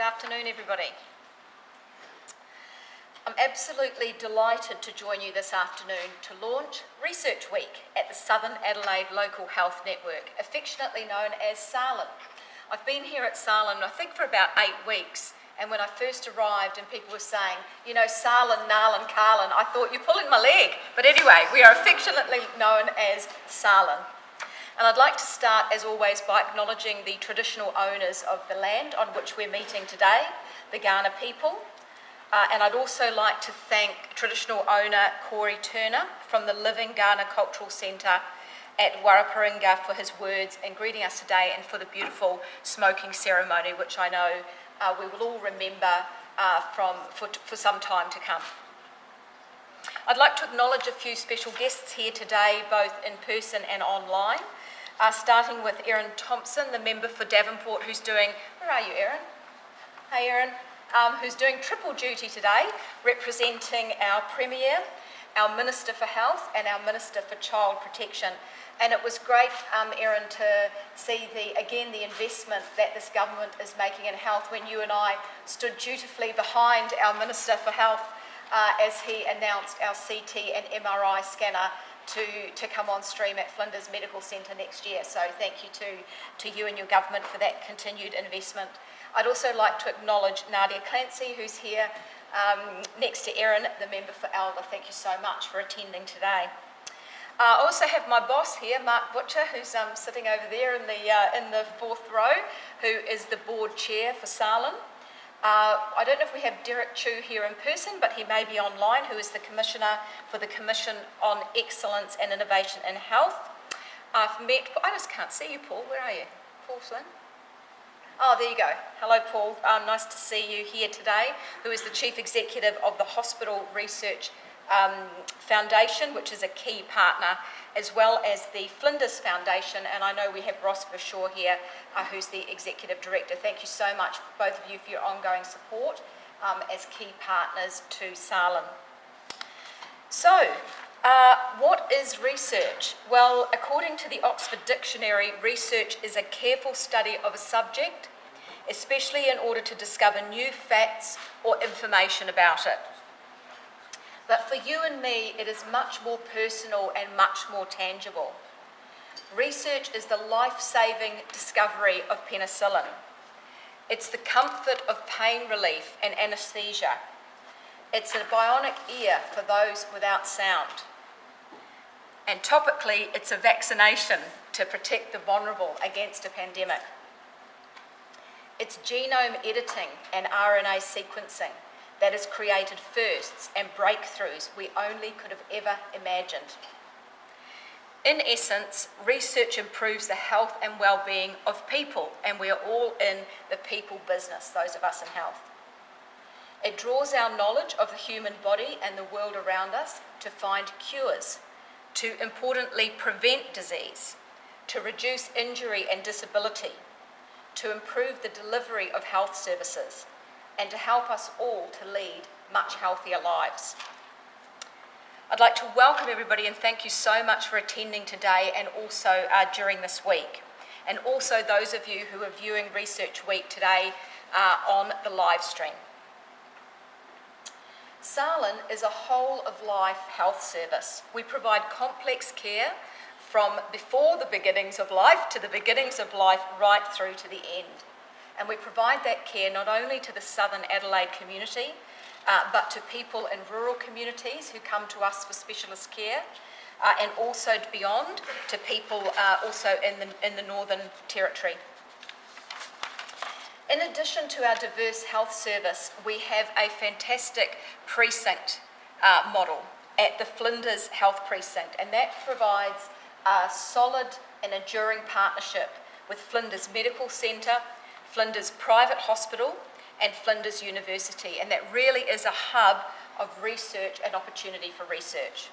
Good afternoon, everybody. I'm absolutely delighted to join you this afternoon to launch Research Week at the Southern Adelaide Local Health Network, affectionately known as SALN. I've been here at SALN, I think, for about 8 weeks, and when I first arrived and people were saying, you know, SALN, Narlan, Carlin, I thought, you're pulling my leg. But anyway, we are affectionately known as SALN. And I'd like to start, as always, by acknowledging the traditional owners of the land on which we're meeting today, the Kaurna people. And I'd also like to thank traditional owner Corey Turner from the Living Kaurna Cultural Centre at Waraparinga for his words in greeting us today and for the beautiful smoking ceremony, which I know we will all remember for some time to come. I'd like to acknowledge a few special guests here today, both in person and online. Starting with Erin Thompson, the member for Devonport, who's doing, where are you, Erin? Hey, Erin. Who's doing triple duty today, representing our Premier, our Minister for Health and our Minister for Child Protection. And it was great, Erin, to see the investment that this government is making in health when you and I stood dutifully behind our Minister for Health as he announced our CT and MRI scanner to come on stream at Flinders Medical Centre next year. So thank you to you and your government for that continued investment. I'd also like to acknowledge Nadia Clancy, who's here next to Erin, the member for Alba. Thank you so much for attending today. I also have my boss here, Mark Butcher, who's sitting over there in the fourth row, who is the board chair for SALN. I don't know if we have Derek Chu here in person, but he may be online, who is the Commissioner for the Commission on Excellence and Innovation in Health. I've met, I just can't see you, Paul. Where are you? Paul Flynn? Oh, there you go. Hello, Paul. Nice to see you here today, who is the Chief Executive of the Hospital Research Foundation, which is a key partner, as well as the Flinders Foundation. And I know we have Ross Verschoor here, who's the Executive Director. Thank you so much, both of you, for your ongoing support as key partners to SALN. So, what is research? Well, according to the Oxford Dictionary, research is a careful study of a subject, especially in order to discover new facts or information about it. But for you and me, it is much more personal and much more tangible. Research is the life-saving discovery of penicillin. It's the comfort of pain relief and anaesthesia. It's a bionic ear for those without sound. And topically, it's a vaccination to protect the vulnerable against a pandemic. It's genome editing and RNA sequencing that has created firsts and breakthroughs we only could have ever imagined. In essence, research improves the health and well-being of people, and we are all in the people business, those of us in health. It draws our knowledge of the human body and the world around us to find cures, to importantly prevent disease, to reduce injury and disability, to improve the delivery of health services, and to help us all to lead much healthier lives. I'd like to welcome everybody and thank you so much for attending today and also during this week. And also those of you who are viewing Research Week today on the live stream. SALN is a whole-of-life health service. We provide complex care from before the beginnings of life to the beginnings of life right through to the end. And we provide that care not only to the Southern Adelaide community, but to people in rural communities who come to us for specialist care, and also beyond to people also in the Northern Territory. In addition to our diverse health service, we have a fantastic precinct model at the Flinders Health Precinct, and that provides a solid and enduring partnership with Flinders Medical Centre, Flinders Private Hospital and Flinders University, and that really is a hub of research and opportunity for research.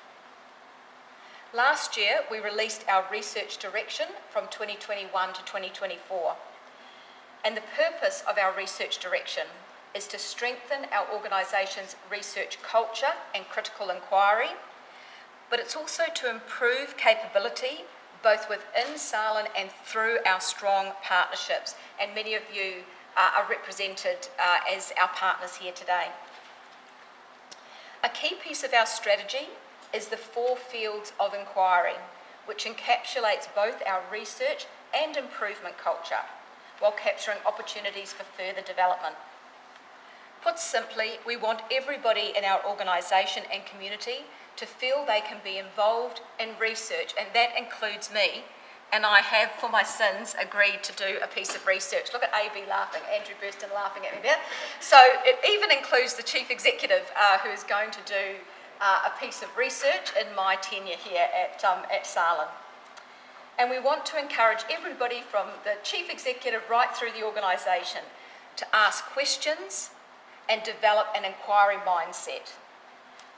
Last year we released our research direction from 2021 to 2024, and the purpose of our research direction is to strengthen our organisation's research culture and critical inquiry, but it's also to improve capability both within SALN and through our strong partnerships. And many of you are represented as our partners here today. A key piece of our strategy is the 4 fields of inquiry, which encapsulates both our research and improvement culture, while capturing opportunities for further development. Put simply, we want everybody in our organisation and community to feel they can be involved in research, and that includes me, and I have, for my sins, agreed to do a piece of research. Look at AB laughing, Andrew Burston laughing at me there. So it even includes the Chief Executive who is going to do a piece of research in my tenure here at Salen. And we want to encourage everybody from the Chief Executive right through the organisation to ask questions and develop an inquiry mindset.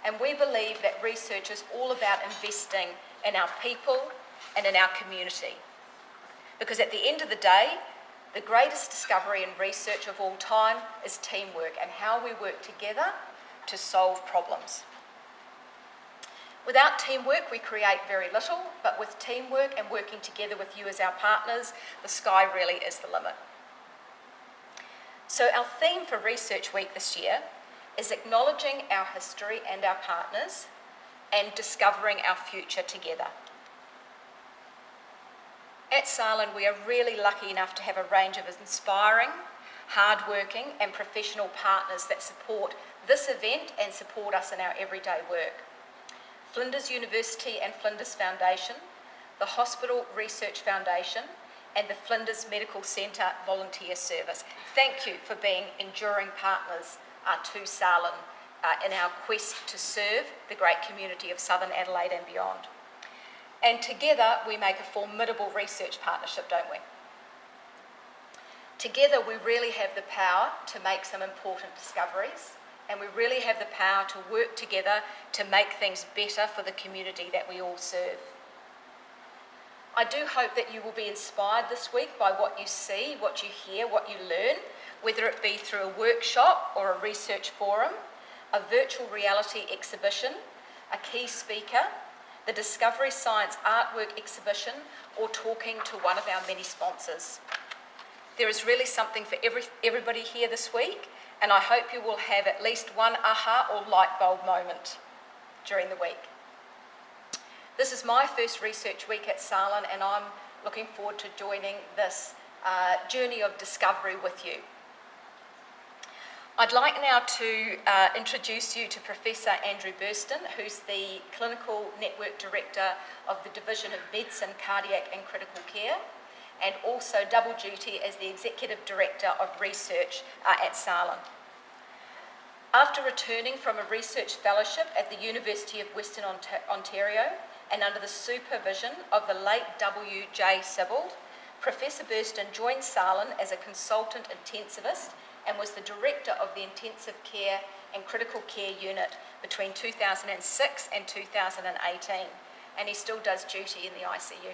And we believe that research is all about investing in our people and in our community. Because at the end of the day, the greatest discovery in research of all time is teamwork and how we work together to solve problems. Without teamwork, we create very little, but with teamwork and working together with you as our partners, the sky really is the limit. So our theme for Research Week this year is acknowledging our history and our partners and discovering our future together. At Salen, we are really lucky enough to have a range of inspiring, hard-working and professional partners that support this event and support us in our everyday work. Flinders University and Flinders Foundation, the Hospital Research Foundation and the Flinders Medical Centre Volunteer Service. Thank you for being enduring partners to Salen in our quest to serve the great community of Southern Adelaide and beyond. And together we make a formidable research partnership, don't we? Together we really have the power to make some important discoveries, and we really have the power to work together to make things better for the community that we all serve. I do hope that you will be inspired this week by what you see, what you hear, what you learn, whether it be through a workshop or a research forum, a virtual reality exhibition, a key speaker, the Discovery Science artwork exhibition, or talking to one of our many sponsors. There is really something for everybody here this week, and I hope you will have at least one aha or light bulb moment during the week. This is my first Research Week at Salen, and I'm looking forward to joining this journey of discovery with you. I'd like now to introduce you to Professor Andrew Burston, who's the Clinical Network Director of the Division of Medicine, Cardiac and Critical Care, and also double duty as the Executive Director of Research at Salen. After returning from a research fellowship at the University of Western Ontario and under the supervision of the late W.J. Sibbald, Professor Burston joined Salen as a consultant intensivist and was the Director of the Intensive Care and Critical Care Unit between 2006 and 2018, and he still does duty in the ICU.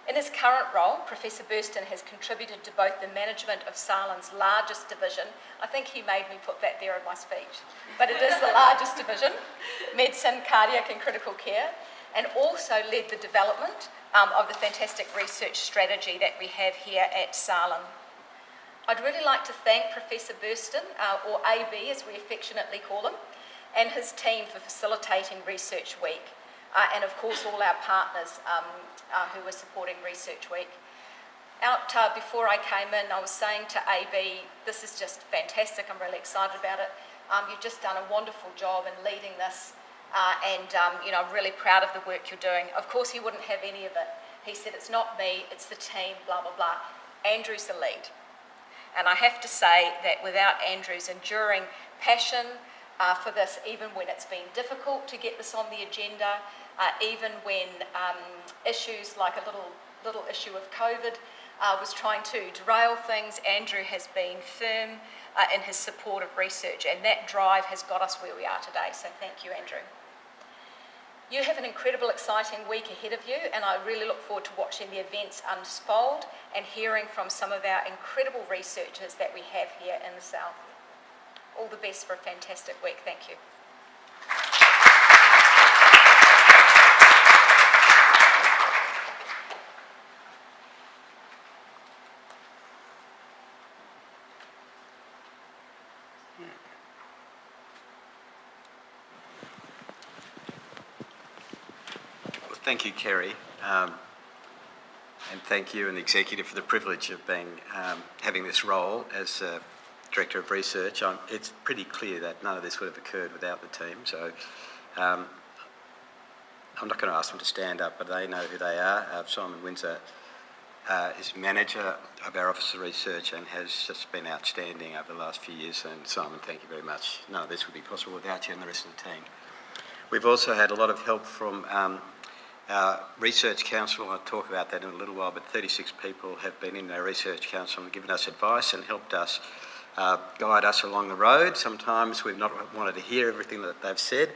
In his current role, Professor Burston has contributed to both the management of Salen's largest division, I think he made me put that there in my speech, but it is the largest division, Medicine, Cardiac and Critical Care, and also led the development of the fantastic research strategy that we have here at Salen. I'd really like to thank Professor Burston, or AB as we affectionately call him, and his team for facilitating Research Week, and of course all our partners who were supporting Research Week. Before I came in, I was saying to AB, this is just fantastic, I'm really excited about it. You've just done a wonderful job in leading this, and I'm really proud of the work you're doing. Of course he wouldn't have any of it. He said, it's not me, it's the team, blah, blah, blah. Andrew's the lead. And I have to say that without Andrew's enduring passion for this, even when it's been difficult to get this on the agenda, even when issues like a little issue of COVID was trying to derail things, Andrew has been firm in his support of research, and that drive has got us where we are today. So thank you, Andrew. You have an incredible, exciting week ahead of you, and I really look forward to watching the events unfold and hearing from some of our incredible researchers that we have here in the South. All the best for a fantastic week. Thank you. Thank you, Kerry, and thank you and the executive for the privilege of having this role as Director of Research. It's pretty clear that none of this would have occurred without the team, so I'm not going to ask them to stand up, but they know who they are. Simon Windsor is manager of our Office of Research and has just been outstanding over the last few years, and Simon, thank you very much. None of this would be possible without you and the rest of the team. We've also had a lot of help from our Research Council. I'll talk about that in a little while, but 36 people have been in our Research Council and given us advice and helped us guide us along the road. Sometimes we've not wanted to hear everything that they've said,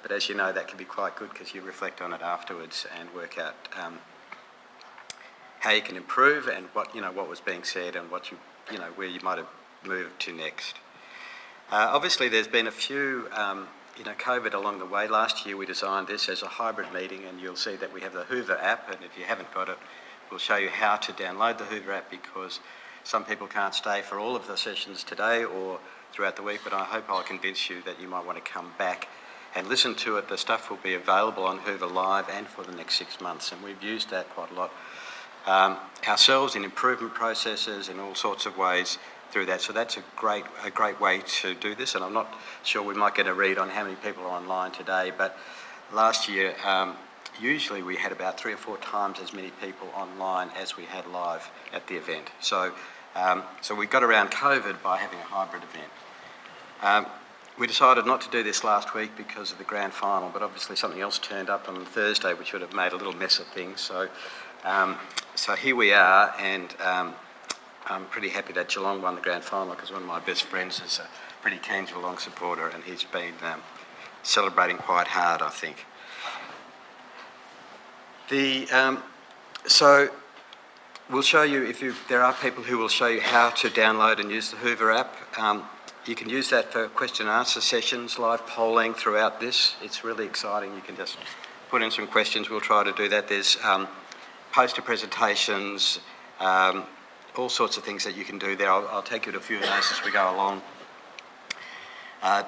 but as you know, that can be quite good because you reflect on it afterwards and work out how you can improve and what was being said and where you might have moved to next. Obviously, there's been a few COVID along the way. Last year we designed this as a hybrid meeting, and you'll see that we have the Hoover app, and if you haven't got it, we'll show you how to download the Hoover app because some people can't stay for all of the sessions today or throughout the week, but I hope I'll convince you that you might want to come back and listen to it. The stuff will be available on Hoover Live and for the next 6 months, and we've used that quite a lot ourselves in improvement processes in all sorts of ways through that. So that's a great way to do this, and I'm not sure we might get a read on how many people are online today, but last year usually we had about 3 or 4 times as many people online as we had live at the event. So we got around COVID by having a hybrid event. We decided not to do this last week because of the grand final, but obviously something else turned up on Thursday which would have made a little mess of things. So here we are, and I'm pretty happy that Geelong won the grand final because one of my best friends is a pretty keen Geelong supporter, and he's been celebrating quite hard, I think. So we'll show you, there are people who will show you how to download and use the Hoover app. You can use that for question and answer sessions, live polling throughout this. It's really exciting. You can just put in some questions. We'll try to do that. There's poster presentations, all sorts of things that you can do there. I'll take you to a few of those as we go along.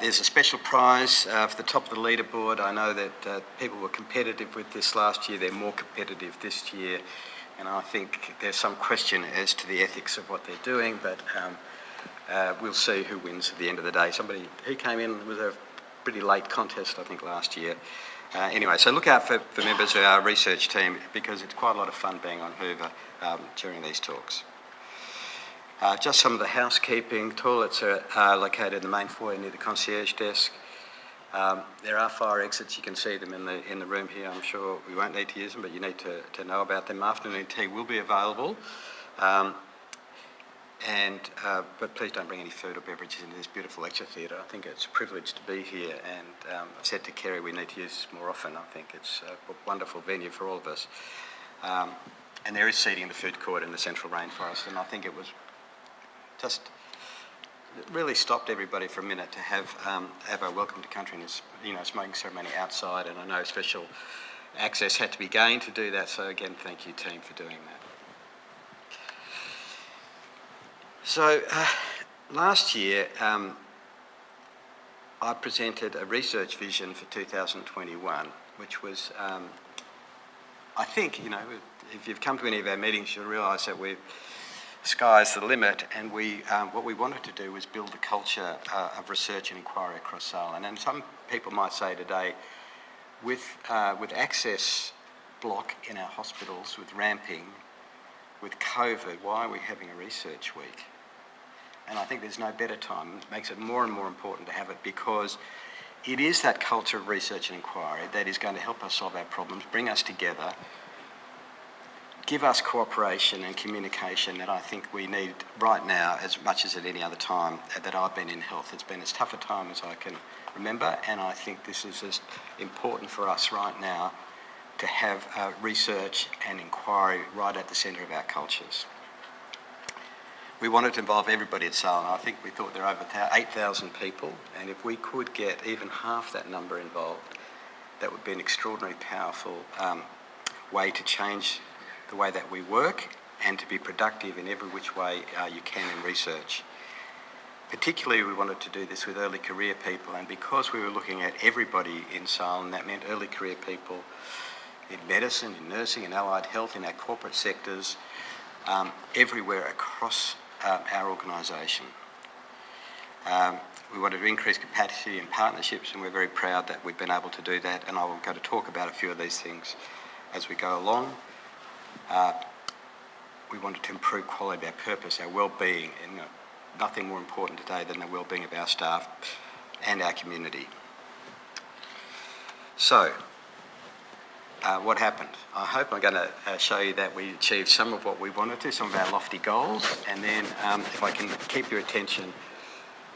There's a special prize for the top of the leaderboard. I know that people were competitive with this last year. They're more competitive this year, and I think there's some question as to the ethics of what they're doing, but we'll see who wins at the end of the day. Somebody who came in with a pretty late contest, I think, last year. Anyway, so look out for members of our research team because it's quite a lot of fun being on Hoover during these talks. Just some of the housekeeping. Toilets are located in the main foyer near the concierge desk. There are fire exits. You can see them in the room here. I'm sure we won't need to use them, but you need to know about them. Afternoon tea will be available. But please don't bring any food or beverages into this beautiful lecture theatre. I think it's a privilege to be here, and I've said to Kerry we need to use this more often. I think it's a wonderful venue for all of us. And there is seating in the food court in the Central Rainforest, and I think it was just really stopped everybody for a minute to have our welcome to country and smoking ceremony outside, and I know special access had to be gained to do that, so again thank you team for doing that. So last year I presented a research vision for 2021, which was, I think, if you've come to any of our meetings, you'll realise that sky's the limit, and what we wanted to do was build a culture of research and inquiry across Salen. And some people might say today, with access block in our hospitals, with ramping, with COVID, why are we having a research week? And I think there's no better time. It makes it more and more important to have it because it is that culture of research and inquiry that is going to help us solve our problems, bring us together, give us cooperation and communication that I think we need right now as much as at any other time that I've been in health. It's been as tough a time as I can remember, and I think this is as important for us right now to have research and inquiry right at the centre of our cultures. We wanted to involve everybody at Salen. I think we thought there are over 8,000 people, and if we could get even half that number involved, that would be an extraordinarily powerful way to change the way that we work and to be productive in every which way you can in research. Particularly, we wanted to do this with early career people, and because we were looking at everybody in Salen, that meant early career people in medicine, in nursing, in allied health, in our corporate sectors, everywhere across our organisation. We wanted to increase capacity and partnerships, and we're very proud that we've been able to do that, and I will go to talk about a few of these things as we go along. We wanted to improve quality of our purpose, our well-being, and nothing more important today than the well-being of our staff and our community. So, what happened? I hope I'm going to show you that we achieved some of what we wanted to, some of our lofty goals, and then if I can keep your attention,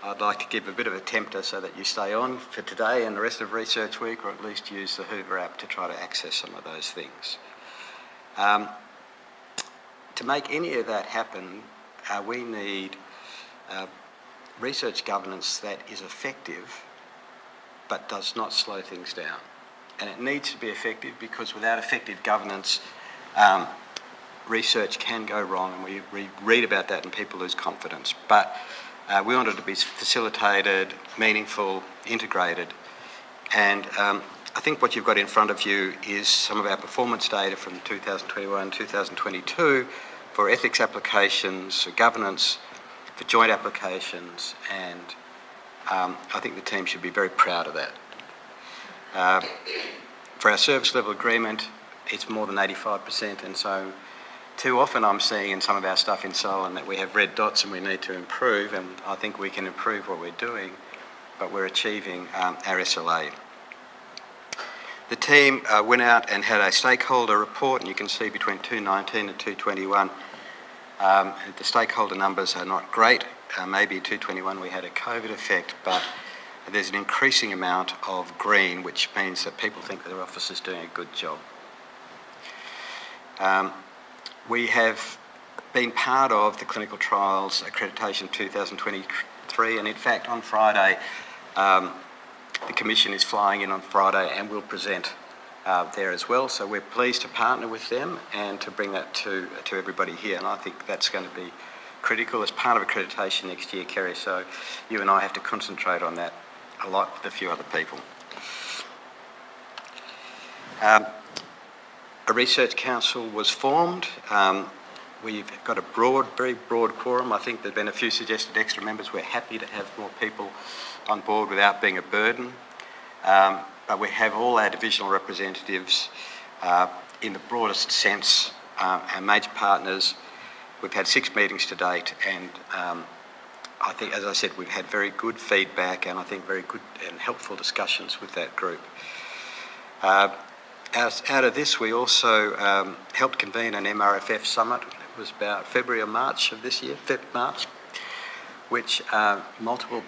I'd like to give a bit of a tempter so that you stay on for today and the rest of Research Week, or at least use the Hoover app to try to access some of those things. To make any of that happen, we need research governance that is effective but does not slow things down. And it needs to be effective because without effective governance, research can go wrong, and we read about that and people lose confidence. But we want it to be facilitated, meaningful, integrated, and I think what you've got in front of you is some of our performance data from 2021, 2022 for ethics applications, for governance, for joint applications, and I think the team should be very proud of that. For our service level agreement, it's more than 85%, and so too often I'm seeing in some of our stuff in Solon that we have red dots and we need to improve, and I think we can improve what we're doing, but we're achieving our SLA. The team went out and had a stakeholder report, and you can see between 219 and 221, the stakeholder numbers are not great. Maybe in 221 we had a COVID effect, but there's an increasing amount of green, which means that people think that their office is doing a good job. We have been part of the Clinical Trials Accreditation 2023, and in fact on Friday, the Commission is flying in on Friday and will present there as well. So we're pleased to partner with them and to bring that to everybody here, and I think that's going to be critical as part of accreditation next year, Kerry, so you and I have to concentrate on that a lot with a few other people. A research council was formed. We've got a very broad quorum. I think there have been a few suggested extra members. We're happy to have more people on board without being a burden. But we have all our divisional representatives in the broadest sense, our major partners. We've had 6 meetings to date, and I think, as I said, we've had very good feedback and I think very good and helpful discussions with that group. Out of this, we also helped convene an MRFF summit. It was about February or March of this year, March, which multiple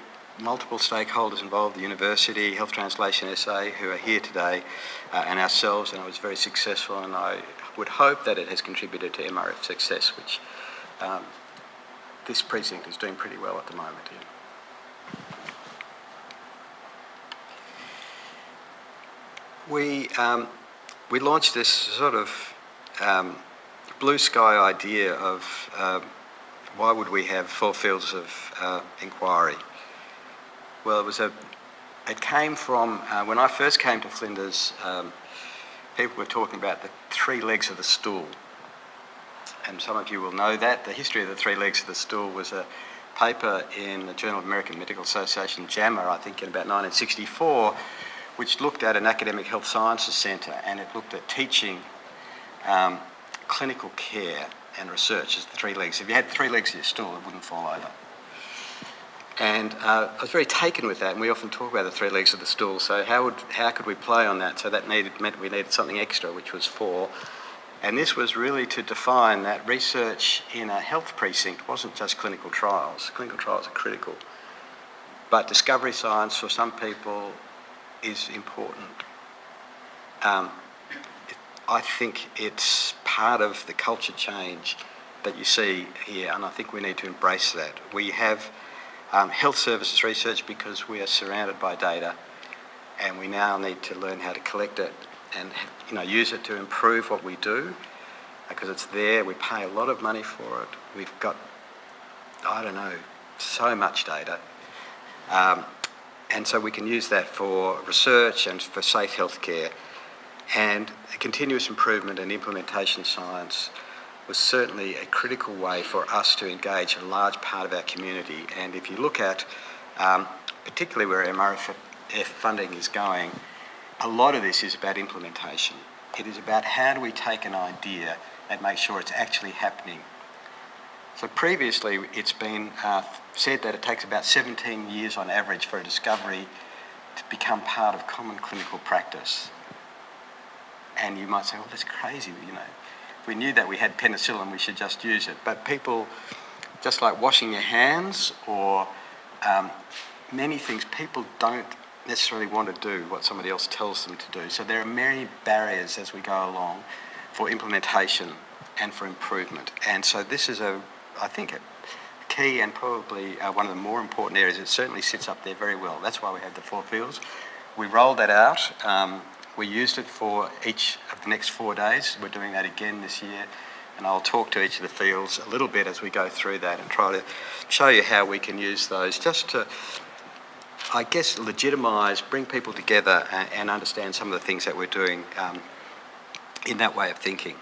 stakeholders involved, the university, Health Translation SA, who are here today, and ourselves, and it was very successful, and I would hope that it has contributed to MRF success, which this precinct is doing pretty well at the moment. Yeah. We launched this sort of blue sky idea of why would we have 4 fields of inquiry. Well, it came from, when I first came to Flinders, people were talking about the 3 legs of the stool. And some of you will know that. The history of the 3 legs of the stool was a paper in the Journal of American Medical Association, JAMA, I think in about 1964, which looked at an academic health sciences centre, and it looked at teaching, clinical care and research as the 3 legs. If you had 3 legs of your stool, it wouldn't fall over. And I was very taken with that, and we often talk about the 3 legs of the stool, so how could we play on that? So that meant we needed something extra, which was 4. And this was really to define that research in a health precinct wasn't just clinical trials. Clinical trials are critical. But discovery science for some people is important. I think it's part of the culture change that you see here, and I think we need to embrace that. We have health services research because we are surrounded by data, and we now need to learn how to collect it and use it to improve what we do, because it's there. We pay a lot of money for it. We've got, so much data. And so we can use that for research and for safe healthcare. And continuous improvement and implementation science was certainly a critical way for us to engage a large part of our community. And if you look at particularly where MRF funding is going, a lot of this is about implementation. It is about how do we take an idea and make sure it's actually happening. So previously it's been said that it takes about 17 years on average for a discovery to become part of common clinical practice. And you might say, well, that's crazy, you know. If we knew that we had penicillin, we should just use it. But people, just like washing your hands or many things, people don't necessarily want to do what somebody else tells them to do. So there are many barriers as we go along for implementation and for improvement. And so this is I think a key and probably one of the more important areas. It certainly sits up there very well. That's why we have the 4 fields. We rolled that out. We used it for each of the next 4 days. We're doing that again this year. And I'll talk to each of the fields a little bit as we go through that and try to show you how we can use those just to, I guess, legitimise, bring people together and understand some of the things that we're doing in that way of thinking.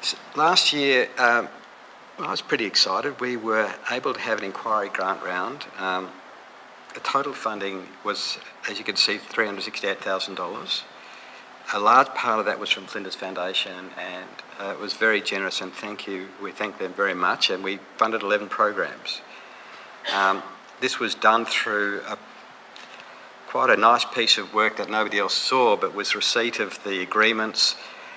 So last year, I was pretty excited. We were able to have an inquiry grant round. The total funding was, as you can see, $368,000. A large part of that was from Flinders Foundation, and it was very generous, and thank you. We thank them very much, and we funded 11 programs. This was done through quite a nice piece of work that nobody else saw, but was receipt of the agreements,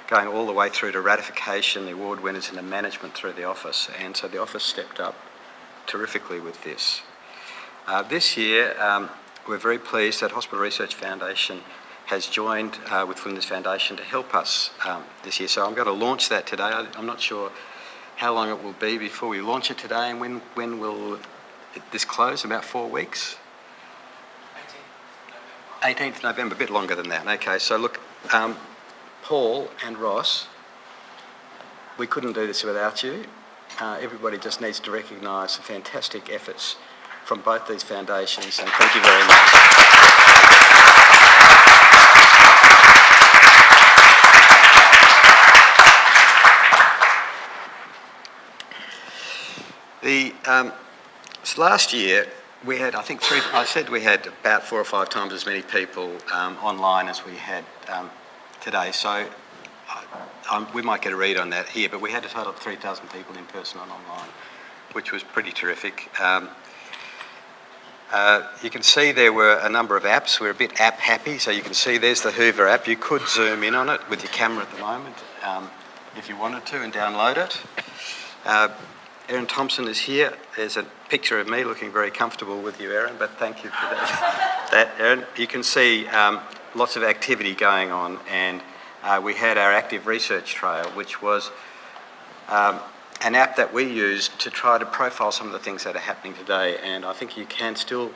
going all the way through to ratification, the award winners and the management through the office. And so the office stepped up terrifically with this. This year, we're very pleased that Hospital Research Foundation has joined with Flinders Foundation to help us this year. So I'm going to launch that today. I'm not sure how long it will be before we launch it today, and when will this close? About 4 weeks? 18th November, a bit longer than that. Okay, so look, Paul and Ross, we couldn't do this without you. Everybody just needs to recognise the fantastic efforts from both these foundations, and thank you very much. So last year we had, I think, we had about 4 or 5 times as many people online as we had today. So we might get a read on that here, but we had a total of 3,000 people in person and online, which was pretty terrific. You can see there were a number of apps. We're a bit app happy, so you can see there's the Hoover app. You could zoom in on it with your camera at the moment if you wanted to and download it. Erin Thompson is here. There's a picture of me looking very comfortable with you, Erin, but thank you for that, Erin. You can see lots of activity going on, and we had our active research trail, which was an app that we used to try to profile some of the things that are happening today. And I think you can still,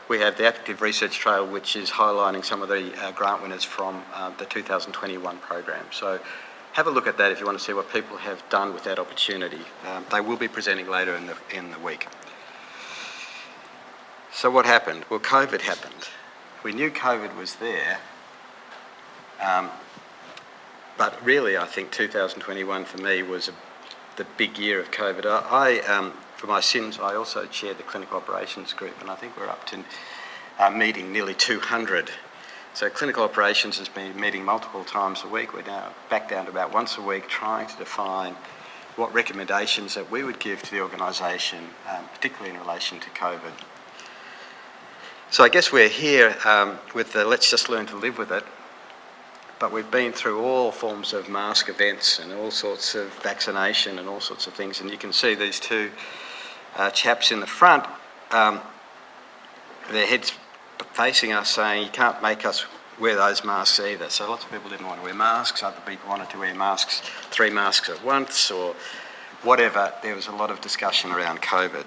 we have the active research trail, which is highlighting some of the grant winners from the 2021 program. So have a look at that if you want to see what people have done with that opportunity. They will be presenting later in the week. So what happened? Well, COVID happened. We knew COVID was there, but really I think 2021 for me was the big year of COVID. For my sins, I also chaired the clinical operations group, and I think we're up to meeting nearly 200. So clinical operations has been meeting multiple times a week. We're now back down to about once a week, trying to define what recommendations that we would give to the organisation, particularly in relation to COVID. So I guess we're here with the let's just learn to live with it, but we've been through all forms of mask events and all sorts of vaccination and all sorts of things, and you can see these two chaps in the front, their heads facing us saying, you can't make us wear those masks either. So lots of people didn't want to wear masks, other people wanted to wear masks, 3 masks at once or whatever. There was a lot of discussion around COVID.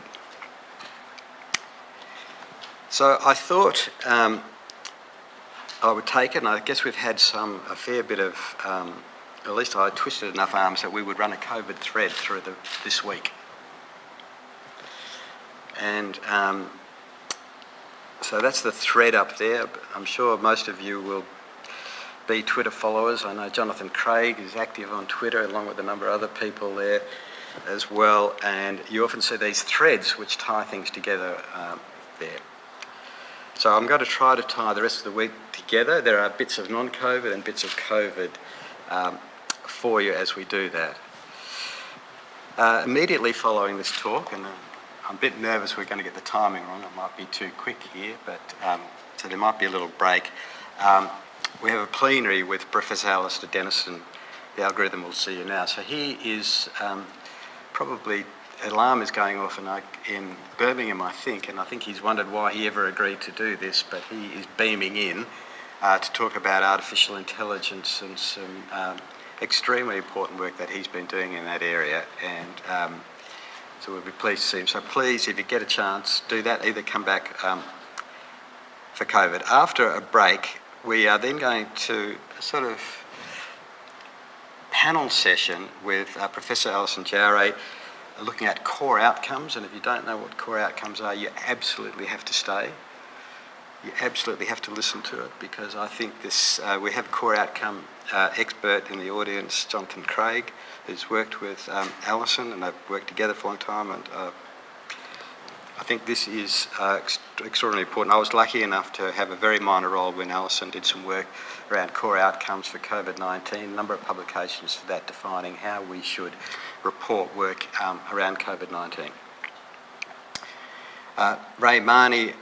So I thought I would take it, and I guess we've had a fair bit of, at least I twisted enough arms that we would run a COVID thread through this week. And so that's the thread up there. I'm sure most of you will be Twitter followers. I know Jonathan Craig is active on Twitter along with a number of other people there as well, and you often see these threads which tie things together there. So I'm going to try to tie the rest of the week together. There are bits of non-COVID and bits of COVID for you as we do that. Immediately following this talk, and I'm a bit nervous we're going to get the timing wrong, it might be too quick here, but so there might be a little break. We have a plenary with Professor Alistair Dennison. The algorithm will see you now. So he is probably, alarm is going off in Birmingham, I think, and I think he's wondered why he ever agreed to do this, but he is beaming in to talk about artificial intelligence and some extremely important work that he's been doing in that area, and so we'll be pleased to see him. So please, if you get a chance, do that. Either come back for COVID. After a break, we are then going to a sort of panel session with Professor Alison Jowry, looking at core outcomes. And if you don't know what core outcomes are, you absolutely have to stay. You absolutely have to listen to it, because I think this, we have a core outcome expert in the audience, Jonathan Craig, who's worked with Alison, and they've worked together for a long time, and I think this is extraordinarily important. I was lucky enough to have a very minor role when Alison did some work around core outcomes for COVID-19, a number of publications for that defining how we should report work around COVID-19. Ray Marnie,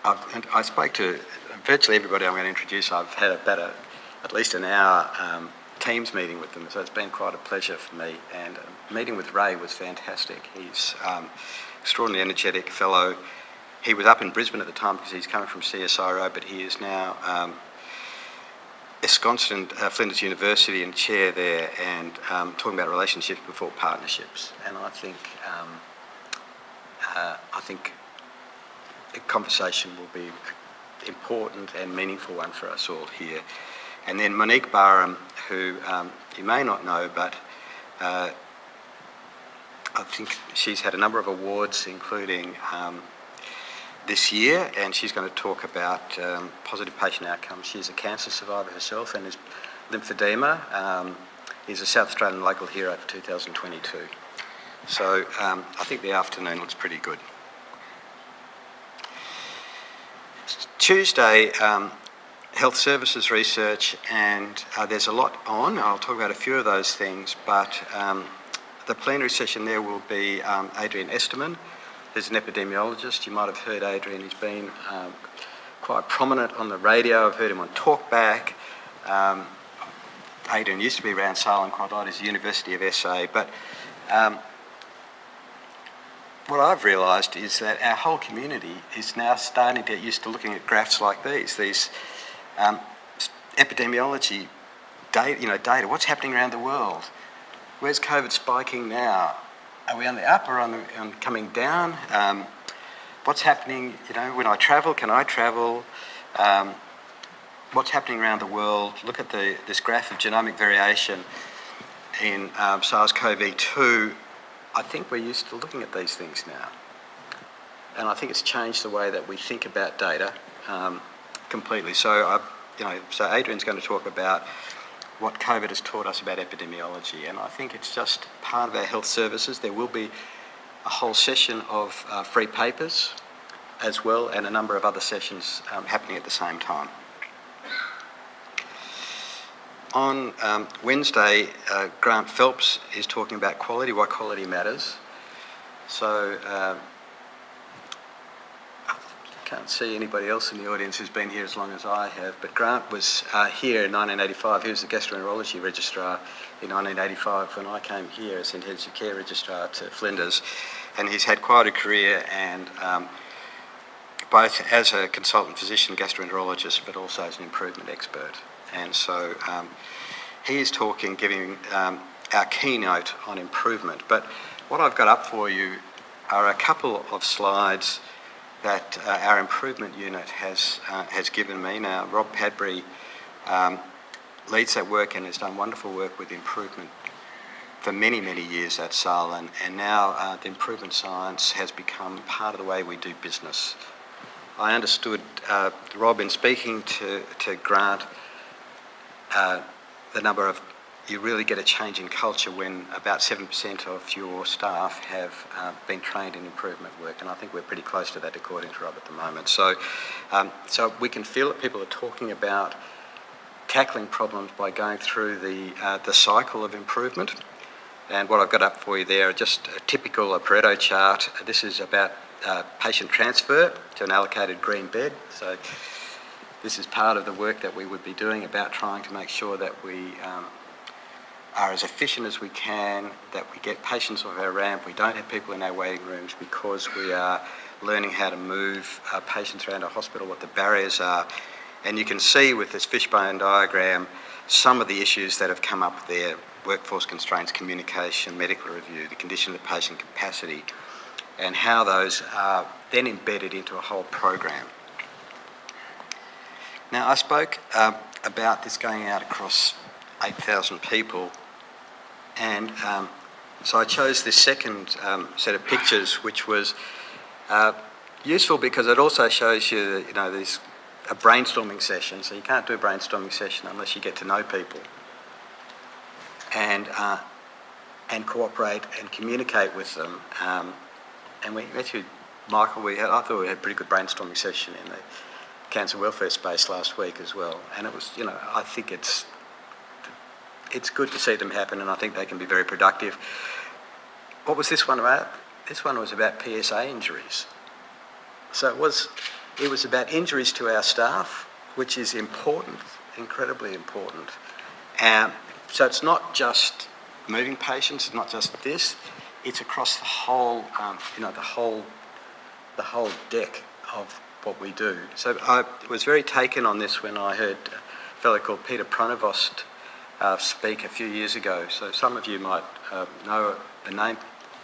I spoke to virtually everybody I'm going to introduce. I've had about at least an hour Teams meeting with them, so it's been quite a pleasure for me. And meeting with Ray was fantastic. He's extraordinarily energetic fellow. He was up in Brisbane at the time because he's coming from CSIRO, but he is now ensconced in Flinders University and chair there, and talking about relationships before partnerships. And I think the conversation will be important and meaningful one for us all here. And then Monique Barham, who you may not know, but I think she's had a number of awards, including this year, and she's going to talk about positive patient outcomes. She's a cancer survivor herself and is lymphedema. Is a South Australian local hero for 2022. So I think the afternoon looks pretty good. Tuesday, health services research, and there's a lot on. I'll talk about a few of those things, but the plenary session there will be Adrian Esterman, who's an epidemiologist. You might have heard Adrian. He's been quite prominent on the radio. I've heard him on Talkback. Adrian used to be around Salem quite a lot. He's the University of SA, but what I've realised is that our whole community is now starting to get used to looking at graphs like these epidemiology data, data. What's happening around the world? Where's COVID spiking now? Are we on the up or on coming down? What's happening, when I travel, can I travel? What's happening around the world? Look at this graph of genomic variation in SARS-CoV-2. I think we're used to looking at these things now. And I think it's changed the way that we think about data completely. So, so Adrian's going to talk about what COVID has taught us about epidemiology. And I think it's just part of our health services. There will be a whole session of free papers as well, and a number of other sessions happening at the same time. On Wednesday, Grant Phelps is talking about quality, why quality matters. So I can't see anybody else in the audience who's been here as long as I have, but Grant was here in 1985. He was the gastroenterology registrar in 1985 when I came here as intensive care registrar to Flinders, and he's had quite a career, and both as a consultant physician gastroenterologist, but also as an improvement expert. And so he is talking, giving our keynote on improvement. But what I've got up for you are a couple of slides that our improvement unit has given me. Now, Rob Padbury leads that work and has done wonderful work with improvement for many, many years at SAL, and now the improvement science has become part of the way we do business. I understood, Rob, in speaking to Grant, the number of, you really get a change in culture when about 7% of your staff have been trained in improvement work, and I think we're pretty close to that according to Rob at the moment. So we can feel that people are talking about tackling problems by going through the cycle of improvement. And what I've got up for you there, just a typical Pareto chart. This is about patient transfer to an allocated green bed. So this is part of the work that we would be doing about trying to make sure that we are as efficient as we can, that we get patients off our ramp, we don't have people in our waiting rooms, because we are learning how to move patients around our hospital, what the barriers are. And you can see with this fishbone diagram some of the issues that have come up there: workforce constraints, communication, medical review, the condition of the patient capacity, and how those are then embedded into a whole program. Now, I spoke about this going out across 8,000 people, and so I chose this second set of pictures, which was useful because it also shows you, there's a brainstorming session. So you can't do a brainstorming session unless you get to know people and cooperate and communicate with them. And we actually, Michael, I thought we had a pretty good brainstorming session in the cancer welfare space last week as well. And it was, I think it's good to see them happen, and I think they can be very productive. What was this one about? This one was about PSA injuries. So it was about injuries to our staff, which is important, incredibly important. So it's not just moving patients, it's not just this, it's across the whole, the whole deck of what we do. So I was very taken on this when I heard a fellow called Peter Pronovost speak a few years ago. So some of you might know the name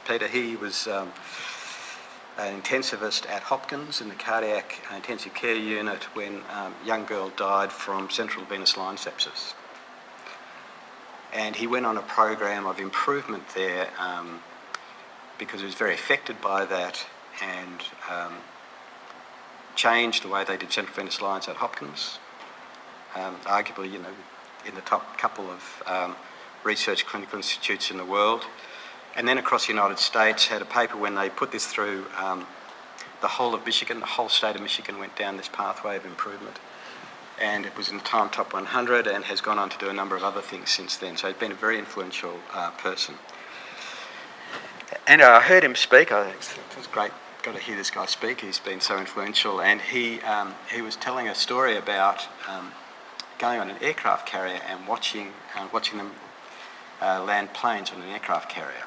Peter. He was an intensivist at Hopkins in the cardiac intensive care unit when a young girl died from central venous line sepsis. And he went on a program of improvement there because he was very affected by that, and changed the way they did central venous lines at Hopkins. Arguably, in the top couple of research clinical institutes in the world. And then across the United States, had a paper when they put this through the whole of Michigan, the whole state of Michigan went down this pathway of improvement. And it was in the Time Top 100 and has gone on to do a number of other things since then. So he's been a very influential person. And I heard him speak. It was great, got to hear this guy speak. He's been so influential. And he was telling a story about going on an aircraft carrier and watching them land planes on an aircraft carrier.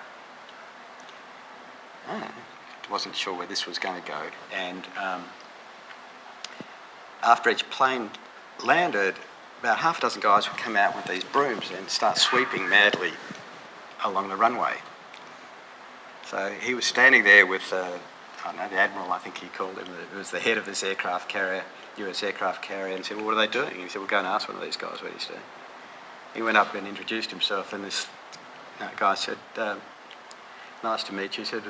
Wasn't sure where this was going to go. And after each plane landed, about half a dozen guys would come out with these brooms and start sweeping madly along the runway. So he was standing there with, the Admiral, I think he called him, it was the head of this aircraft carrier, US aircraft carrier, and said, well, what are they doing? He said, well, go and ask one of these guys what he's doing. He went up and introduced himself, and this guy said, nice to meet you. He said,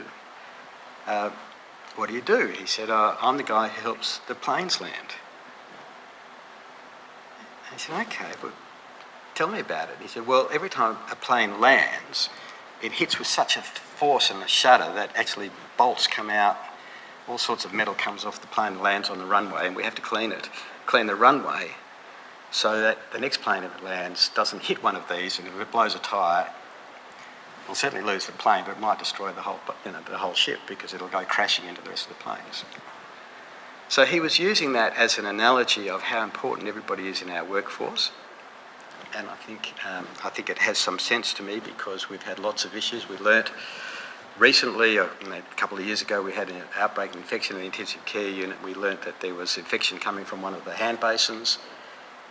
what do you do? He said, I'm the guy who helps the planes land. And he said, okay, but tell me about it. He said, well, every time a plane lands, it hits with such a force and a shudder that actually bolts come out, all sorts of metal comes off the plane and lands on the runway, and we have to clean the runway so that the next plane, if it lands, doesn't hit one of these, and if it blows a tyre, we'll certainly lose the plane, but it might destroy the whole ship, because it'll go crashing into the rest of the planes. So he was using that as an analogy of how important everybody is in our workforce. And I think it has some sense to me, because we've had lots of issues. We learnt recently, a couple of years ago, we had an outbreak of infection in the intensive care unit. We learnt that there was infection coming from one of the hand basins,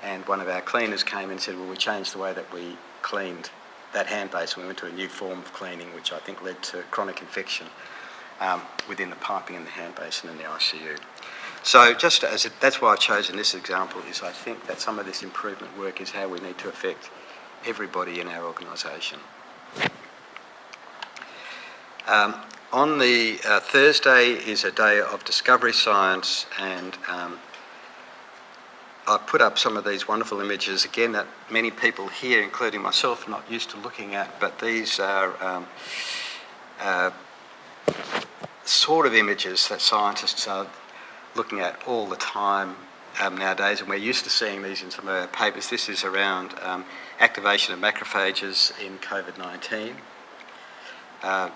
and one of our cleaners came and said, well, we changed the way that we cleaned that hand basin. We went to a new form of cleaning, which I think led to chronic infection within the piping in the hand basin in the ICU. So that's why I've chosen this example, is I think that some of this improvement work is how we need to affect everybody in our organisation. On the Thursday is a day of discovery science, and I put up some of these wonderful images again that many people here, including myself, are not used to looking at, but these are sort of images that scientists are looking at all the time nowadays, and we're used to seeing these in some of our papers. This is around activation of macrophages in COVID-19.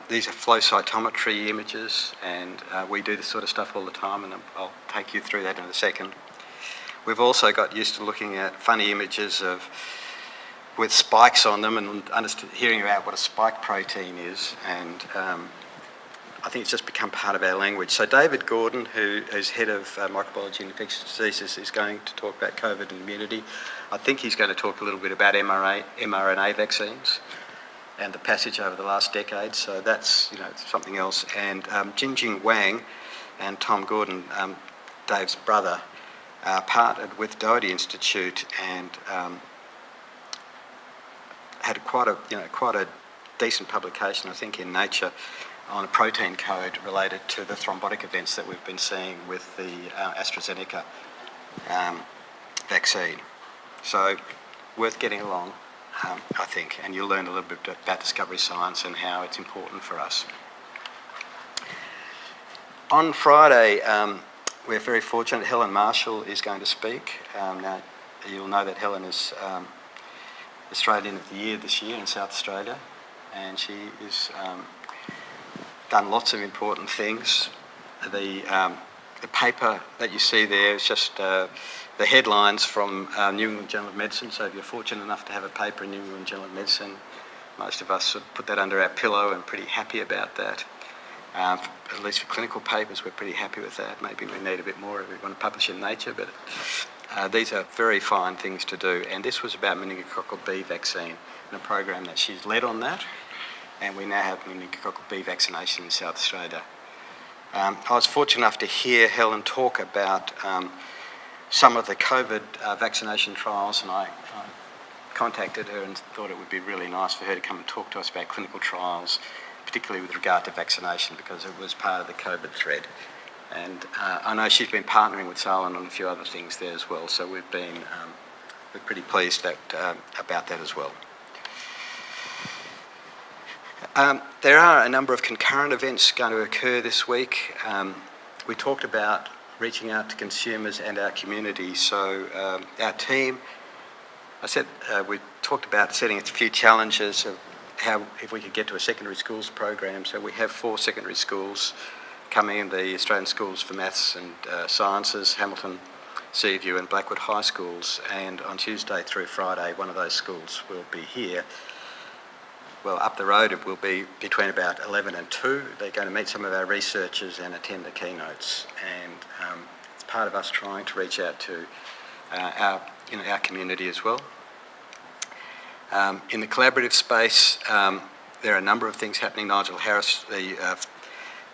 These are flow cytometry images, and we do this sort of stuff all the time, and I'll take you through that in a second. We've also got used to looking at funny images with spikes on them and hearing about what a spike protein is, and I think it's just become part of our language. So David Gordon, who is head of microbiology and infectious diseases, is going to talk about COVID and immunity. I think he's going to talk a little bit about mRNA vaccines and the passage over the last decade. So that's something else. And Jinjing Wang and Tom Gordon, Dave's brother, partnered with Doherty Institute and had quite a decent publication, I think, in Nature on a protein code related to the thrombotic events that we've been seeing with the AstraZeneca vaccine. So worth getting along, I think, and you'll learn a little bit about discovery science and how it's important for us. On Friday, we're very fortunate Helen Marshall is going to speak. Now, you'll know that Helen is Australian of the Year this year in South Australia, and she is done lots of important things. The paper that you see there is just the headlines from New England Journal of Medicine. So if you're fortunate enough to have a paper in New England Journal of Medicine, most of us sort of put that under our pillow and pretty happy about that. At least for clinical papers, we're pretty happy with that. Maybe we need a bit more if we want to publish in Nature, but these are very fine things to do. And this was about meningococcal B vaccine and a program that she's led on that. And we now have meningococcal B vaccination in South Australia. I was fortunate enough to hear Helen talk about some of the COVID vaccination trials, and I contacted her and thought it would be really nice for her to come and talk to us about clinical trials, particularly with regard to vaccination, because it was part of the COVID thread. And I know she's been partnering with Salin on a few other things there as well, so we're pretty pleased about that as well. There are a number of concurrent events going to occur this week. We talked about reaching out to consumers and our community. So our team, we talked about setting a few challenges of how, if we could get to a secondary schools program. So we have 4 secondary schools coming in, the Australian Schools for Maths and Sciences, Hamilton, Seaview and Blackwood High Schools. And on Tuesday through Friday, one of those schools will be here. Well, up the road it will be between about 11 and 2. They're going to meet some of our researchers and attend the keynotes. And it's part of us trying to reach out to our community as well. In the collaborative space, there are a number of things happening. Nigel Harris, the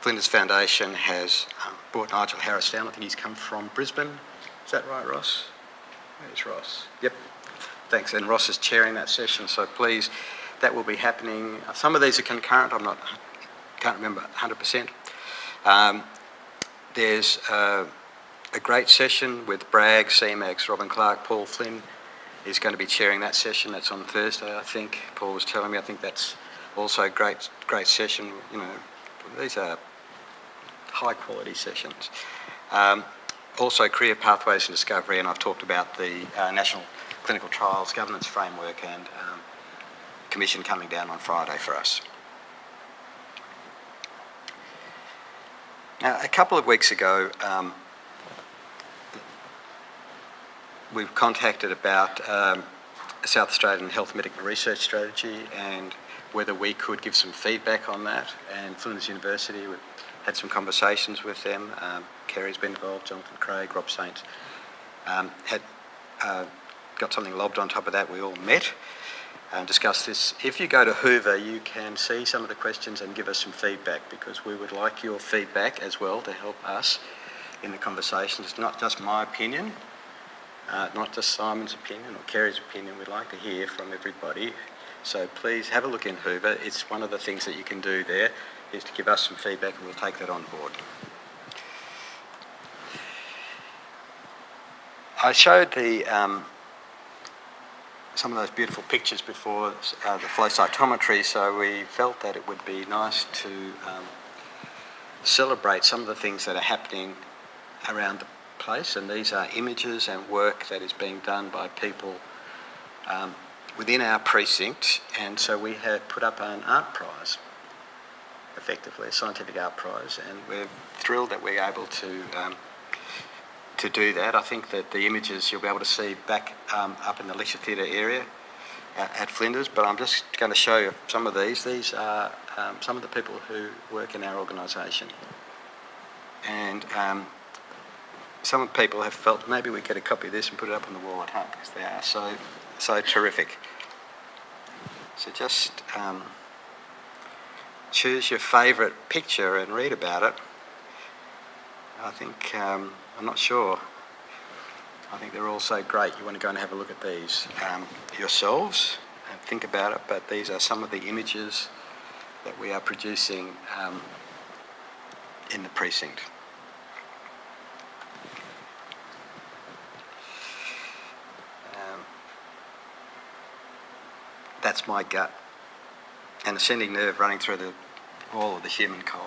Flinders Foundation, has brought Nigel Harris down. I think he's come from Brisbane. Is that right, Ross? Where's Ross? Yep. Thanks. And Ross is chairing that session, so please, that will be happening. Some of these are concurrent. Can't remember 100%. There's a great session with Bragg, CMAX, Robin Clark, Paul Flynn is going to be chairing that session. That's on Thursday, I think. Paul was telling me. I think that's also a great session. These are high quality sessions. Also career pathways and discovery, and I've talked about the National Clinical Trials Governance Framework and Commission coming down on Friday for us. Now, a couple of weeks ago, we were contacted about a South Australian Health Medical Research Strategy and whether we could give some feedback on that. And Flinders University, we had some conversations with them. Kerry's been involved, Jonathan Craig, Rob Saint had got something lobbed on top of that. We all met and discuss this. If you go to Hoover, you can see some of the questions and give us some feedback, because we would like your feedback as well to help us in the conversations. It's not just my opinion, not just Simon's opinion or Kerry's opinion. We'd like to hear from everybody. So please have a look in Hoover. It's one of the things that you can do there. is to give us some feedback, and we'll take that on board. I showed some of those beautiful pictures before the flow cytometry, so we felt that it would be nice to celebrate some of the things that are happening around the place, and these are images and work that is being done by people within our precinct, and so we have put up an art prize, effectively a scientific art prize, and we're thrilled that we're able to do that. I think that the images you'll be able to see back up in the lecture theatre area at Flinders, but I'm just going to show you some of these. These are some of the people who work in our organisation, and some of the people have felt maybe we get a copy of this and put it up on the wall at home, because they are so terrific. So just choose your favourite picture and read about it. I think, I'm not sure. I think they're all so great. You want to go and have a look at these yourselves and think about it, but these are some of the images that we are producing in the precinct. That's my gut. An ascending nerve running through the wall of the human colon.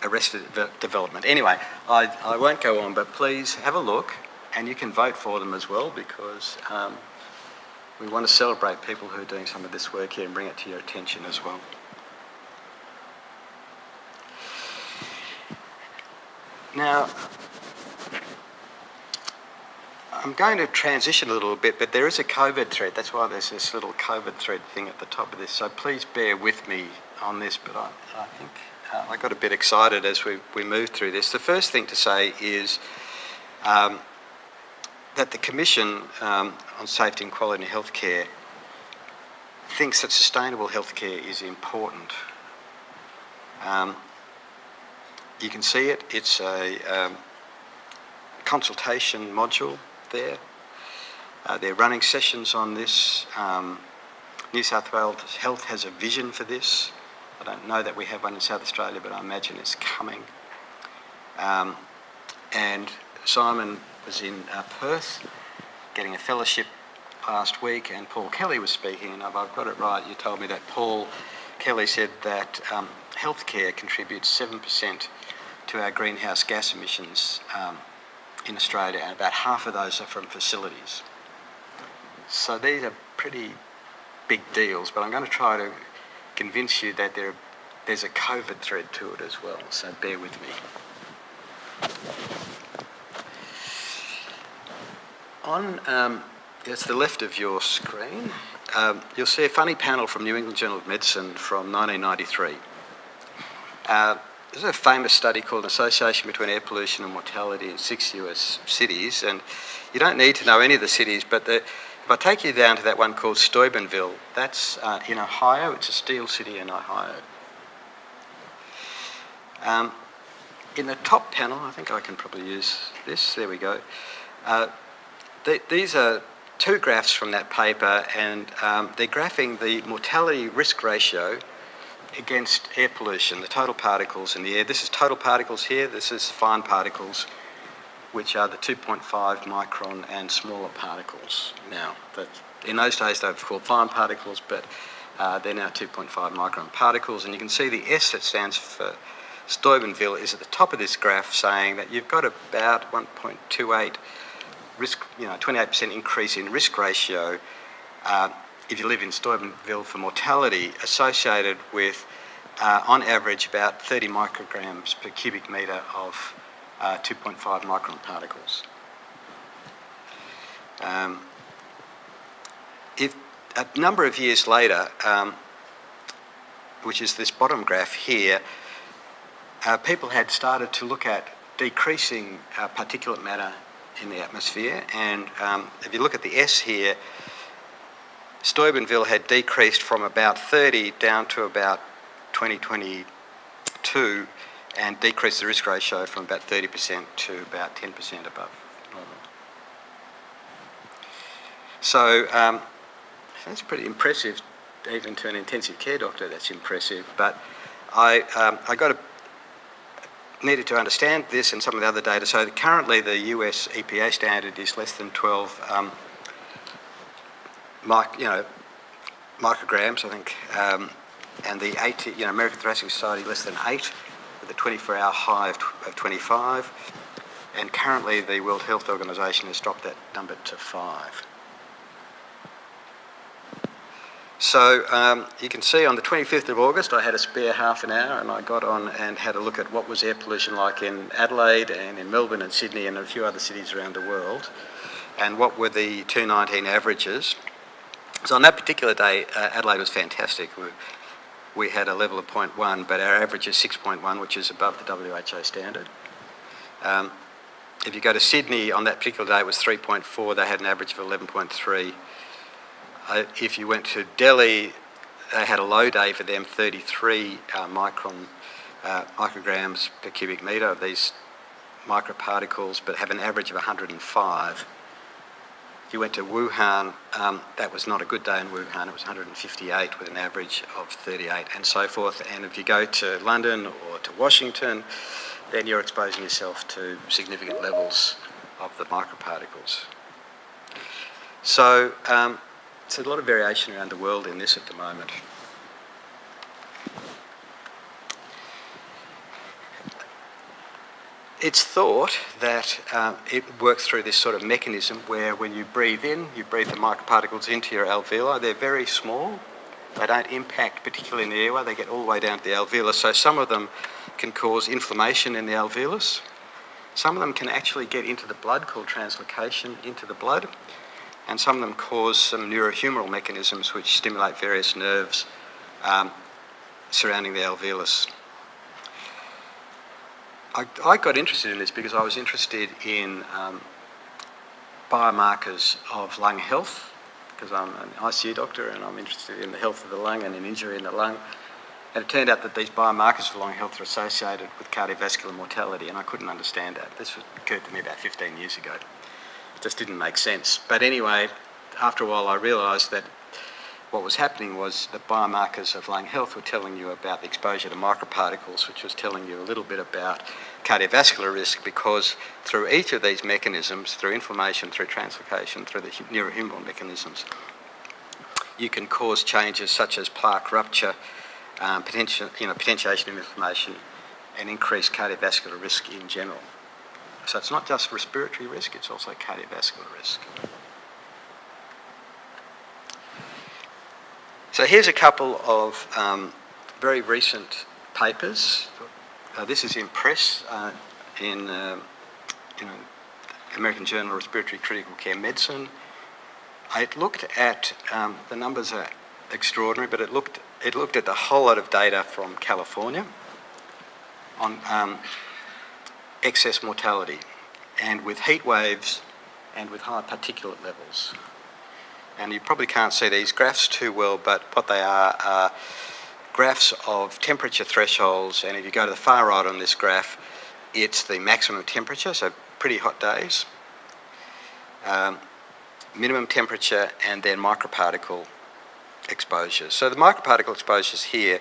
Arrested development. Anyway, I won't go on, but please have a look, and you can vote for them as well, because we want to celebrate people who are doing some of this work here and bring it to your attention as well. Now, I'm going to transition a little bit, but there is a COVID thread. That's why there's this little COVID thread thing at the top of this. So please bear with me on this, but I think I got a bit excited as we moved through this. The first thing to say is that the Commission on Safety and Quality in Healthcare thinks that sustainable healthcare is important. You can see it. It's a consultation module there. They're running sessions on this. New South Wales Health has a vision for this. I don't know that we have one in South Australia, but I imagine it's coming. And Simon was in Perth getting a fellowship last week, and Paul Kelly was speaking, and if I've got it right, you told me that Paul Kelly said that healthcare contributes 7% to our greenhouse gas emissions in Australia, and about half of those are from facilities. So these are pretty big deals, but I'm going to try to convince you that there's a COVID thread to it as well, so bear with me. On it's the left of your screen, you'll see a funny panel from New England Journal of Medicine from 1993. There's a famous study called An Association Between Air Pollution and Mortality in 6 US cities, and you don't need to know any of the cities, but if I take you down to that one called Steubenville, that's in Ohio. It's a steel city in Ohio. In the top panel, I think I can probably use this. There we go. These are two graphs from that paper, and they're graphing the mortality risk ratio against air pollution, the total particles in the air. This is total particles here. This is fine particles, which are the 2.5 micron and smaller particles now. In those days they were called fine particles, but they're now 2.5 micron particles. And you can see the S that stands for Steubenville is at the top of this graph, saying that you've got about 1.28 risk, 28% increase in risk ratio if you live in Steubenville for mortality, associated with, on average, about 30 micrograms per cubic metre of 2.5 micron particles. If a number of years later, which is this bottom graph here, people had started to look at decreasing particulate matter in the atmosphere, and if you look at the S here, Steubenville had decreased from about 30 down to about 2022, and decreased the risk ratio from about 30% to about 10% above normal. So that's pretty impressive even to an intensive care doctor, that's impressive. But I needed to understand this and some of the other data. So currently the US EPA standard is less than 12 micrograms, I think, and the American Thoracic Society less than 8, with a 24-hour high of 25. And currently the World Health Organization has dropped that number to 5. So you can see on the 25th of August I had a spare half an hour and I got on and had a look at what was air pollution like in Adelaide and in Melbourne and Sydney and a few other cities around the world, and what were the 2019 averages. So on that particular day, Adelaide was fantastic. We had a level of 0.1, but our average is 6.1, which is above the WHO standard. If you go to Sydney, on that particular day it was 3.4, they had an average of 11.3. If you went to Delhi, they had a low day for them, 33 micrograms per cubic metre of these microparticles, but have an average of 105. If you went to Wuhan, that was not a good day in Wuhan, it was 158 with an average of 38 and so forth. And if you go to London or to Washington, then you're exposing yourself to significant levels of the microparticles. So there's a lot of variation around the world in this at the moment. It's thought that it works through this sort of mechanism where when you breathe in, you breathe the microparticles into your alveoli. They're very small. They don't impact particularly in the airway. They get all the way down to the alveolus. So some of them can cause inflammation in the alveolus. Some of them can actually get into the blood, called translocation into the blood. And some of them cause some neurohumoral mechanisms which stimulate various nerves surrounding the alveolus. I got interested in this because I was interested in biomarkers of lung health, because I'm an ICU doctor and I'm interested in the health of the lung and in injury in the lung. And it turned out that these biomarkers of lung health are associated with cardiovascular mortality, and I couldn't understand that. This occurred to me about 15 years ago. Just didn't make sense. But anyway, after a while I realised that what was happening was the biomarkers of lung health were telling you about the exposure to microparticles, which was telling you a little bit about cardiovascular risk, because through each of these mechanisms, through inflammation, through translocation, through the neurohumoral mechanisms, you can cause changes such as plaque rupture, potentiation of inflammation, and increased cardiovascular risk in general. So it's not just respiratory risk, it's also cardiovascular risk. So here's a couple of very recent papers. This is in Press in American Journal of Respiratory Critical Care Medicine. It looked at, the numbers are extraordinary, but it looked at the whole lot of data from California on excess mortality, and with heat waves and with high particulate levels. And you probably can't see these graphs too well, but what they are graphs of temperature thresholds, and if you go to the far right on this graph, it's the maximum temperature, so pretty hot days, minimum temperature, and then microparticle exposures. So the microparticle exposures here,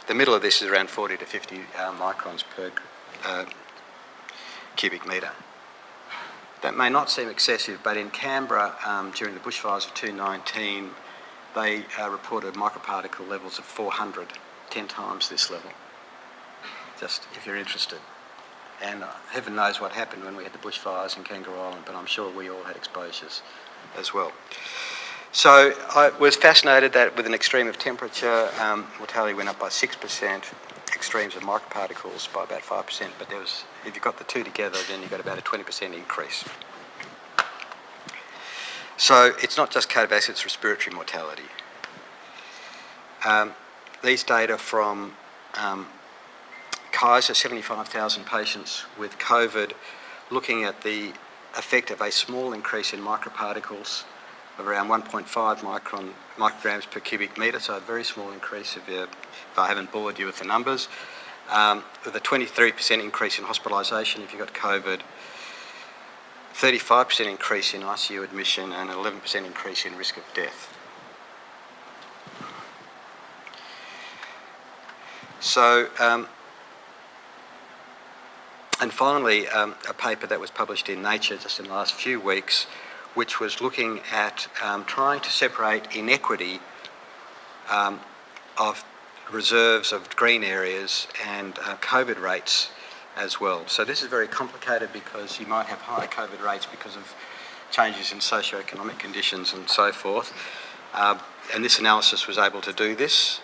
the middle of this is around 40 to 50 microns per cubic metre. That may not seem excessive, but in Canberra, during the bushfires of 2019, they reported microparticle levels of 400, 10 times this level, just if you're interested. And heaven knows what happened when we had the bushfires in Kangaroo Island, but I'm sure we all had exposures as well. So I was fascinated that with an extreme of temperature, mortality went up by 6%, extremes of microparticles by about 5%, but there was, if you got the two together, then you got about a 20% increase. So it's not just cardiovascular, it's respiratory mortality. These data from Kaiser, 75,000 patients with COVID, looking at the effect of a small increase in microparticles of around 1.5 micrograms per cubic metre, so a very small increase if I haven't bored you with the numbers, with a 23% increase in hospitalisation if you got COVID, 35% increase in ICU admission, and an 11% increase in risk of death. So, and finally, a paper that was published in Nature just in the last few weeks, which was looking at trying to separate inequity of reserves of green areas and COVID rates as well. So this is very complicated because you might have higher COVID rates because of changes in socio-economic conditions and so forth. And this analysis was able to do this.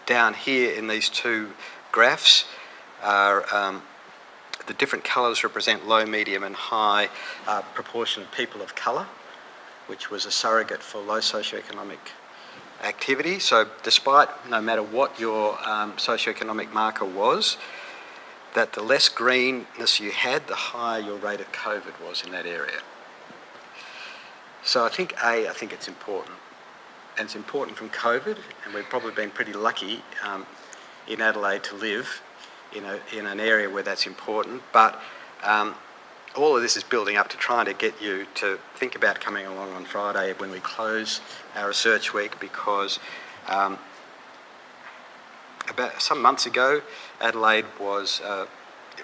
Down here in these two graphs are the different colours represent low, medium and high proportion of people of colour, which was a surrogate for low socioeconomic activity. So despite, no matter what your socioeconomic marker was, that the less greenness you had, the higher your rate of COVID was in that area. So I think it's important. And it's important from COVID, and we've probably been pretty lucky in Adelaide to live in an area where that's important. But all of this is building up to trying to get you to think about coming along on Friday when we close our research week, because about some months ago, Adelaide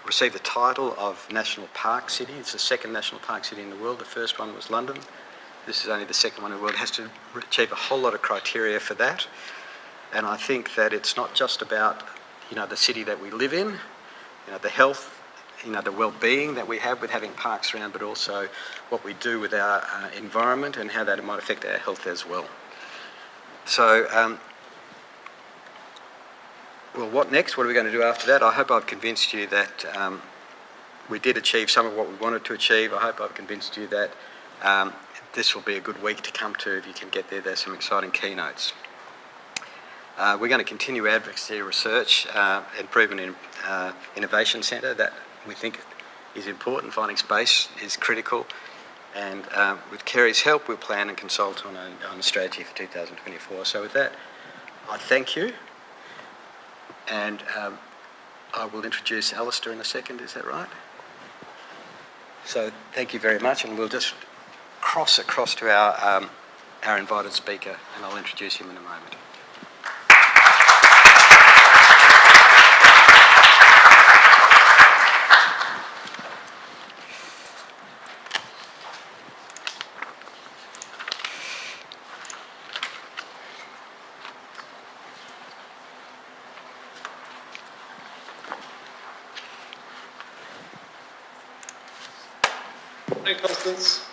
received the title of National Park City. It's the second national park city in the world. The first one was London. This is only the second one in the world. It has to achieve a whole lot of criteria for that. And I think that it's not just about, the city that we live in, the health, the well-being that we have with having parks around, but also what we do with our environment and how that might affect our health as well. So, well, what next? What are we going to do after that? I hope I've convinced you that we did achieve some of what we wanted to achieve. I hope I've convinced you that this will be a good week to come to if you can get there. There's some exciting keynotes. We're going to continue advocacy research, improvement in innovation centre. That we think is important. Finding space is critical. And with Kerry's help, we'll plan and consult on a strategy for 2024. So with that, I thank you. And I will introduce Alistair in a second, is that right? So thank you very much, and we'll just cross across to our invited speaker, and I'll introduce him in a moment. Hey, Constance.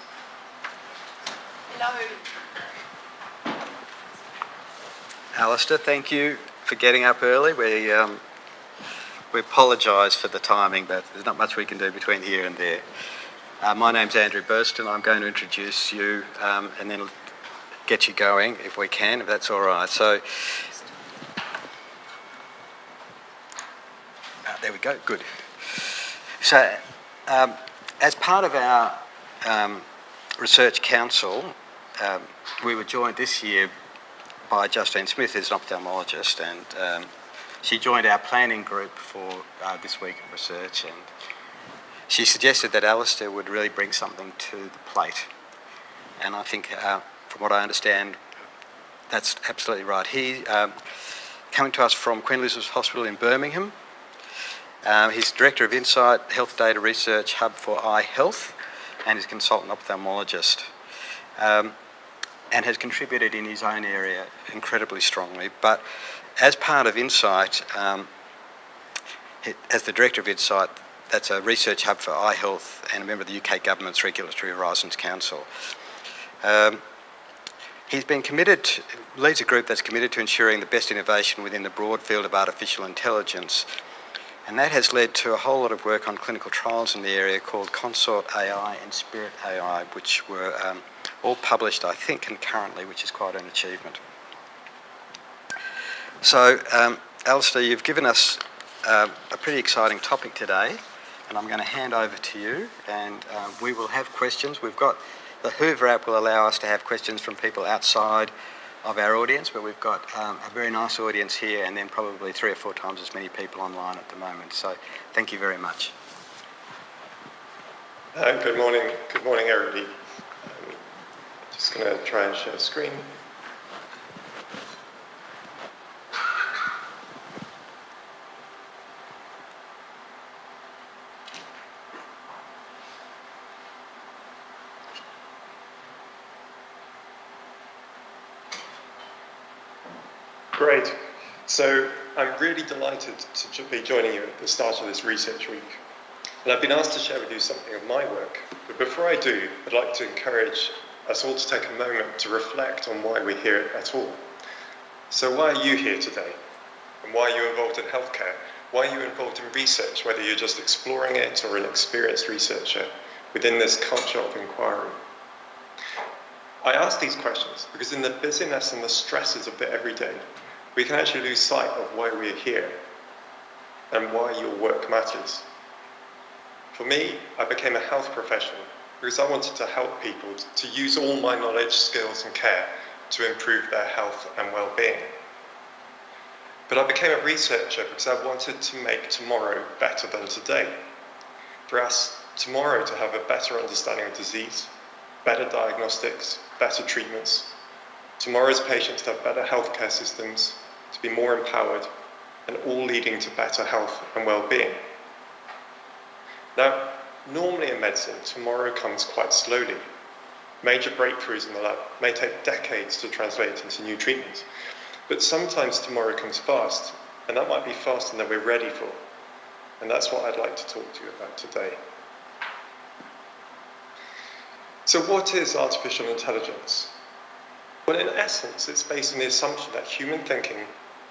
Hello. Alistair, thank you for getting up early. We apologise for the timing, but there's not much we can do between here and there. My name's Andrew Burston. I'm going to introduce you and then get you going if we can, if that's all right. So, there we go, good. So, as part of our research council, we were joined this year by Justine Smith, who's an ophthalmologist, and she joined our planning group for this week of research, and she suggested that Alistair would really bring something to the plate. And I think, from what I understand, that's absolutely right. He, coming to us from Queen Elizabeth Hospital in Birmingham, he's Director of Insight, Health Data Research Hub for Eye Health, and is consultant ophthalmologist, and has contributed in his own area incredibly strongly. But as part of Insight, as the Director of Insight, that's a research hub for eye health and a member of the UK Government's Regulatory Horizons Council. He's been leads a group that's committed to ensuring the best innovation within the broad field of artificial intelligence. And that has led to a whole lot of work on clinical trials in the area called Consort AI and Spirit AI, which were all published, I think, concurrently, which is quite an achievement. So, Alistair, you've given us a pretty exciting topic today, and I'm going to hand over to you, and we will have questions. We've got the Hoover app will allow us to have questions from people outside of our audience, but we've got a very nice audience here, and then probably 3 or 4 times as many people online at the moment. So thank you very much. Good morning, everybody. Just going to try and share screen. Great. So I'm really delighted to be joining you at the start of this research week. And I've been asked to share with you something of my work. But before I do, I'd like to encourage us all to take a moment to reflect on why we're here at all. So why are you here today? And why are you involved in healthcare? Why are you involved in research, whether you're just exploring it or an experienced researcher within this culture of inquiry? I ask these questions because in the busyness and the stresses of the everyday, we can actually lose sight of why we're here and why your work matters. For me, I became a health professional because I wanted to help people to use all my knowledge, skills and care to improve their health and well-being. But I became a researcher because I wanted to make tomorrow better than today. For us, tomorrow to have a better understanding of disease, better diagnostics, better treatments, tomorrow's patients to have better healthcare systems, to be more empowered, and all leading to better health and well-being. Now, normally in medicine, tomorrow comes quite slowly. Major breakthroughs in the lab may take decades to translate into new treatments. But sometimes tomorrow comes fast, and that might be faster than we're ready for. And that's what I'd like to talk to you about today. So what is artificial intelligence? Well, in essence, it's based on the assumption that human thinking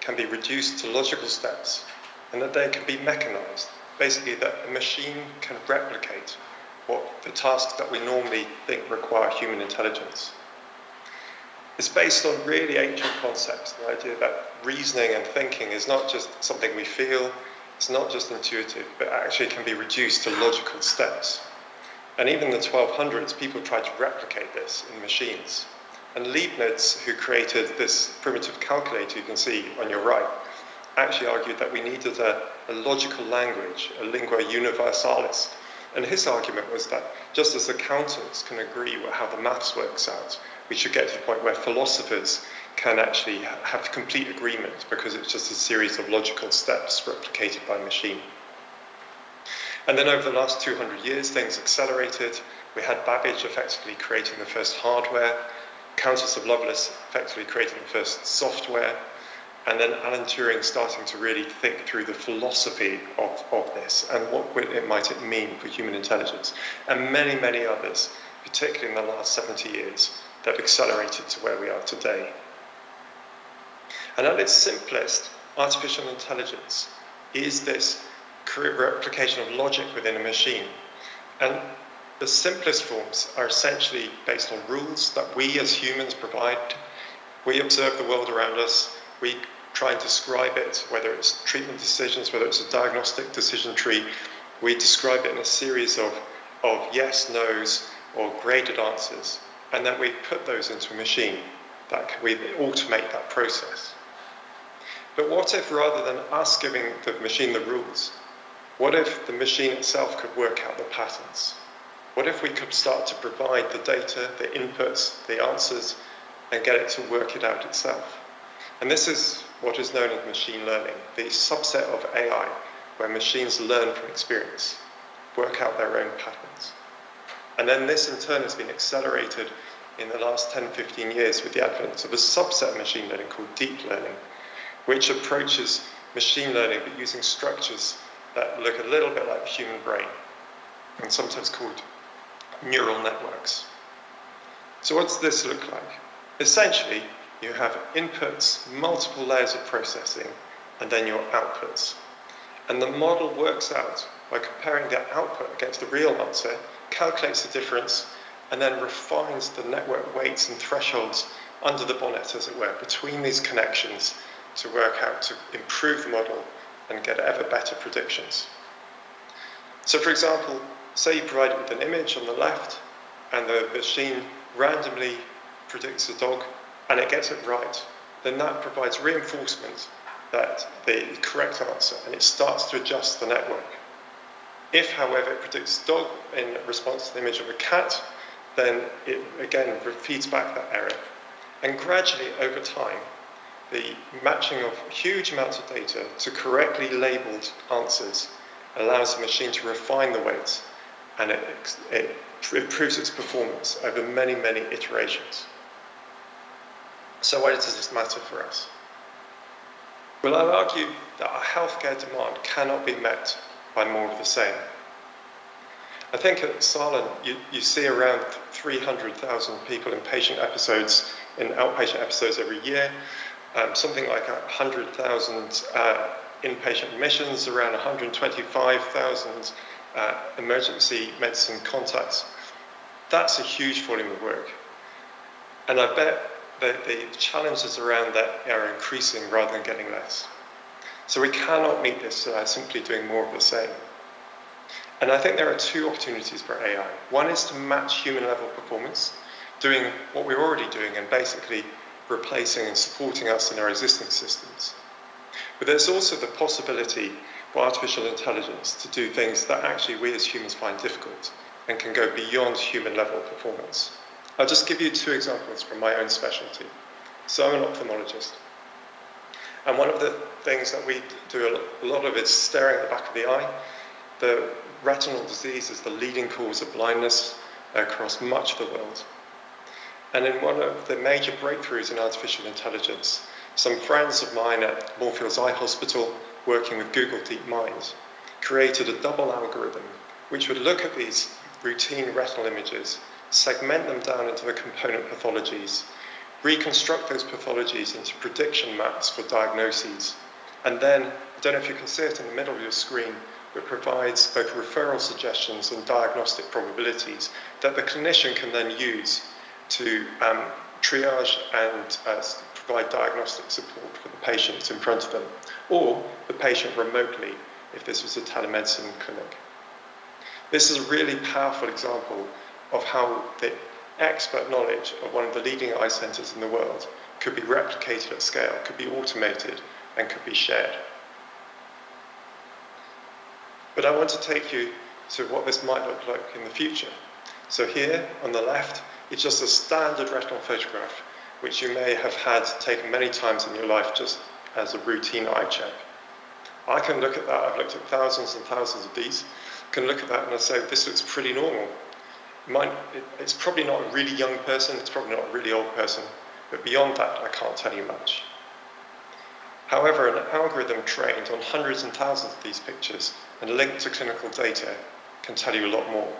can be reduced to logical steps and that they can be mechanized. Basically, that a machine can replicate what the tasks that we normally think require human intelligence. It's based on really ancient concepts, the idea that reasoning and thinking is not just something we feel, it's not just intuitive, but actually can be reduced to logical steps. And even in the 1200s, people tried to replicate this in machines. And Leibniz, who created this primitive calculator you can see on your right, actually argued that we needed a logical language, a lingua universalis. And his argument was that just as accountants can agree with how the maths works out, we should get to the point where philosophers can actually have complete agreement because it's just a series of logical steps replicated by machine. And then over the last 200 years, things accelerated. We had Babbage effectively creating the first hardware, Countess of Lovelace effectively creating the first software, and then Alan Turing starting to really think through the philosophy of this and what it might mean for human intelligence. And many, many others, particularly in the last 70 years, that have accelerated to where we are today. And at its simplest, artificial intelligence is this replication of logic within a machine. And the simplest forms are essentially based on rules that we as humans provide. We observe the world around us, we try and describe it, whether it's treatment decisions, whether it's a diagnostic decision tree, we describe it in a series of yes, no's, or graded answers. And then we put those into a machine that we automate that process. But what if rather than us giving the machine the rules, what if the machine itself could work out the patterns? What if we could start to provide the data, the inputs, the answers, and get it to work it out itself? And this is what is known as machine learning, the subset of AI where machines learn from experience, work out their own patterns. And then this in turn has been accelerated in the last 10, 15 years with the advent of a subset of machine learning called deep learning, which approaches machine learning but using structures that look a little bit like the human brain and sometimes called neural networks. So what does this look like? Essentially, you have inputs, multiple layers of processing, and then your outputs. And the model works out by comparing the output against the real answer, calculates the difference, and then refines the network weights and thresholds under the bonnet, as it were, between these connections to work out to improve the model and get ever better predictions. So for example, say you provide it with an image on the left, and the machine randomly predicts a dog, and it gets it right, then that provides reinforcement that the correct answer, and it starts to adjust the network. If, however, it predicts dog in response to the image of a cat, then it again feeds back that error. And gradually, over time, the matching of huge amounts of data to correctly labeled answers allows the machine to refine the weights, and it improves its performance over many, many iterations. So why does this matter for us? Well, I'll argue that our healthcare demand cannot be met by more of the same. I think at Salin, you see around 300,000 people in patient episodes, in outpatient episodes every year, something like 100,000 inpatient admissions, around 125,000 emergency medicine contacts. That's a huge volume of work. And I bet that the challenges around that are increasing rather than getting less. So we cannot meet this simply doing more of the same. And I think there are two opportunities for AI. One is to match human level performance, doing what we're already doing and basically replacing and supporting us in our existing systems. But there's also the possibility for artificial intelligence to do things that actually we as humans find difficult and can go beyond human level performance. I'll just give you two examples from my own specialty. So I'm an ophthalmologist. And one of the things that we do a lot of is staring at the back of the eye. The retinal disease is the leading cause of blindness across much of the world. And in one of the major breakthroughs in artificial intelligence, some friends of mine at Moorfields Eye Hospital, working with Google DeepMind, created a double algorithm which would look at these routine retinal images, segment them down into the component pathologies, reconstruct those pathologies into prediction maps for diagnoses, and then, I don't know if you can see it in the middle of your screen, it provides both referral suggestions and diagnostic probabilities that the clinician can then use to triage and provide diagnostic support for the patient in front of them, or the patient remotely if this was a telemedicine clinic. This is a really powerful example of how the expert knowledge of one of the leading eye centres in the world could be replicated at scale, could be automated, and could be shared. But I want to take you to what this might look like in the future. So here on the left, it's just a standard retinal photograph, which you may have had taken many times in your life just as a routine eye check. I can look at that, I've looked at thousands and thousands of these, can look at that and I say, this looks pretty normal. It's probably not a really young person, it's probably not a really old person, but beyond that, I can't tell you much. However, an algorithm trained on hundreds and thousands of these pictures and linked to clinical data can tell you a lot more.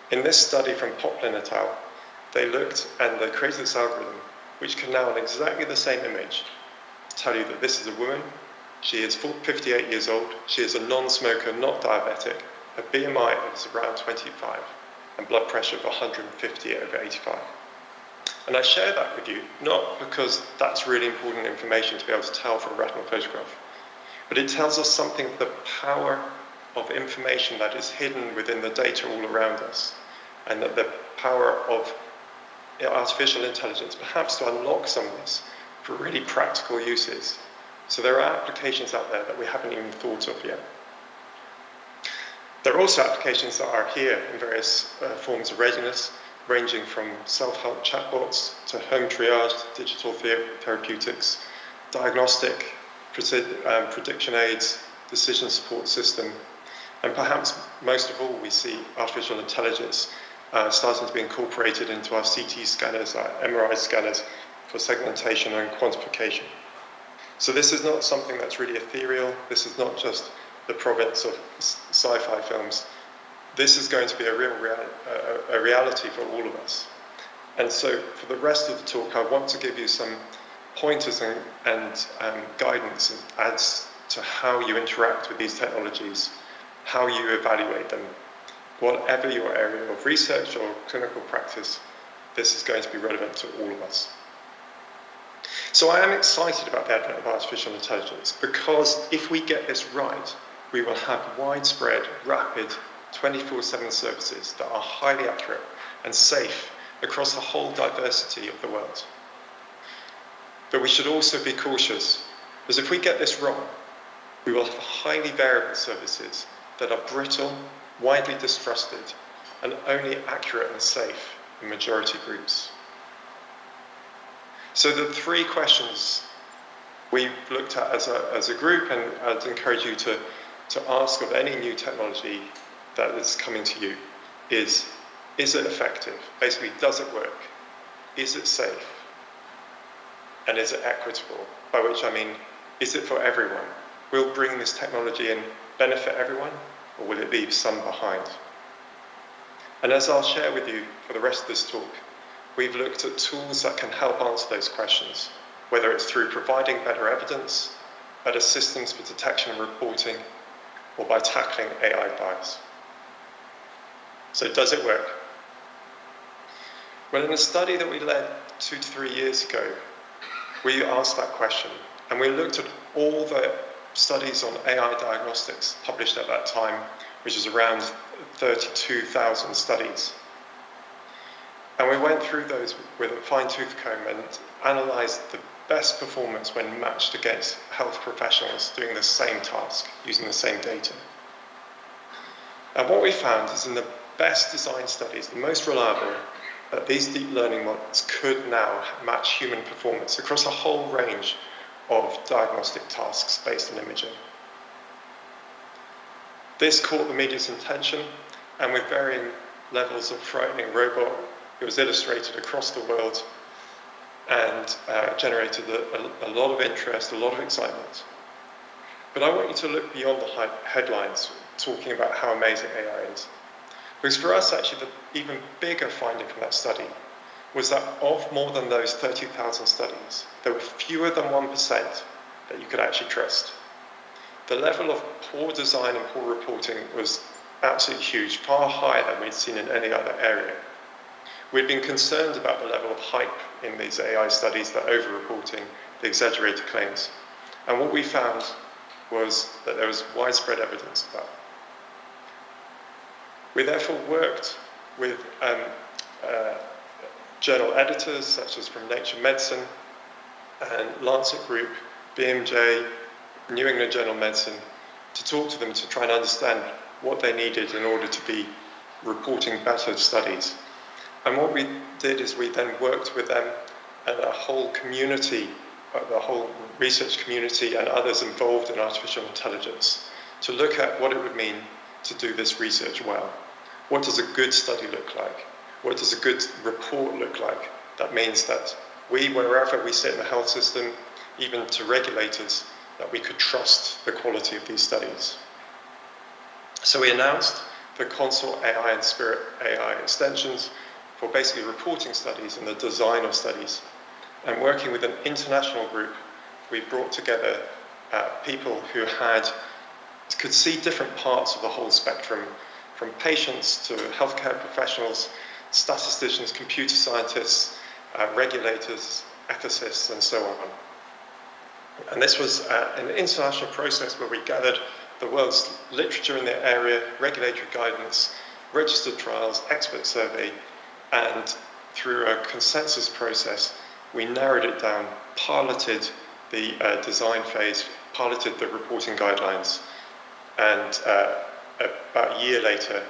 In this study from Poplin et al., they looked and they created this algorithm which can now, on exactly the same image, tell you that this is a woman, she is 58 years old, she is a non-smoker, not diabetic, her BMI is around 25, and blood pressure of 150/85. And I share that with you, not because that's really important information to be able to tell from a retinal photograph, but it tells us something of the power of information that is hidden within the data all around us, and that the power of artificial intelligence perhaps to unlock some of this for really practical uses. So there are applications out there that we haven't even thought of yet. There are also applications that are here in various forms of readiness, ranging from self-help chatbots to home triage, to digital therapeutics, diagnostic, prediction aids, decision support system, and perhaps most of all we see artificial intelligence starting to be incorporated into our CT scanners, our MRI scanners for segmentation and quantification. So this is not something that's really ethereal, this is not just the province of sci-fi films. This is going to be a reality for all of us. And so for the rest of the talk, I want to give you some pointers and guidance as to how you interact with these technologies, how you evaluate them. Whatever your area of research or clinical practice, this is going to be relevant to all of us. So I am excited about the advent of artificial intelligence because if we get this right, we will have widespread, rapid, 24/7 services that are highly accurate and safe across the whole diversity of the world. But we should also be cautious, because if we get this wrong, we will have highly variable services that are brittle, widely distrusted, and only accurate and safe in majority groups. So the three questions we looked at as a group, and I'd encourage you to ask of any new technology that is coming to you, is it effective? Basically, does it work? Is it safe? And is it equitable? By which I mean, Is it for everyone? Will bringing this technology in benefit everyone, or will it leave some behind? And as I'll share with you for the rest of this talk, we've looked at tools that can help answer those questions, whether it's through providing better evidence, better systems for detection and reporting, or by tackling AI bias. So does it work? Well, in a study that we led 2 to 3 years ago, we asked that question, and we looked at all the studies on AI diagnostics published at that time, which is around 32,000 studies. And we went through those with a fine-tooth comb and analysed the best performance when matched against health professionals doing the same task, using the same data. And what we found is in the best designed studies, the most reliable, that these deep learning models could now match human performance across a whole range of diagnostic tasks based on imaging. This caught the media's attention, and with varying levels of frightening robot, it was illustrated across the world and generated a lot of interest, a lot of excitement. But I want you to look beyond the headlines, talking about how amazing AI is. Because for us, actually, the even bigger finding from that study was that of more than those 30,000 studies, there were fewer than 1% that you could actually trust. The level of poor design and poor reporting was absolutely huge, far higher than we'd seen in any other area. We'd been concerned about the level of hype in these AI studies, the over-reporting, the exaggerated claims. And what we found was that there was widespread evidence of that. We therefore worked with journal editors, such as from Nature Medicine and Lancet Group, BMJ, New England Journal of Medicine, to talk to them to try and understand what they needed in order to be reporting better studies. And what we did is we then worked with them and a whole community, the whole research community and others involved in artificial intelligence to look at what it would mean to do this research well. What does a good study look like? What does a good report look like? That means that we, wherever we sit in the health system, even to regulators, that we could trust the quality of these studies. So we announced the Consort AI and Spirit AI extensions for basically reporting studies and the design of studies. And working with an international group, we brought together people who could see different parts of the whole spectrum, from patients to healthcare professionals, statisticians, computer scientists, regulators, ethicists, and so on. And this was an international process where we gathered the world's literature in the area, regulatory guidance, registered trials, expert survey, and through a consensus process, we narrowed it down, piloted the design phase, piloted the reporting guidelines, and about a year later,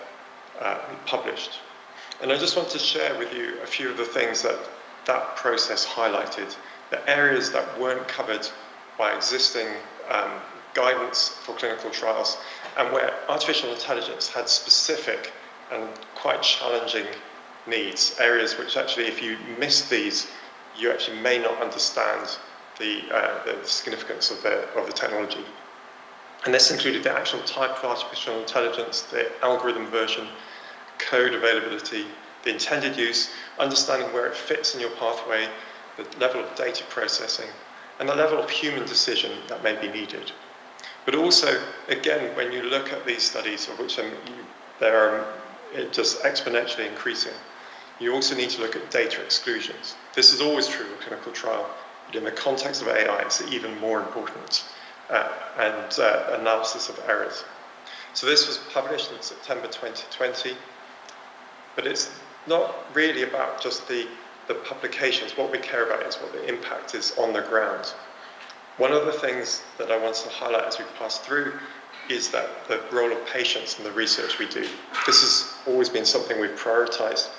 we published. And I just want to share with you a few of the things that that process highlighted, the areas that weren't covered by existing guidance for clinical trials, and where artificial intelligence had specific and quite challenging needs, areas which actually, if you miss these, you actually may not understand the significance of the technology. And this included the actual type of artificial intelligence, the algorithm version, code availability, the intended use, understanding where it fits in your pathway, the level of data processing, and the level of human decision that may be needed. But also, again, when you look at these studies, of which there are just exponentially increasing, you also need to look at data exclusions. This is always true in a clinical trial, but in the context of AI, it's even more important, and analysis of errors. So this was published in September 2020, but it's not really about just the publications. What we care about is what the impact is on the ground. One of the things that I want to highlight as we pass through is that the role of patients in the research we do. This has always been something we've prioritized,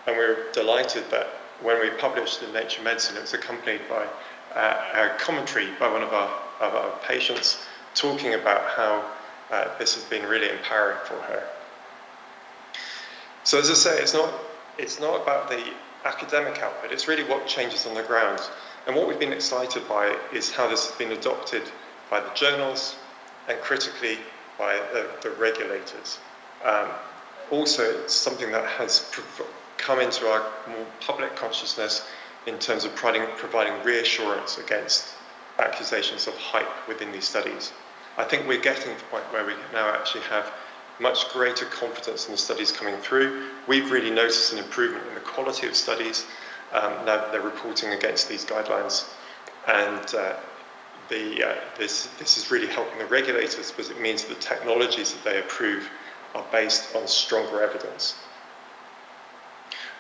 and we're delighted that when we published in Nature Medicine, it was accompanied by a commentary by one of our patients talking about how this has been really empowering for her. So as I say, it's not about the academic output, it's really what changes on the ground. And what we've been excited by is how this has been adopted by the journals and critically by the regulators. Also, it's something that has come into our more public consciousness in terms of providing reassurance against accusations of hype within these studies. I think we're getting to the point where we now actually have much greater confidence in the studies coming through. We've really noticed an improvement in the quality of studies now that they're reporting against these guidelines. And this is really helping the regulators because it means that the technologies that they approve are based on stronger evidence.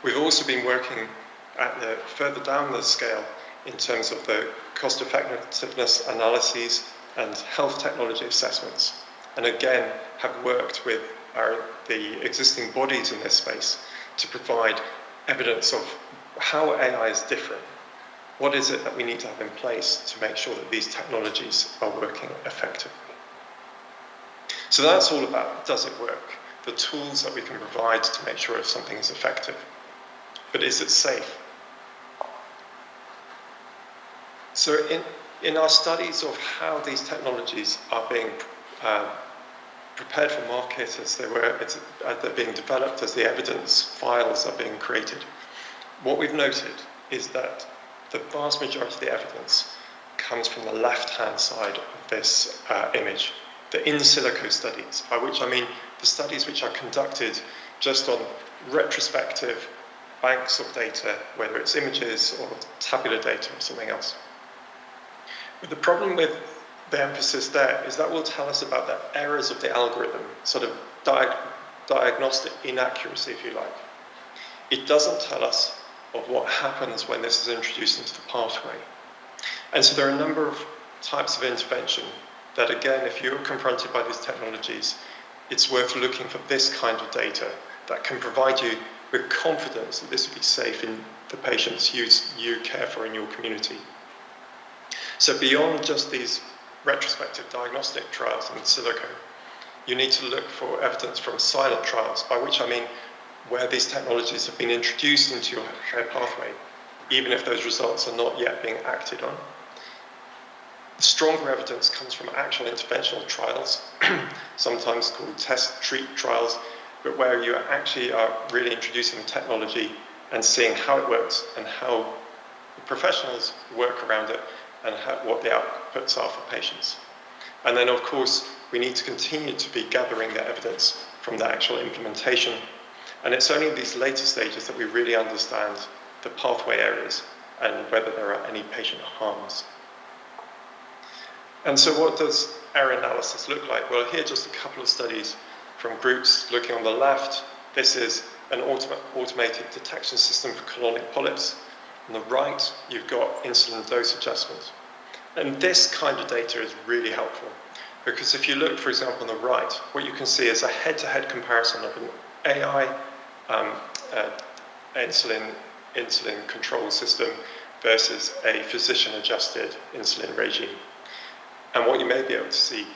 We've also been working further down the scale in terms of the cost effectiveness analyses and health technology assessments. And again, have worked with the existing bodies in this space to provide evidence of how AI is different. What is it that we need to have in place to make sure that these technologies are working effectively? So that's all about, does it work? The tools that we can provide to make sure if something is effective. But is it safe? So in our studies of how these technologies are being prepared for market as they're being developed, as the evidence files are being created, what we've noted is that the vast majority of the evidence comes from the left-hand side of this image, the in silico studies, by which I mean the studies which are conducted just on retrospective banks of data, whether it's images or tabular data or something else. But the problem with the emphasis there is that will tell us about the errors of the algorithm, sort of diagnostic inaccuracy, if you like. It doesn't tell us of what happens when this is introduced into the pathway. And so there are a number of types of intervention that, again, if you're confronted by these technologies, it's worth looking for this kind of data that can provide you with confidence that this will be safe in the patients you care for in your community. So beyond just these retrospective diagnostic trials in silico, you need to look for evidence from silent trials, by which I mean where these technologies have been introduced into your care pathway, even if those results are not yet being acted on. The stronger evidence comes from actual interventional trials, sometimes called test-treat trials, but where you actually are really introducing the technology and seeing how it works and how the professionals work around it and what the outputs are for patients. And then, of course, we need to continue to be gathering the evidence from the actual implementation. And it's only in these later stages that we really understand the pathway errors and whether there are any patient harms. And so what does error analysis look like? Well, here are just a couple of studies from groups looking on the left. This is an automated detection system for colonic polyps. On the right, you've got insulin dose adjustment. And this kind of data is really helpful because if you look, for example, on the right, what you can see is a head-to-head comparison of an AI insulin control system versus a physician-adjusted insulin regime. And what you may be able to see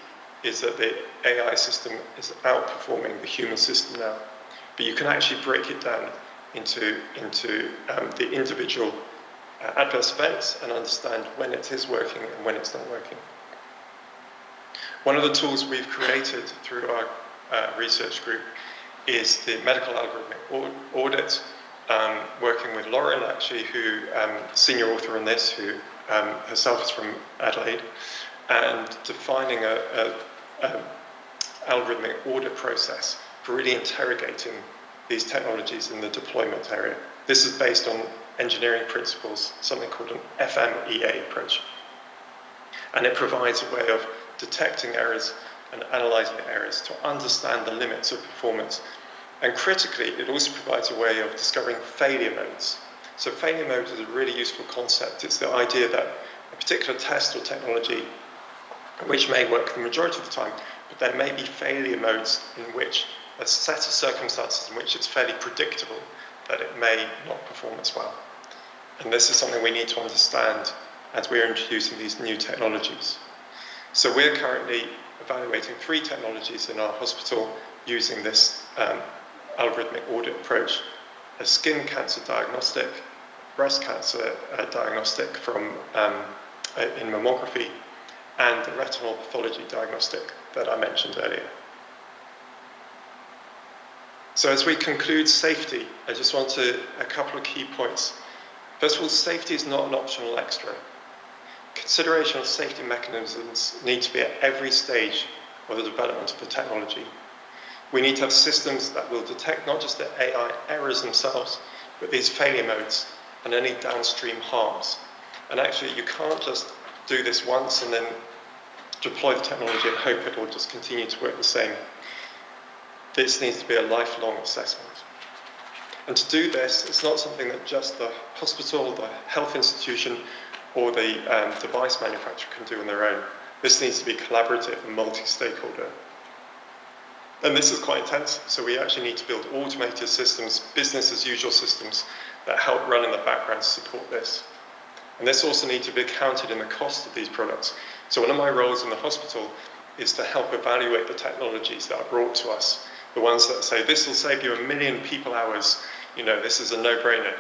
is that the AI system is outperforming the human system now. But you can actually break it down into the individual adverse events and understand when it is working and when it's not working. One of the tools we've created through our research group is the medical algorithmic audit, working with Lauren, actually, who senior author on this, who herself is from Adelaide, and defining a algorithmic audit process for really interrogating these technologies in the deployment area. This is based on engineering principles, something called an FMEA approach. And it provides a way of detecting errors and analysing errors to understand the limits of performance. And critically, it also provides a way of discovering failure modes. So failure mode is a really useful concept. It's the idea that a particular test or technology, which may work the majority of the time, but there may be failure modes in which a set of circumstances in which it's fairly predictable that it may not perform as well. And this is something we need to understand as we're introducing these new technologies. So we're currently evaluating 3 technologies in our hospital using this algorithmic audit approach: a skin cancer diagnostic, breast cancer diagnostic in mammography, and the retinal pathology diagnostic that I mentioned earlier. So as we conclude safety, I just want a couple of key points. First of all, safety is not an optional extra. Consideration of safety mechanisms need to be at every stage of the development of the technology. We need to have systems that will detect not just the AI errors themselves, but these failure modes and any downstream harms. And actually, you can't just do this once and then deploy the technology and hope it will just continue to work the same. This needs to be a lifelong assessment. And to do this, it's not something that just the hospital, the health institution, or the device manufacturer can do on their own. This needs to be collaborative and multi-stakeholder. And this is quite intense, so we actually need to build automated systems, business as usual systems that help run in the background to support this. And this also needs to be accounted in the cost of these products. So one of my roles in the hospital is to help evaluate the technologies that are brought to us, the ones that say, this will save you 1 million people hours, this is a no-brainer.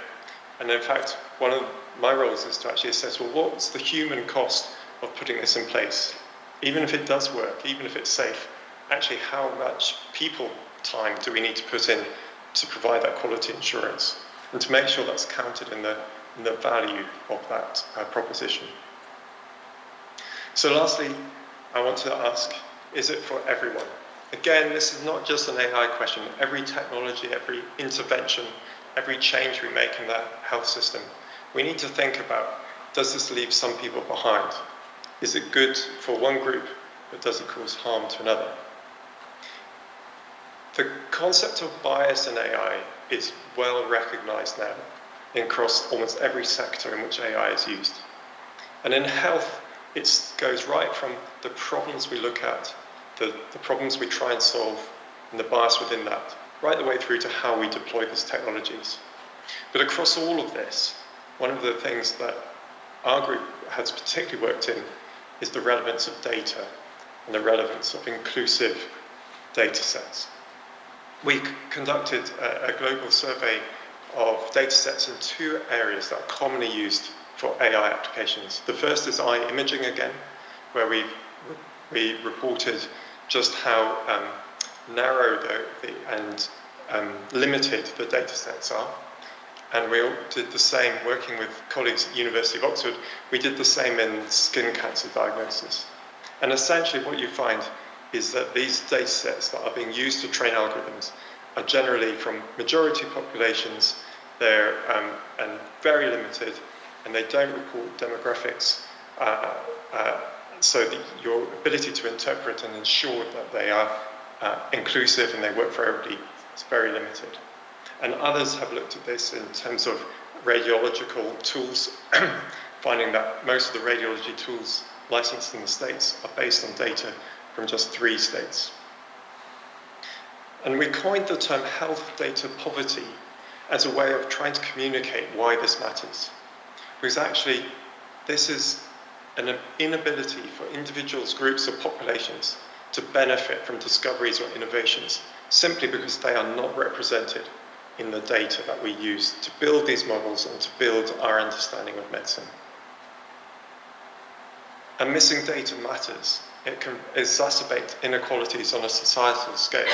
And in fact, one of my roles is to actually assess, well, what's the human cost of putting this in place? Even if it does work, even if it's safe, actually how much people time do we need to put in to provide that quality assurance and to make sure that's counted in the value of that proposition. So lastly, I want to ask, is it for everyone? Again, this is not just an AI question. Every technology, every intervention, every change we make in that health system, we need to think about, does this leave some people behind? Is it good for one group, but does it cause harm to another? The concept of bias in AI is well recognized now across almost every sector in which AI is used. And in health, it goes right from the problems we look at, the problems we try and solve, and the bias within that, right the way through to how we deploy these technologies. But across all of this, one of the things that our group has particularly worked in is the relevance of data and the relevance of inclusive data sets. We conducted a global survey of data sets in 2 areas that are commonly used for AI applications. The first is eye imaging again, where we reported just how narrow and limited the data sets are. And we did the same, working with colleagues at the University of Oxford, we did the same in skin cancer diagnosis. And essentially what you find is that these data sets that are being used to train algorithms are generally from majority populations, they're and very limited, and they don't report demographics, so that your ability to interpret and ensure that they are inclusive and they work for everybody is very limited. And others have looked at this in terms of radiological tools, finding that most of the radiology tools licensed in the States are based on data from just 3 states. And we coined the term health data poverty as a way of trying to communicate why this matters. Because actually, this is an inability for individuals, groups, or populations to benefit from discoveries or innovations simply because they are not represented in the data that we use to build these models and to build our understanding of medicine. And missing data matters. It can exacerbate inequalities on a societal scale.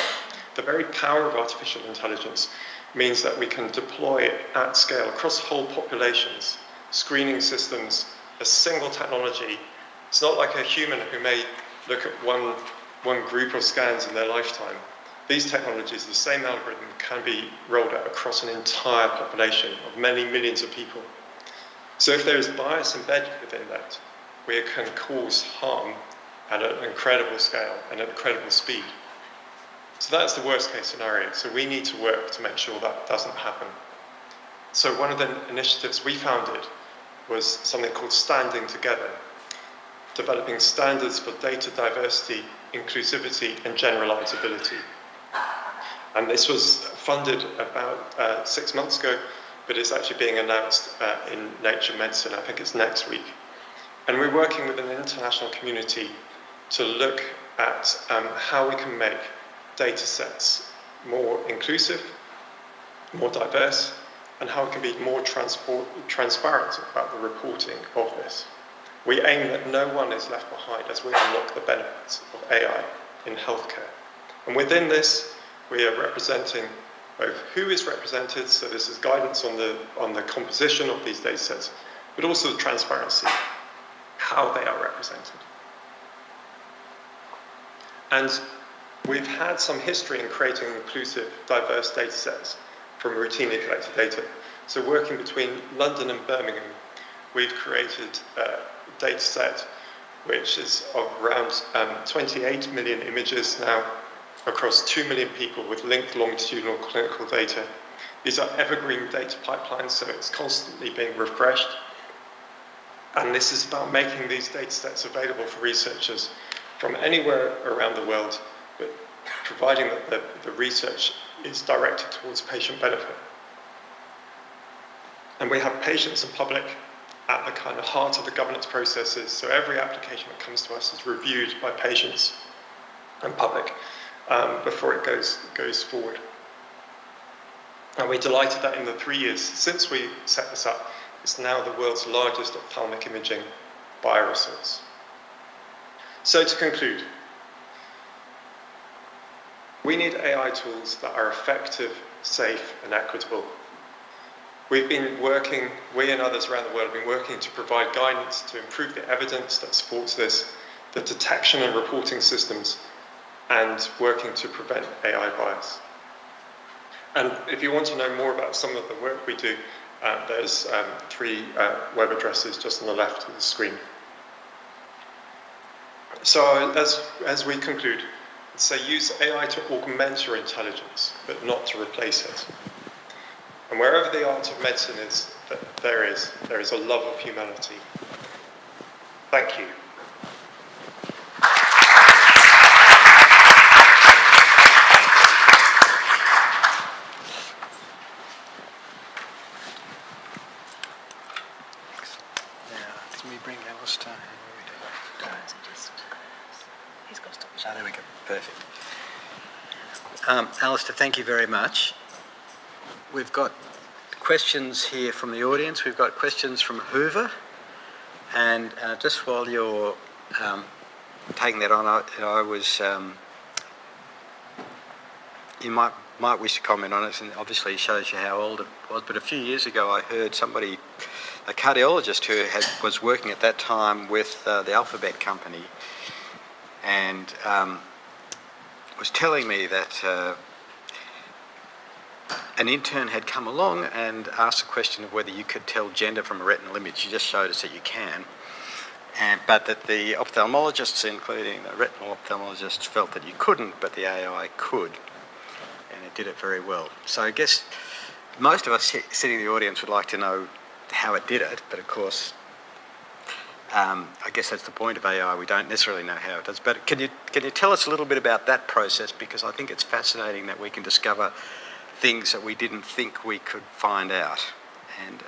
The very power of artificial intelligence means that we can deploy it at scale across whole populations, screening systems, a single technology. It's not like a human who may look at one group of scans in their lifetime. These technologies, the same algorithm, can be rolled out across an entire population of many millions of people. So if there is bias embedded within that, we can cause harm at an incredible scale and at incredible speed. So that's the worst case scenario. So we need to work to make sure that doesn't happen. So one of the initiatives we founded was something called Standing Together, developing standards for data diversity, inclusivity, and generalizability. And this was funded about 6 months ago, but it's actually being announced in Nature Medicine. I think it's next week. And we're working with an international community to look at how we can make data sets more inclusive, more diverse, and how it can be more transparent about the reporting of this. We aim that no one is left behind as we unlock the benefits of AI in healthcare. And within this, we are representing both who is represented, so this is guidance on the composition of these data sets, but also the transparency, how they are represented. And we've had some history in creating inclusive, diverse data sets from routinely collected data. So working between London and Birmingham, we've created a data set which is of around 28 million images now across 2 million people with linked longitudinal clinical data. These are evergreen data pipelines, so it's constantly being refreshed. And this is about making these data sets available for researchers from anywhere around the world, but providing that the research is directed towards patient benefit. And we have patients and public at the kind of heart of the governance processes, so every application that comes to us is reviewed by patients and public before it goes forward. And we're delighted that in the 3 years since we set this up, it's now the world's largest ophthalmic imaging bioresource. So to conclude, we need AI tools that are effective, safe, and equitable. We've been working, we and others around the world have been working to provide guidance to improve the evidence that supports this, the detection and reporting systems, and working to prevent AI bias. And if you want to know more about some of the work we do, there's 3 web addresses just on the left of the screen. So as we conclude, let's say use AI to augment your intelligence, but not to replace it. And wherever the art of medicine is, there is a love of humanity. Thank you. Now, can we bring Alistair? Oh, there we go. Perfect. Alistair, thank you very much. We've got questions here from the audience. We've got questions from Hoover. And just while you're taking that on, I was... you might wish to comment on it, and obviously it shows you how old it was, but a few years ago I heard somebody, a cardiologist who was working at that time with the Alphabet company, and was telling me that an intern had come along and asked the question of whether you could tell gender from a retinal image. You just showed us that you can. But that the ophthalmologists, including the retinal ophthalmologists, felt that you couldn't, but the AI could. And it did it very well. So I guess most of us sitting in the audience would like to know how it did it, but of course, I guess that's the point of AI. We don't necessarily know how it does. But can you tell us a little bit about that process? Because I think it's fascinating that we can discover things that we didn't think we could find out. And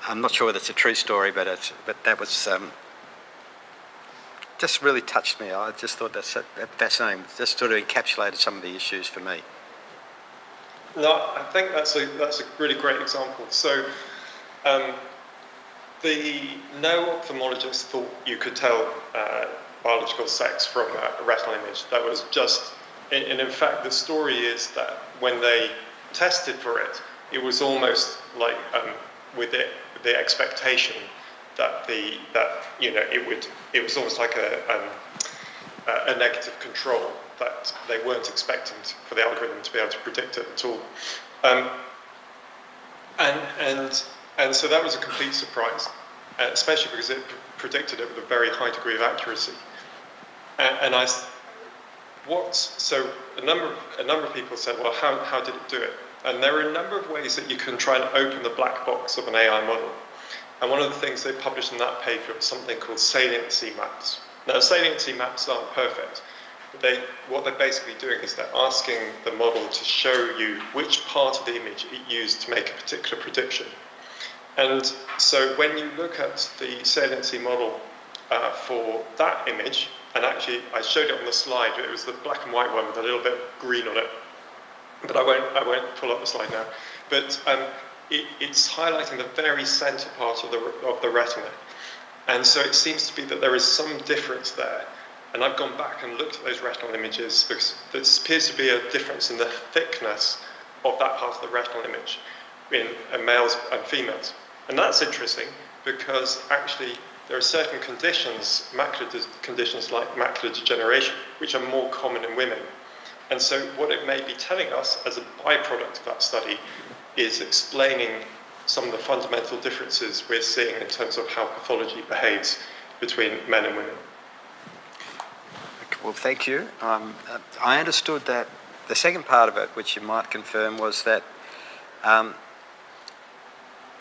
I'm not sure whether it's a true story, but that was just really touched me. I just thought that's fascinating. Just sort of encapsulated some of the issues for me. No, I think that's a really great example. So no ophthalmologist thought you could tell biological sex from a retinal image. That was just, and in fact, the story is that when they tested for it, it was almost like with the expectation that it was almost like a negative control, that they weren't expecting for the algorithm to be able to predict it at all. And so that was a complete surprise, especially because it predicted it with a very high degree of accuracy. So a number of people said, well, how did it do it? And there are a number of ways that you can try and open the black box of an AI model. And one of the things they published in that paper was something called saliency maps. Now, saliency maps aren't perfect, but what they're basically doing is they're asking the model to show you which part of the image it used to make a particular prediction. And so when you look at the saliency model for that image, and actually I showed it on the slide, it was the black and white one with a little bit of green on it, but I won't pull up the slide now. but it's highlighting the very center part of the retina. And so it seems to be that there is some difference there. And I've gone back and looked at those retinal images because there appears to be a difference in the thickness of that part of the retinal image in males and females. And that's interesting because actually there are certain conditions, conditions like macular degeneration, which are more common in women. And so what it may be telling us as a byproduct of that study is explaining some of the fundamental differences we're seeing in terms of how pathology behaves between men and women. Well, thank you. I understood that the second part of it, which you might confirm, was that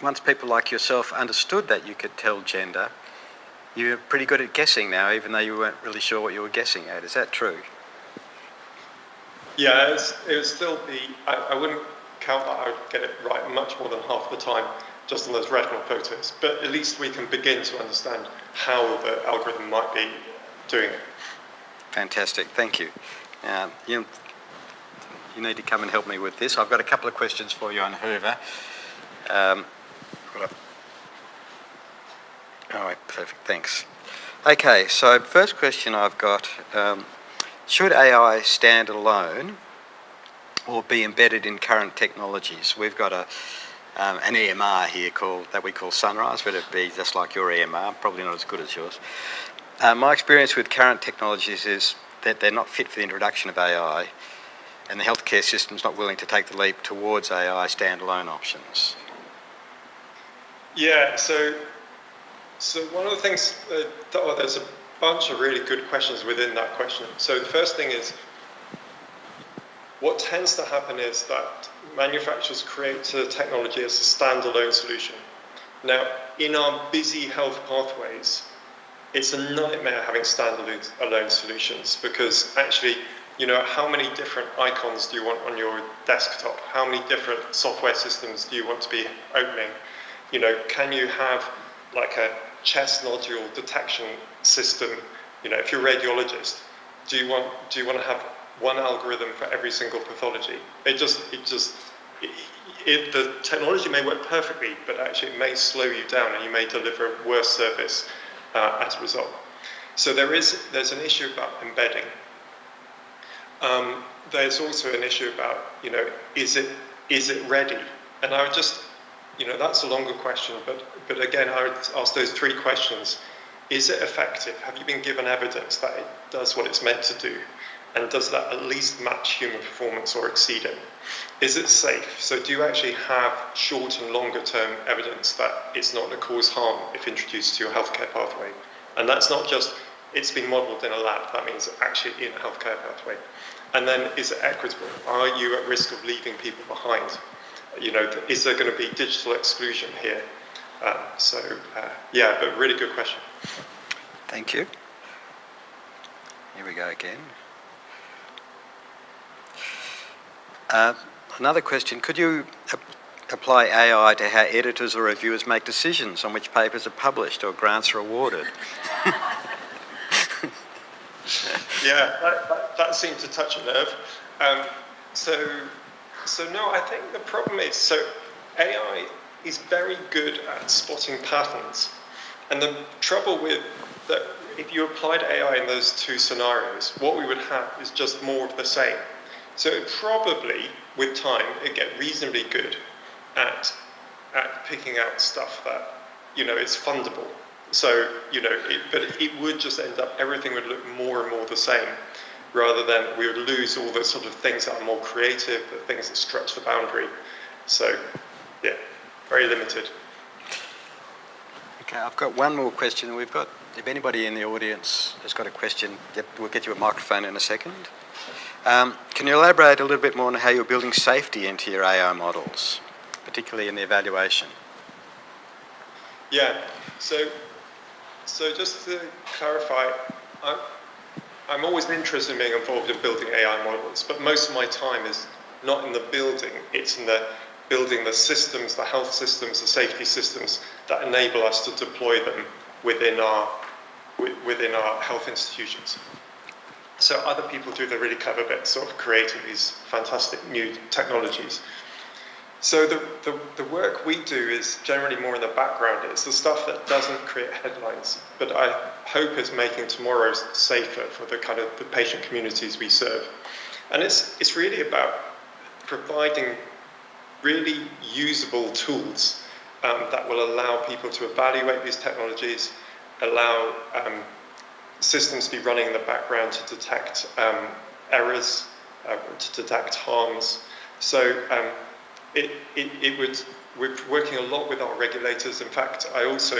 once people like yourself understood that you could tell gender, you're pretty good at guessing now, even though you weren't really sure what you were guessing at. Is that true? Yeah, it would still be, I wouldn't count that I would get it right much more than half the time just on those retinal photos, but at least we can begin to understand how the algorithm might be doing it. Fantastic, thank you. You need to come and help me with this. I've got a couple of questions for you on Hoover. All right, perfect, thanks. Okay, so first question I've got, should AI stand alone or be embedded in current technologies? We've got an EMR here that we call Sunrise, but it'd be just like your EMR, probably not as good as yours. My experience with current technologies is that they're not fit for the introduction of AI, and the healthcare system's not willing to take the leap towards AI standalone options. Yeah, so one of the things, there's a bunch of really good questions within that question. So the first thing is, what tends to happen is that manufacturers create the technology as a standalone solution. Now, in our busy health pathways, it's a nightmare having standalone solutions because actually, how many different icons do you want on your desktop? How many different software systems do you want to be opening? Can you have like a chest nodule detection system? If you're a radiologist, do you want to have one algorithm for every single pathology? The technology may work perfectly, but actually it may slow you down and you may deliver a worse service as a result. So there's an issue about embedding. There's also an issue about, is it ready? And I would just, that's a longer question, but again, I would ask those three questions. Is it effective? Have you been given evidence that it does what it's meant to do? And does that at least match human performance or exceed it? Is it safe? So do you actually have short and longer term evidence that it's not going to cause harm if introduced to your healthcare pathway? And that's not just, it's been modelled in a lab, that means actually in a healthcare pathway. And then is it equitable? Are you at risk of leaving people behind? Is there going to be digital exclusion here? Yeah, but really good question. Thank you. Here we go again. Another question, could you apply AI to how editors or reviewers make decisions on which papers are published or grants are awarded? Yeah, that seemed to touch a nerve. So no, I think the problem is, so AI is very good at spotting patterns. And the trouble with that, if you applied AI in those two scenarios, what we would have is just more of the same. So it probably, with time, it'd get reasonably good at picking out stuff that, is fundable. So, but it would just end up, everything would look more and more the same, rather than we would lose all the sort of things that are more creative, the things that stretch the boundary. So, yeah, very limited. Okay, I've got one more question. We've got, if anybody in the audience has got a question, we'll get you a microphone in a second. Can you elaborate a little bit more on how you're building safety into your AI models, particularly in the evaluation? Yeah, so just to clarify, I'm always interested in being involved in building AI models, but most of my time is not in the building, it's in the building the systems, the health systems, the safety systems that enable us to deploy them within our health institutions. So other people do the really clever bits, sort of creating these fantastic new technologies. So the work we do is generally more in the background. It's the stuff that doesn't create headlines, but I hope is making tomorrow safer for the kind of the patient communities we serve. And it's really about providing really usable tools that will allow people to evaluate these technologies, allow systems to be running in the background to detect errors, to detect harms. So we're working a lot with our regulators. In fact, I also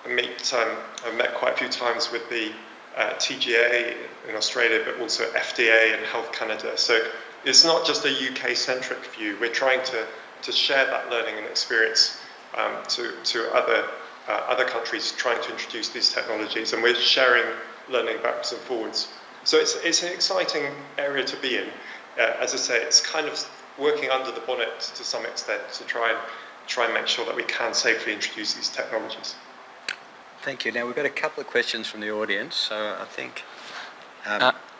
I've met quite a few times with the TGA in Australia, but also FDA and Health Canada. So it's not just a UK-centric view. We're trying to share that learning and experience to other countries trying to introduce these technologies, and we're sharing learning backwards and forwards. So it's an exciting area to be in. As I say, it's kind of working under the bonnet to some extent to try and make sure that we can safely introduce these technologies. Thank you. Now, we've got a couple of questions from the audience, so I think...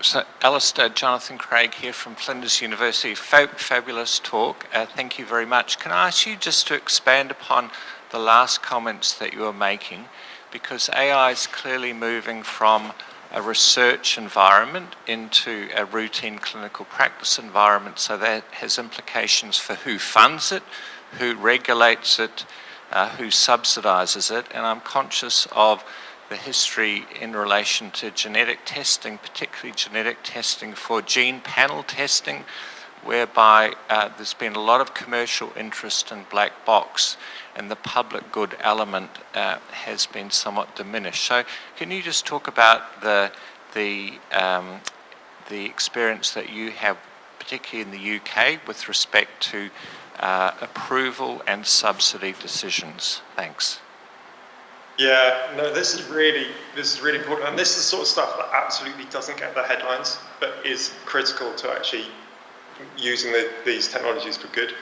So, Alistair, Jonathan Craig here from Flinders University. Fabulous talk. Thank you very much. Can I ask you just to expand upon the last comments that you were making? Because AI is clearly moving from a research environment into a routine clinical practice environment, so that has implications for who funds it, who regulates it, who subsidises it, and I'm conscious of the history in relation to genetic testing, particularly genetic testing for gene panel testing, whereby there's been a lot of commercial interest in black box, and the public good element has been somewhat diminished. So can you just talk about the experience that you have, particularly in the UK, with respect to approval and subsidy decisions? Thanks. Yeah, no, this is really important, and this is the sort of stuff that absolutely doesn't get the headlines, but is critical to actually using these technologies for good.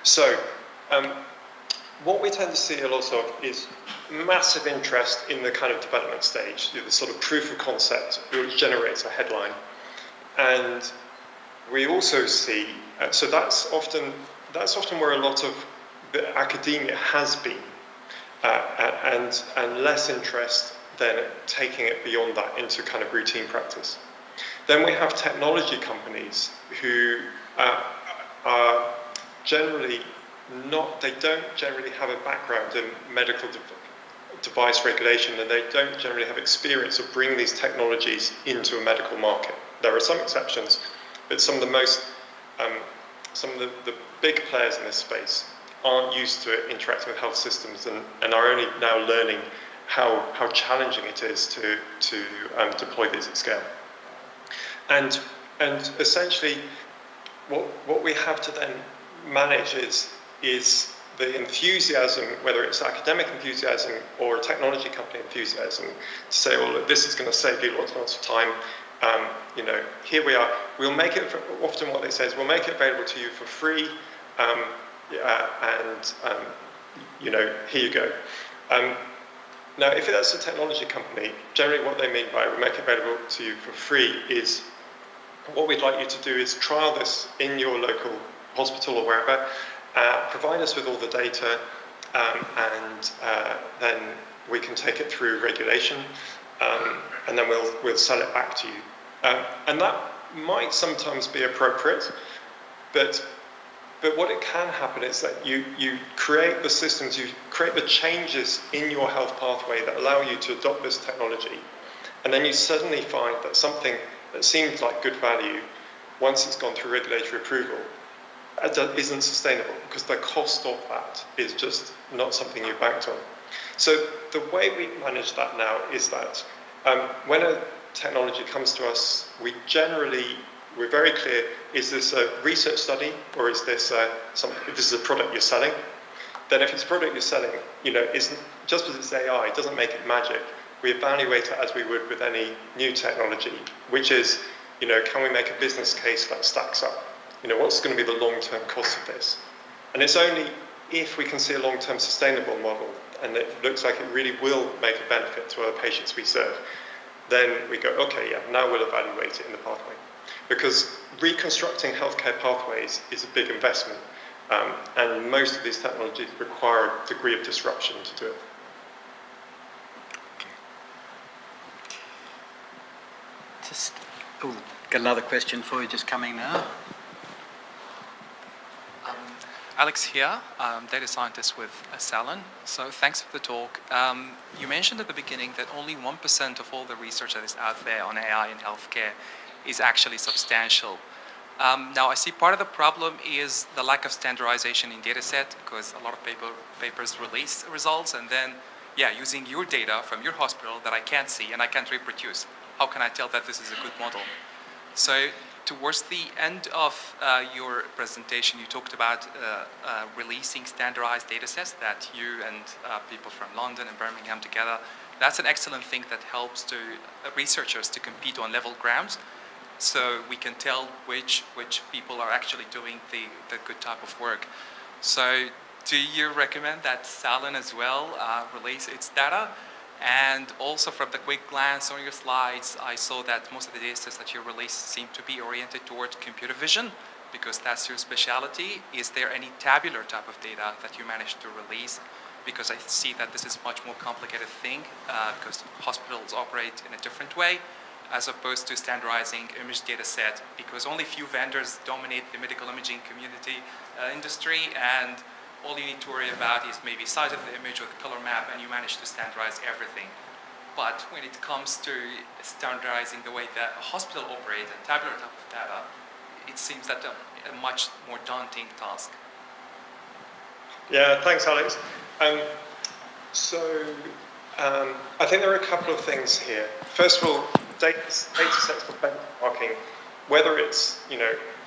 So, what we tend to see a lot of is massive interest in the kind of development stage, the sort of proof of concept, which generates a headline, and we also see. So that's often where a lot of the academia has been. And less interest than taking it beyond that into kind of routine practice. Then we have technology companies who are generally they don't generally have a background in medical device regulation, and they don't generally have experience of bringing these technologies into a medical market. There are some exceptions, but some of the big players in this space aren't used to interacting with health systems and are only now learning how challenging it is to deploy these at scale. And essentially, what we have to then manage is the enthusiasm, whether it's academic enthusiasm or a technology company enthusiasm, to say, well, look, this is going to save you lots and lots of time. Here we are. We'll make it. Often, what they say is, we'll make it available to you for free. Here you go. Now, if that's a technology company, generally what they mean by we make it available to you for free is what we'd like you to do is trial this in your local hospital or wherever, provide us with all the data, and then we can take it through regulation, and then we'll sell it back to you. And that might sometimes be appropriate, but what it can happen is that you create the systems, you create the changes in your health pathway that allow you to adopt this technology, and then you suddenly find that something that seemed like good value, once it's gone through regulatory approval, isn't sustainable, because the cost of that is just not something you banked on. So the way we manage that now is that when a technology comes to us, we're very clear, is this a research study, or is this if this is a product you're selling? Then if it's a product you're selling, just because it's AI, it doesn't make it magic. We evaluate it as we would with any new technology, which is, can we make a business case that stacks up? What's going to be the long-term cost of this? And it's only if we can see a long-term sustainable model, and it looks like it really will make a benefit to our patients we serve, then we go, okay, yeah, now we'll evaluate it in the pathway. Because reconstructing healthcare pathways is a big investment. And most of these technologies require a degree of disruption to do it. Got another question for you just coming now. Alex here, data scientist with Salon. So thanks for the talk. You mentioned at the beginning that only 1% of all the research that is out there on AI in healthcare is actually substantial. Now I see part of the problem is the lack of standardization in data set, because a lot of papers release results and then, using your data from your hospital that I can't see and I can't reproduce. How can I tell that this is a good model? So towards the end of your presentation, you talked about releasing standardized data sets that you and people from London and Birmingham together. That's an excellent thing that helps to researchers to compete on level grounds, so we can tell which people are actually doing the good type of work. So do you recommend that Salon as well release its data? And also from the quick glance on your slides, I saw that most of the data sets that you released seem to be oriented towards computer vision, because that's your specialty. Is there any tabular type of data that you managed to release? Because I see that this is a much more complicated thing, because hospitals operate in a different way, as opposed to standardizing image data set, because only few vendors dominate the medical imaging community industry, and all you need to worry about is maybe size of the image or the color map, and you manage to standardize everything. But when it comes to standardizing the way that a hospital operates and tabular type of data, it seems that a much more daunting task. Yeah, thanks, Alex. I think there are a couple of things here. First of all, data sets for benchmarking, whether it's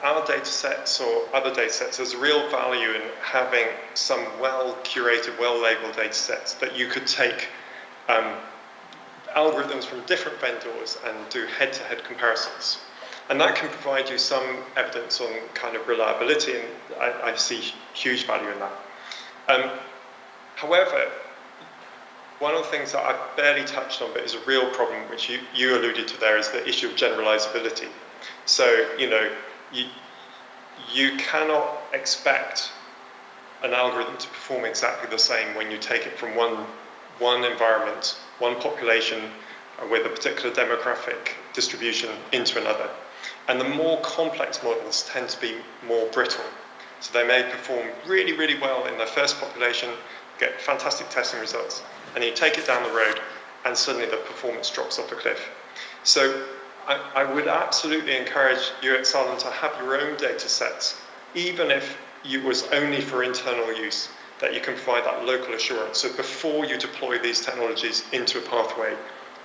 our data sets or other data sets, there's a real value in having some well-curated, well-labeled data sets that you could take algorithms from different vendors and do head-to-head comparisons. And that can provide you some evidence on kind of reliability, and I see huge value in that. However, one of the things that I've barely touched on, but is a real problem, which you alluded to there, is the issue of generalizability. So, you cannot expect an algorithm to perform exactly the same when you take it from one environment, one population with a particular demographic distribution into another. And the more complex models tend to be more brittle. So they may perform really, really well in their first population, get fantastic testing results, and you take it down the road and suddenly the performance drops off a cliff. So I would absolutely encourage you at Salon to have your own data sets, even if it was only for internal use, that you can provide that local assurance. So before you deploy these technologies into a pathway,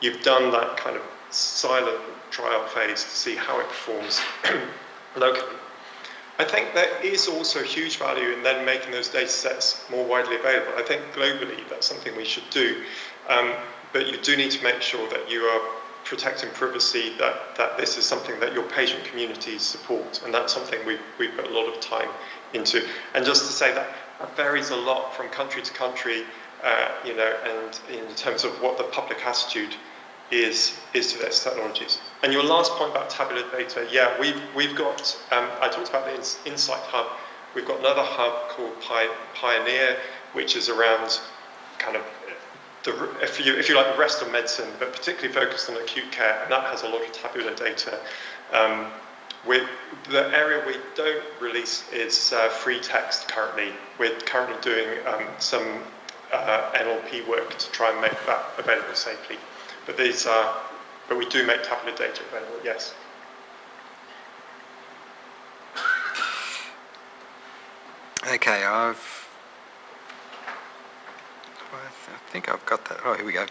you've done that kind of silent trial phase to see how it performs locally. I think there is also huge value in then making those data sets more widely available. I think globally that's something we should do, but you do need to make sure that you are protecting privacy, that this is something that your patient communities support, and that's something we've put a lot of time into. And just to say that varies a lot from country to country, and in terms of what the public attitude is to those technologies. And your last point about tabular data, we've got, I talked about the Insight Hub. We've got another hub called Pioneer, which is around kind of if you like, the rest of medicine, but particularly focused on acute care, and that has a lot of tabular data. The area we don't release is free text currently. We're currently doing some NLP work to try and make that available safely. But we do make tabular data available, yes. Okay, I think I've got that. Oh, here we go.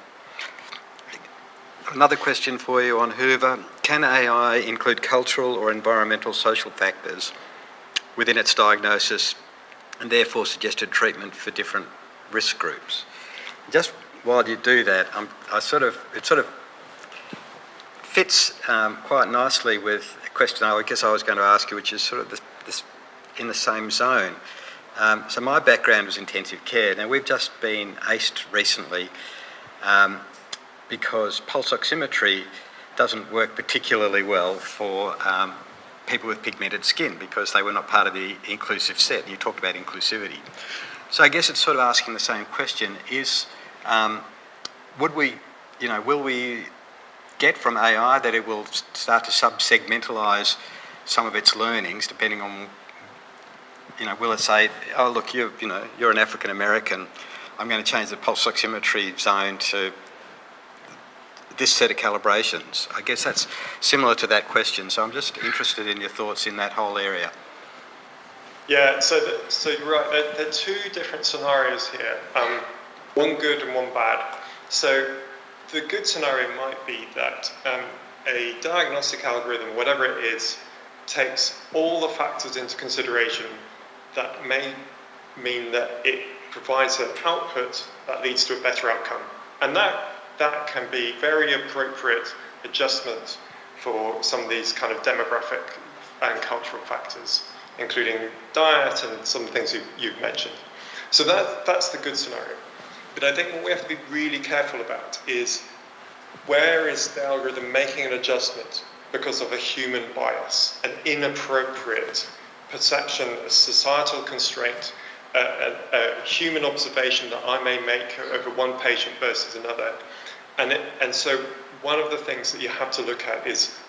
Another question for you on Hoover. Can AI include cultural or environmental social factors within its diagnosis and therefore suggested treatment for different risk groups? Just while you do that, it sort of fits quite nicely with a question I guess I was going to ask you, which is sort of this in the same zone. So my background was intensive care. Now we've just been aced recently because pulse oximetry doesn't work particularly well for people with pigmented skin because they were not part of the inclusive set. You talked about inclusivity. So I guess it's sort of asking the same question, is, will we get from AI that it will start to sub-segmentalise some of its learnings depending on, will it say, oh look, you're an African American, I'm going to change the pulse oximetry zone to this set of calibrations? I guess that's similar to that question, so I'm just interested in your thoughts in that whole area. Yeah, so you're right. There are two different scenarios here, one good and one bad. So the good scenario might be that a diagnostic algorithm, whatever it is, takes all the factors into consideration that may mean that it provides an output that leads to a better outcome. And that can be very appropriate adjustment for some of these kind of demographic and cultural factors, including diet and some of the things you've mentioned. So that's the good scenario. But I think what we have to be really careful about is, where is the algorithm making an adjustment because of a human bias, an inappropriate perception, a societal constraint, a human observation that I may make over one patient versus another. And so one of the things that you have to look at is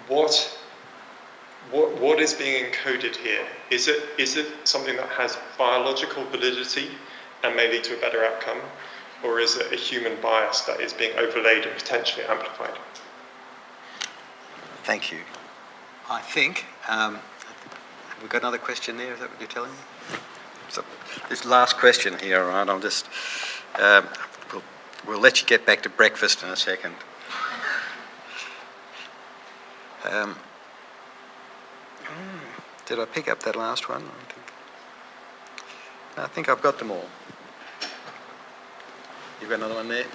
what is being encoded here? Is it something that has biological validity and may lead to a better outcome, or is it a human bias that is being overlaid and potentially amplified? Thank you. I think we've got another question there. Is that what you're telling me? So this last question here, all right? I'll just we'll let you get back to breakfast in a second. Did I pick up that last one? I think I've got them all. You've got another one there?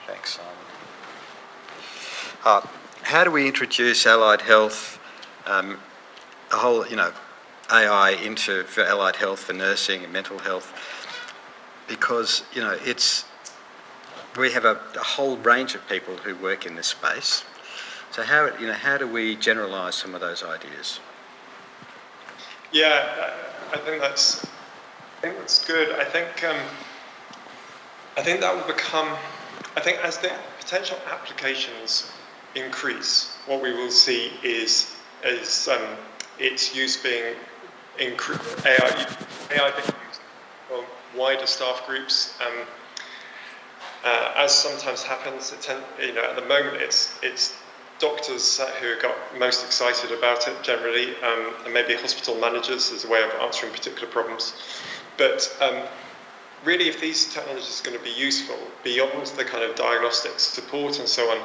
Thanks, Simon. How do we introduce allied health, a whole, AI into for allied health, for nursing and mental health? Because, we have a whole range of people who work in this space. So how do we generalise some of those ideas? Yeah, I think that's good. I think that will become. I think as the potential applications increase, what we will see is its use being AI being used for wider staff groups. As sometimes happens, at the moment it's doctors who got most excited about it generally, and maybe hospital managers as a way of answering particular problems. But really, if these technologies are going to be useful beyond the kind of diagnostic support and so on,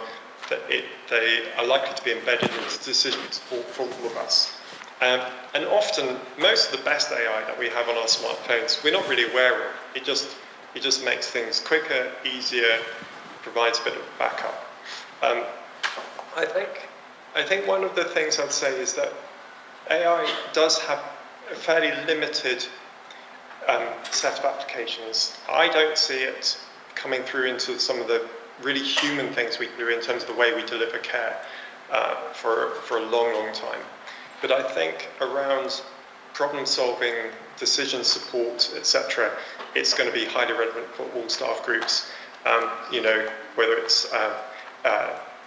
that they are likely to be embedded into decisions for all of us. And often, most of the best AI that we have on our smartphones, we're not really aware of. It just makes things quicker, easier, provides a bit of backup. I think one of the things I'd say is that AI does have a fairly limited set of applications. I don't see it coming through into some of the really human things we can do in terms of the way we deliver care for a long, long time. But I think around problem solving, decision support, etc., it's going to be highly relevant for all staff groups. Whether it's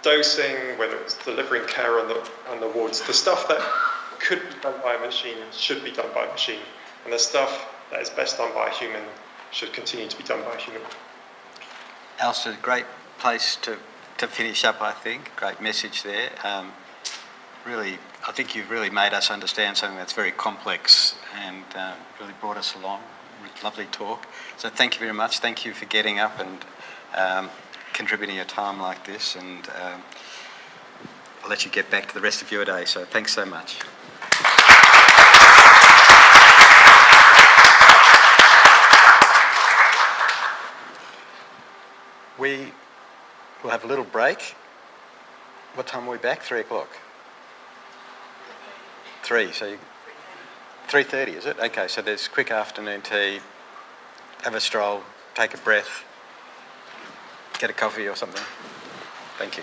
dosing, whether it's delivering care on the wards, the stuff that could be done by a machine should be done by a machine, and the stuff that is best done by a human should continue to be done by a human. Alistair, great place to finish up, I think. Great message there. Really, I think you've really made us understand something that's very complex and really brought us along. Lovely talk. So thank you very much. Thank you for getting up and contributing your time like this, and I'll let you get back to the rest of your day. So thanks so much. We will have a little break. What time are we back? 3 o'clock? 3, so 3:30, is it? Okay, so there's quick afternoon tea, have a stroll, take a breath, get a coffee or something. Thank you.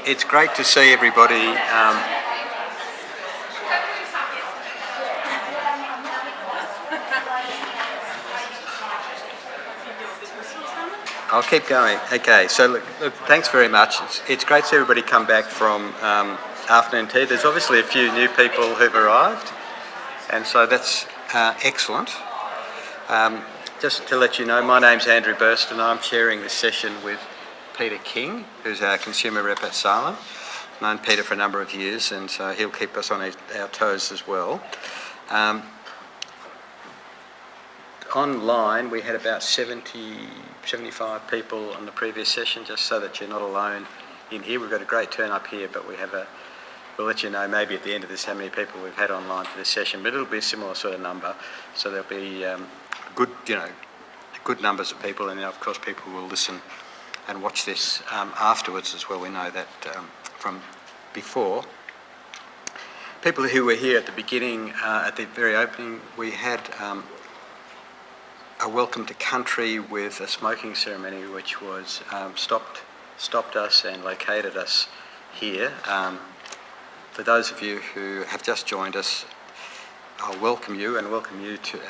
it's great to see everybody. I'll keep going. Okay, so look, thanks very much. It's great to see everybody come back from afternoon tea. There's obviously a few new people who've arrived, and so that's excellent. Just to let you know, my name's Andrew Burston. I'm chairing this session with Peter King, who's our consumer rep at Salem. I've known Peter for a number of years, and so he'll keep us on our toes as well. Online, we had about 75 people on the previous session, just so that you're not alone in here. We've got a great turn up here, but we'll let you know maybe at the end of this how many people we've had online for this session, but it'll be a similar sort of number. So there'll be good numbers of people, and of course people will listen and watch this afterwards as well. We know that from before. People who were here at the beginning, at the very opening, we had a welcome to country with a smoking ceremony, which was stopped us and located us here. For those of you who have just joined us, I'll welcome you to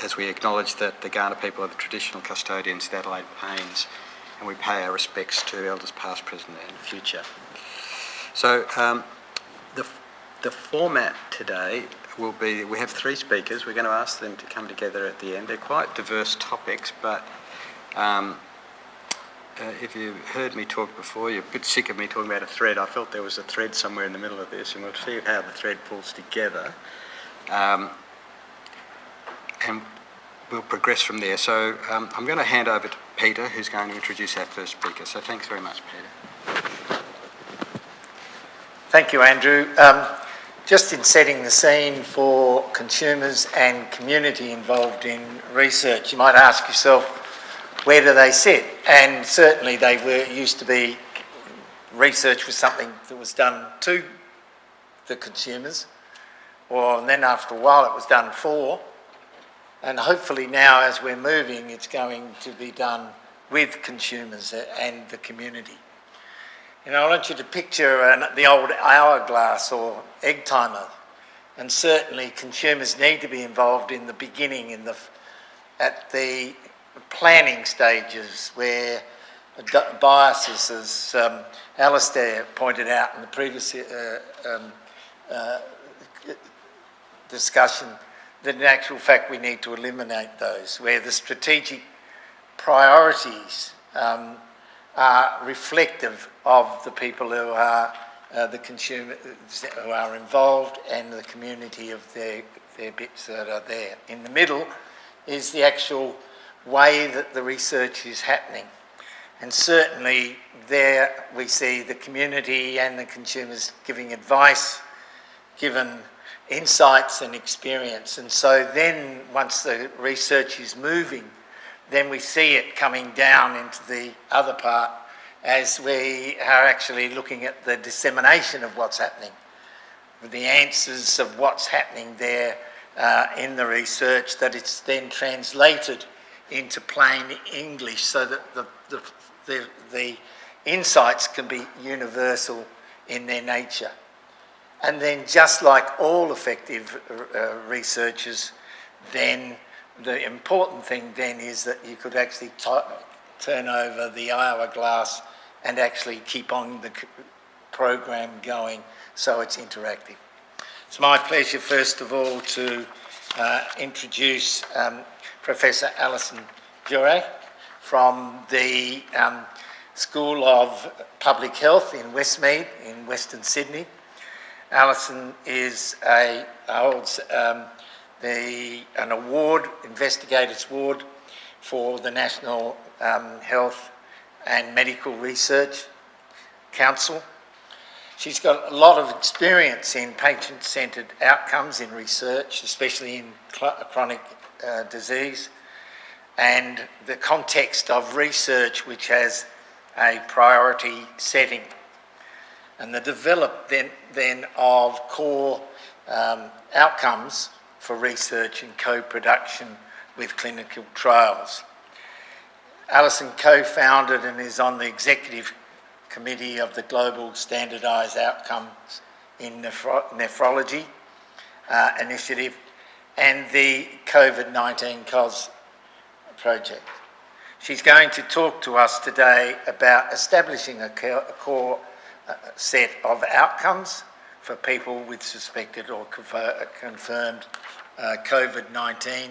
as we acknowledge that the Kaurna people are the traditional custodians of the Adelaide Plains, and we pay our respects to elders past, present and future. So the format today will be, we have three speakers. We're going to ask them to come together at the end. They're quite diverse topics, but if you've heard me talk before, you're a bit sick of me talking about a thread. I felt there was a thread somewhere in the middle of this, and we'll see how the thread pulls together. And we'll progress from there. So I'm going to hand over to Peter, who's going to introduce our first speaker. So thanks very much, Peter. Thank you, Andrew. Just in setting the scene for consumers and community involved in research, you might ask yourself, where do they sit? And certainly used to be, research was something that was done to the consumers, and then after a while it was done for, and hopefully now as we're moving it's going to be done with consumers and the community. You know, I want you to picture the old hourglass or egg timer, and certainly consumers need to be involved in the beginning, at the planning stages where biases, as Alistair pointed out in the previous discussion, that in actual fact we need to eliminate those, where the strategic priorities are reflective of the people who are the consumers who are involved and the community of their bits that are there. In the middle is the actual way that the research is happening. And certainly there we see the community and the consumers giving advice, given insights and experience. And so then once the research is moving, then we see it coming down into the other part as we are actually looking at the dissemination of what's happening, the answers of what's happening there in the research, that it's then translated into plain English so that the insights can be universal in their nature. And then just like all effective researchers, then the important thing then is that you could actually turn over the hourglass and actually keep on the program going so it's interactive. It's my pleasure first of all to introduce Professor Alison Jure from the School of Public Health in Westmead in Western Sydney. Alison holds an award, Investigators Award, for the National Health and Medical Research Council. She's got a lot of experience in patient-centred outcomes in research, especially in chronic disease, and the context of research which has a priority setting, and the development then of core outcomes for research and co-production with clinical trials. Alison co-founded and is on the executive committee of the Global Standardised Outcomes in Nephrology initiative, and the COVID-19 COS project. She's going to talk to us today about establishing a core set of outcomes for people with suspected or confirmed COVID-19,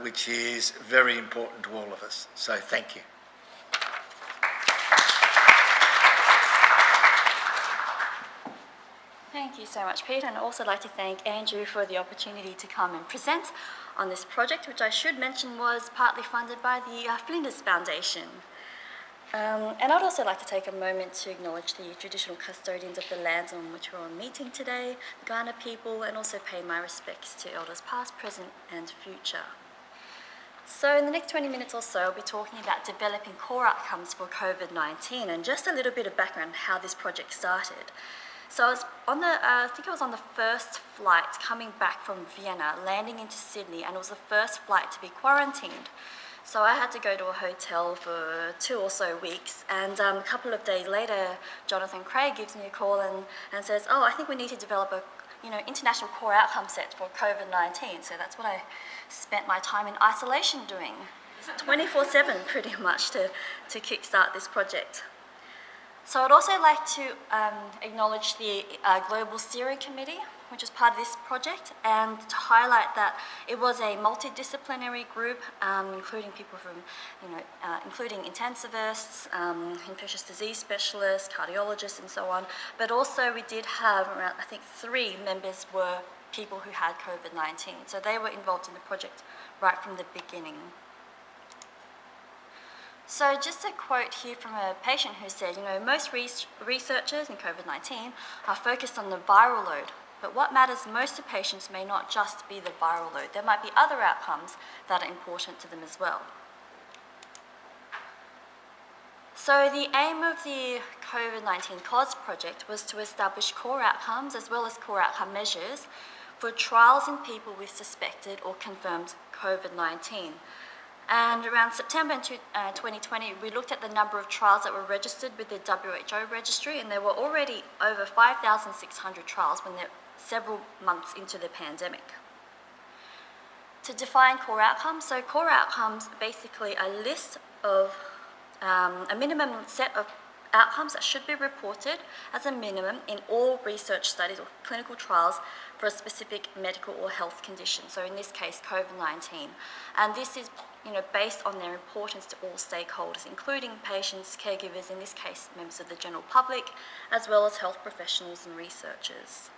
which is very important to all of us. So thank you. Thank you so much, Peter, and I'd also like to thank Andrew for the opportunity to come and present on this project, which I should mention was partly funded by the Flinders Foundation. And I'd also like to take a moment to acknowledge the traditional custodians of the lands on which we're all meeting today, the Kaurna people, and also pay my respects to elders past, present and future. So in the next 20 minutes or so, I'll be talking about developing core outcomes for COVID-19 and just a little bit of background on how this project started. So I was on I think I was on the first flight coming back from Vienna, landing into Sydney, and it was the first flight to be quarantined. So I had to go to a hotel for 2 or so weeks, and a couple of days later, Jonathan Craig gives me a call and says, oh, I think we need to develop a international core outcome set for COVID-19. So that's what I spent my time in isolation doing, 24/7 pretty much to kickstart this project. So I'd also like to acknowledge the Global Steering Committee, which is part of this project, and to highlight that it was a multidisciplinary group, including people from, including intensivists, infectious disease specialists, cardiologists, and so on. But also we did have around, I think, 3 members were people who had COVID-19. So they were involved in the project right from the beginning. So just a quote here from a patient who said, most researchers in COVID-19 are focused on the viral load, but what matters most to patients may not just be the viral load. There might be other outcomes that are important to them as well. So the aim of the COVID-19 COS project was to establish core outcomes as well as core outcome measures for trials in people with suspected or confirmed COVID-19. And around September 2020, we looked at the number of trials that were registered with the WHO registry, and there were already over 5,600 trials when they're several months into the pandemic. To define core outcomes, so core outcomes are basically a list of a minimum set of outcomes that should be reported as a minimum in all research studies or clinical trials for a specific medical or health condition. So in this case, COVID-19. And this is based on their importance to all stakeholders, including patients, caregivers, in this case, members of the general public, as well as health professionals and researchers.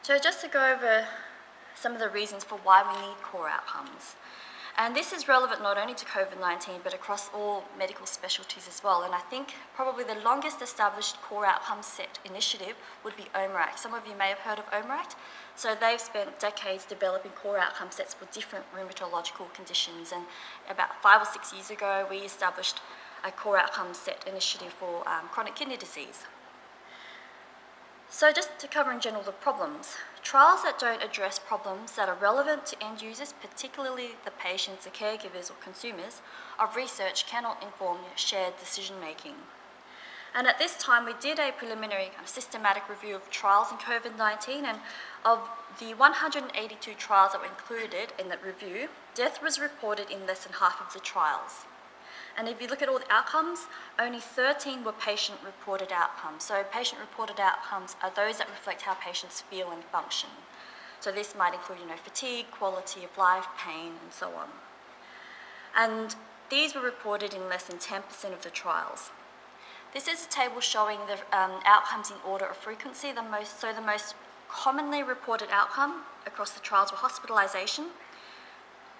So just to go over some of the reasons for why we need core outcomes. And this is relevant not only to COVID-19, but across all medical specialties as well. And I think probably the longest established core outcome set initiative would be OMERACT. Some of you may have heard of OMERACT. So they've spent decades developing core outcome sets for different rheumatological conditions. And about 5 or 6 years ago, we established a core outcome set initiative for chronic kidney disease. So just to cover in general the problems, trials that don't address problems that are relevant to end users, particularly the patients, the caregivers or consumers of research, cannot inform shared decision making. And at this time we did a preliminary systematic review of trials in COVID-19, and of the 182 trials that were included in that review, death was reported in less than half of the trials. And if you look at all the outcomes, only 13 were patient-reported outcomes. So patient-reported outcomes are those that reflect how patients feel and function. So this might include, fatigue, quality of life, pain, and so on. And these were reported in less than 10% of the trials. This is a table showing the outcomes in order of frequency. The most commonly reported outcome across the trials were hospitalisation,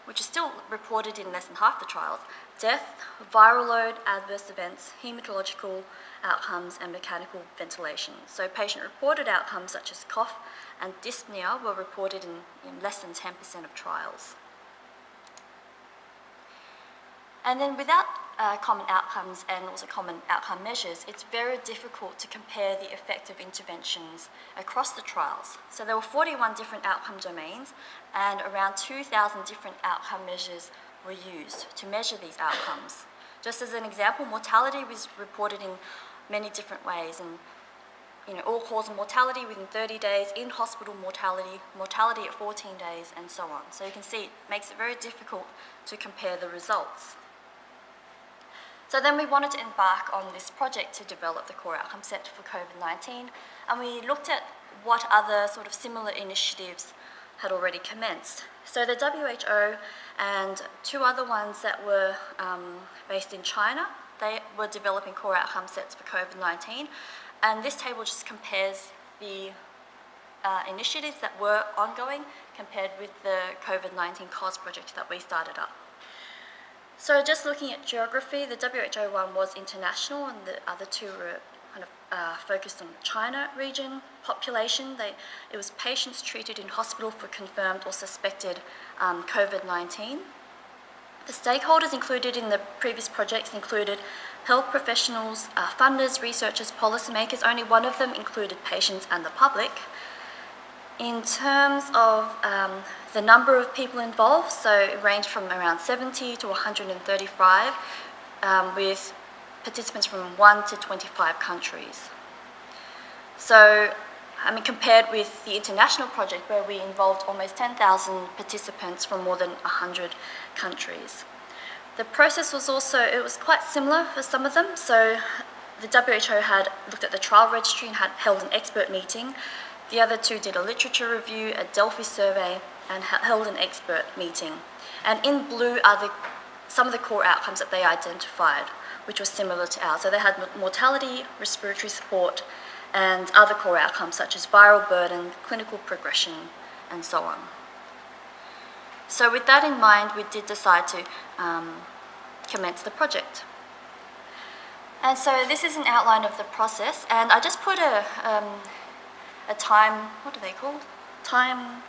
which is still reported in less than half the trials, death, viral load, adverse events, haematological outcomes, and mechanical ventilation. So patient-reported outcomes such as cough and dyspnea were reported in less than 10% of trials. And then without common outcomes and also common outcome measures, it's very difficult to compare the effective interventions across the trials. So there were 41 different outcome domains, and around 2,000 different outcome measures were used to measure these outcomes. Just as an example, mortality was reported in many different ways, and all-cause mortality within 30 days, in-hospital mortality, mortality at 14 days, and so on. So you can see it makes it very difficult to compare the results. So then we wanted to embark on this project to develop the core outcome set for COVID-19, and we looked at what other sort of similar initiatives had already commenced. So the WHO and two other ones that were based in China, they were developing core outcome sets for COVID-19, and this table just compares the initiatives that were ongoing compared with the COVID-19 cause project that we started up. So just looking at geography, the WHO one was international and the other two were kind of focused on the China region population. It was patients treated in hospital for confirmed or suspected COVID-19. The stakeholders included in the previous projects included health professionals, funders, researchers, policymakers. Only one of them included patients and the public. In terms of the number of people involved, so it ranged from around 70 to 135, with participants from 1 to 25 countries. So, compared with the international project where we involved almost 10,000 participants from more than 100 countries. The process was it was quite similar for some of them. So the WHO had looked at the trial registry and had held an expert meeting. The other two did a literature review, a Delphi survey, and held an expert meeting. And in blue are some of the core outcomes that they identified, which was similar to ours. So they had mortality, respiratory support, and other core outcomes such as viral burden, clinical progression, and so on. So with that in mind, we did decide to commence the project. And so this is an outline of the process, and I just put a time, what are they called? Time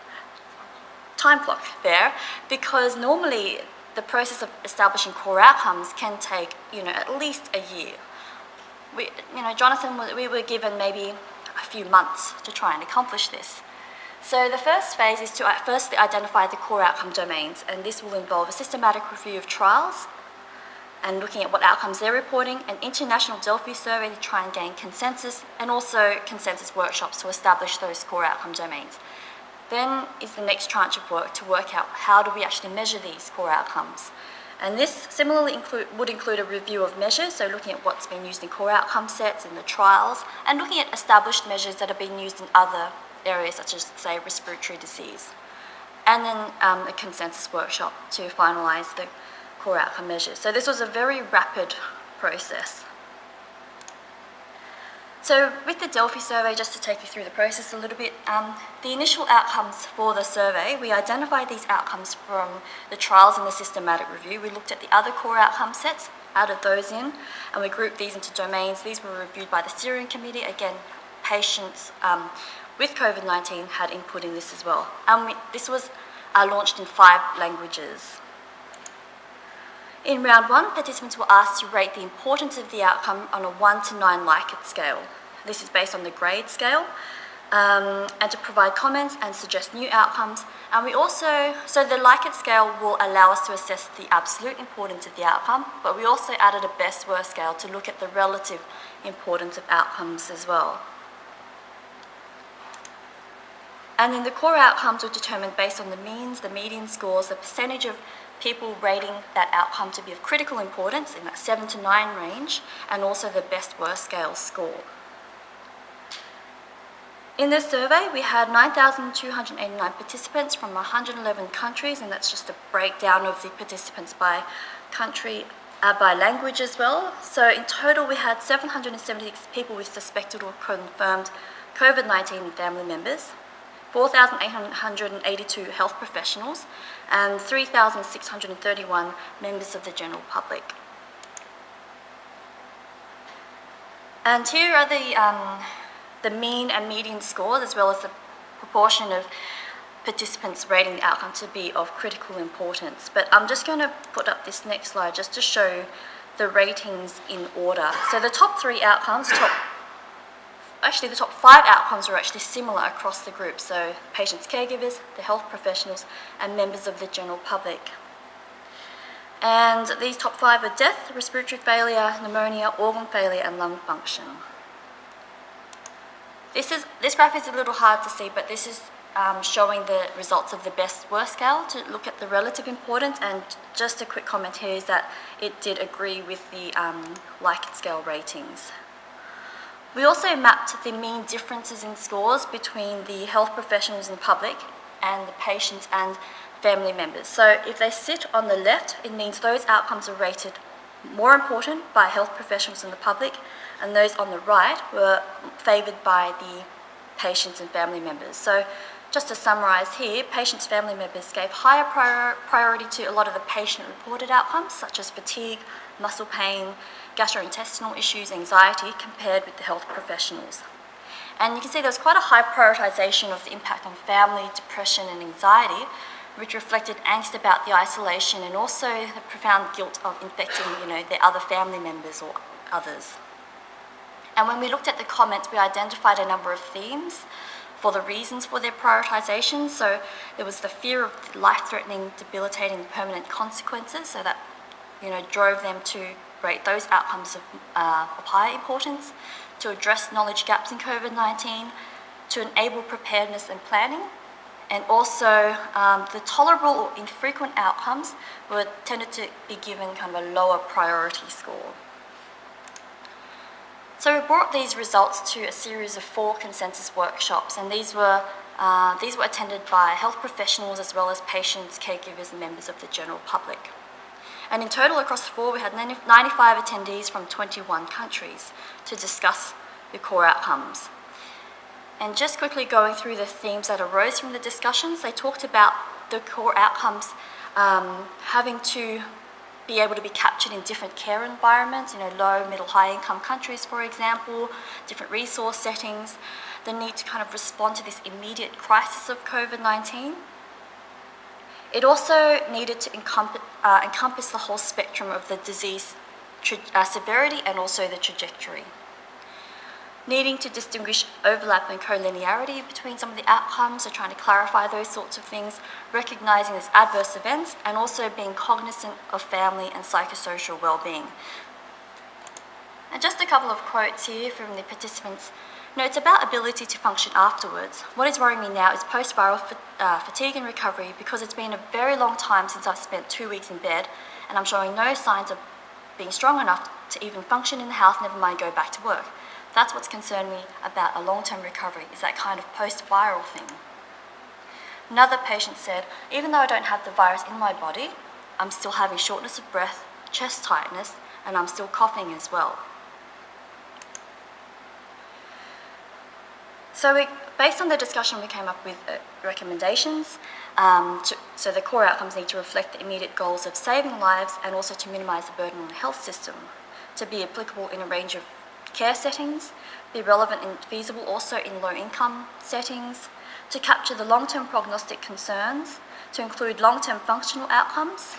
clock there, because normally the process of establishing core outcomes can take, at least a year. Jonathan, we were given maybe a few months to try and accomplish this. So the first phase is to firstly identify the core outcome domains, and this will involve a systematic review of trials and looking at what outcomes they're reporting, an international Delphi survey to try and gain consensus, and also consensus workshops to establish those core outcome domains. Then is the next tranche of work to work out how do we actually measure these core outcomes. And this similarly would include a review of measures, so looking at what's been used in core outcome sets in the trials, and looking at established measures that have been used in other areas such as, say, respiratory disease. And then a consensus workshop to finalise the core outcome measures. So this was a very rapid process. So with the Delphi survey, just to take you through the process a little bit, the initial outcomes for the survey, we identified these outcomes from the trials and the systematic review. We looked at the other core outcome sets, added those in, and we grouped these into domains. These were reviewed by the steering committee. Again, patients with COVID-19 had input in this as well. This was launched in 5 languages. In round 1, participants were asked to rate the importance of the outcome on a 1 to 9 Likert scale. This is based on the grade scale, and to provide comments and suggest new outcomes. And we also, so the Likert scale will allow us to assess the absolute importance of the outcome, but we also added a best-worst scale to look at the relative importance of outcomes as well. And then the core outcomes were determined based on the means, the median scores, the percentage of people rating that outcome to be of critical importance in that 7 to 9 range, and also the best-worst scale score. In this survey, we had 9,289 participants from 111 countries, and that's just a breakdown of the participants by country, by language as well. So in total, we had 776 people with suspected or confirmed COVID-19 and family members, 4,882 health professionals, and 3,631 members of the general public. And here are the mean and median scores, as well as the proportion of participants rating the outcome to be of critical importance. But I'm just going to put up this next slide just to show the ratings in order. So the top 3 outcomes, the top 5 outcomes are actually similar across the group, so patients' caregivers, the health professionals, and members of the general public. And these top 5 are death, respiratory failure, pneumonia, organ failure, and lung function. This graph is a little hard to see, but this is showing the results of the best-worst scale to look at the relative importance. And just a quick comment here is that it did agree with the Likert scale ratings. We also mapped the mean differences in scores between the health professionals in the public and the patients and family members. So if they sit on the left, it means those outcomes are rated more important by health professionals in the public, and those on the right were favoured by the patients and family members. So just to summarise here, patients' family members gave higher priority to a lot of the patient-reported outcomes, such as fatigue, muscle pain, gastrointestinal issues, anxiety, compared with the health professionals. And you can see there was quite a high prioritisation of the impact on family, depression and anxiety, which reflected angst about the isolation and also the profound guilt of infecting, their other family members or others. And when we looked at the comments, we identified a number of themes for the reasons for their prioritisation. So there was the fear of life-threatening, debilitating, permanent consequences, so that drove them to rate those outcomes of higher importance, to address knowledge gaps in COVID-19, to enable preparedness and planning, and also the tolerable or infrequent outcomes were tended to be given kind of a lower priority score. So we brought these results to a series of 4 consensus workshops, and these were attended by health professionals as well as patients, caregivers and members of the general public. And in total across the 4, we had 95 attendees from 21 countries to discuss the core outcomes. And just quickly going through the themes that arose from the discussions, they talked about the core outcomes having to be able to be captured in different care environments, low, middle, high income countries, for example, different resource settings, the need to kind of respond to this immediate crisis of COVID-19. It also needed to encompass the whole spectrum of the disease severity and also the trajectory. Needing to distinguish overlap and collinearity between some of the outcomes, so trying to clarify those sorts of things, recognising as adverse events, and also being cognizant of family and psychosocial well-being. And just a couple of quotes here from the participants. It's about ability to function afterwards. What is worrying me now is post-viral fatigue and recovery, because it's been a very long time since I've spent 2 weeks in bed, and I'm showing no signs of being strong enough to even function in the house, never mind go back to work. That's what's concerned me about a long-term recovery, is that kind of post-viral thing. Another patient said, even though I don't have the virus in my body, I'm still having shortness of breath, chest tightness, and I'm still coughing as well. So based on the discussion, we came up with recommendations. So the core outcomes need to reflect the immediate goals of saving lives and also to minimise the burden on the health system, to be applicable in a range of care settings, be relevant and feasible also in low-income settings, to capture the long-term prognostic concerns, to include long-term functional outcomes,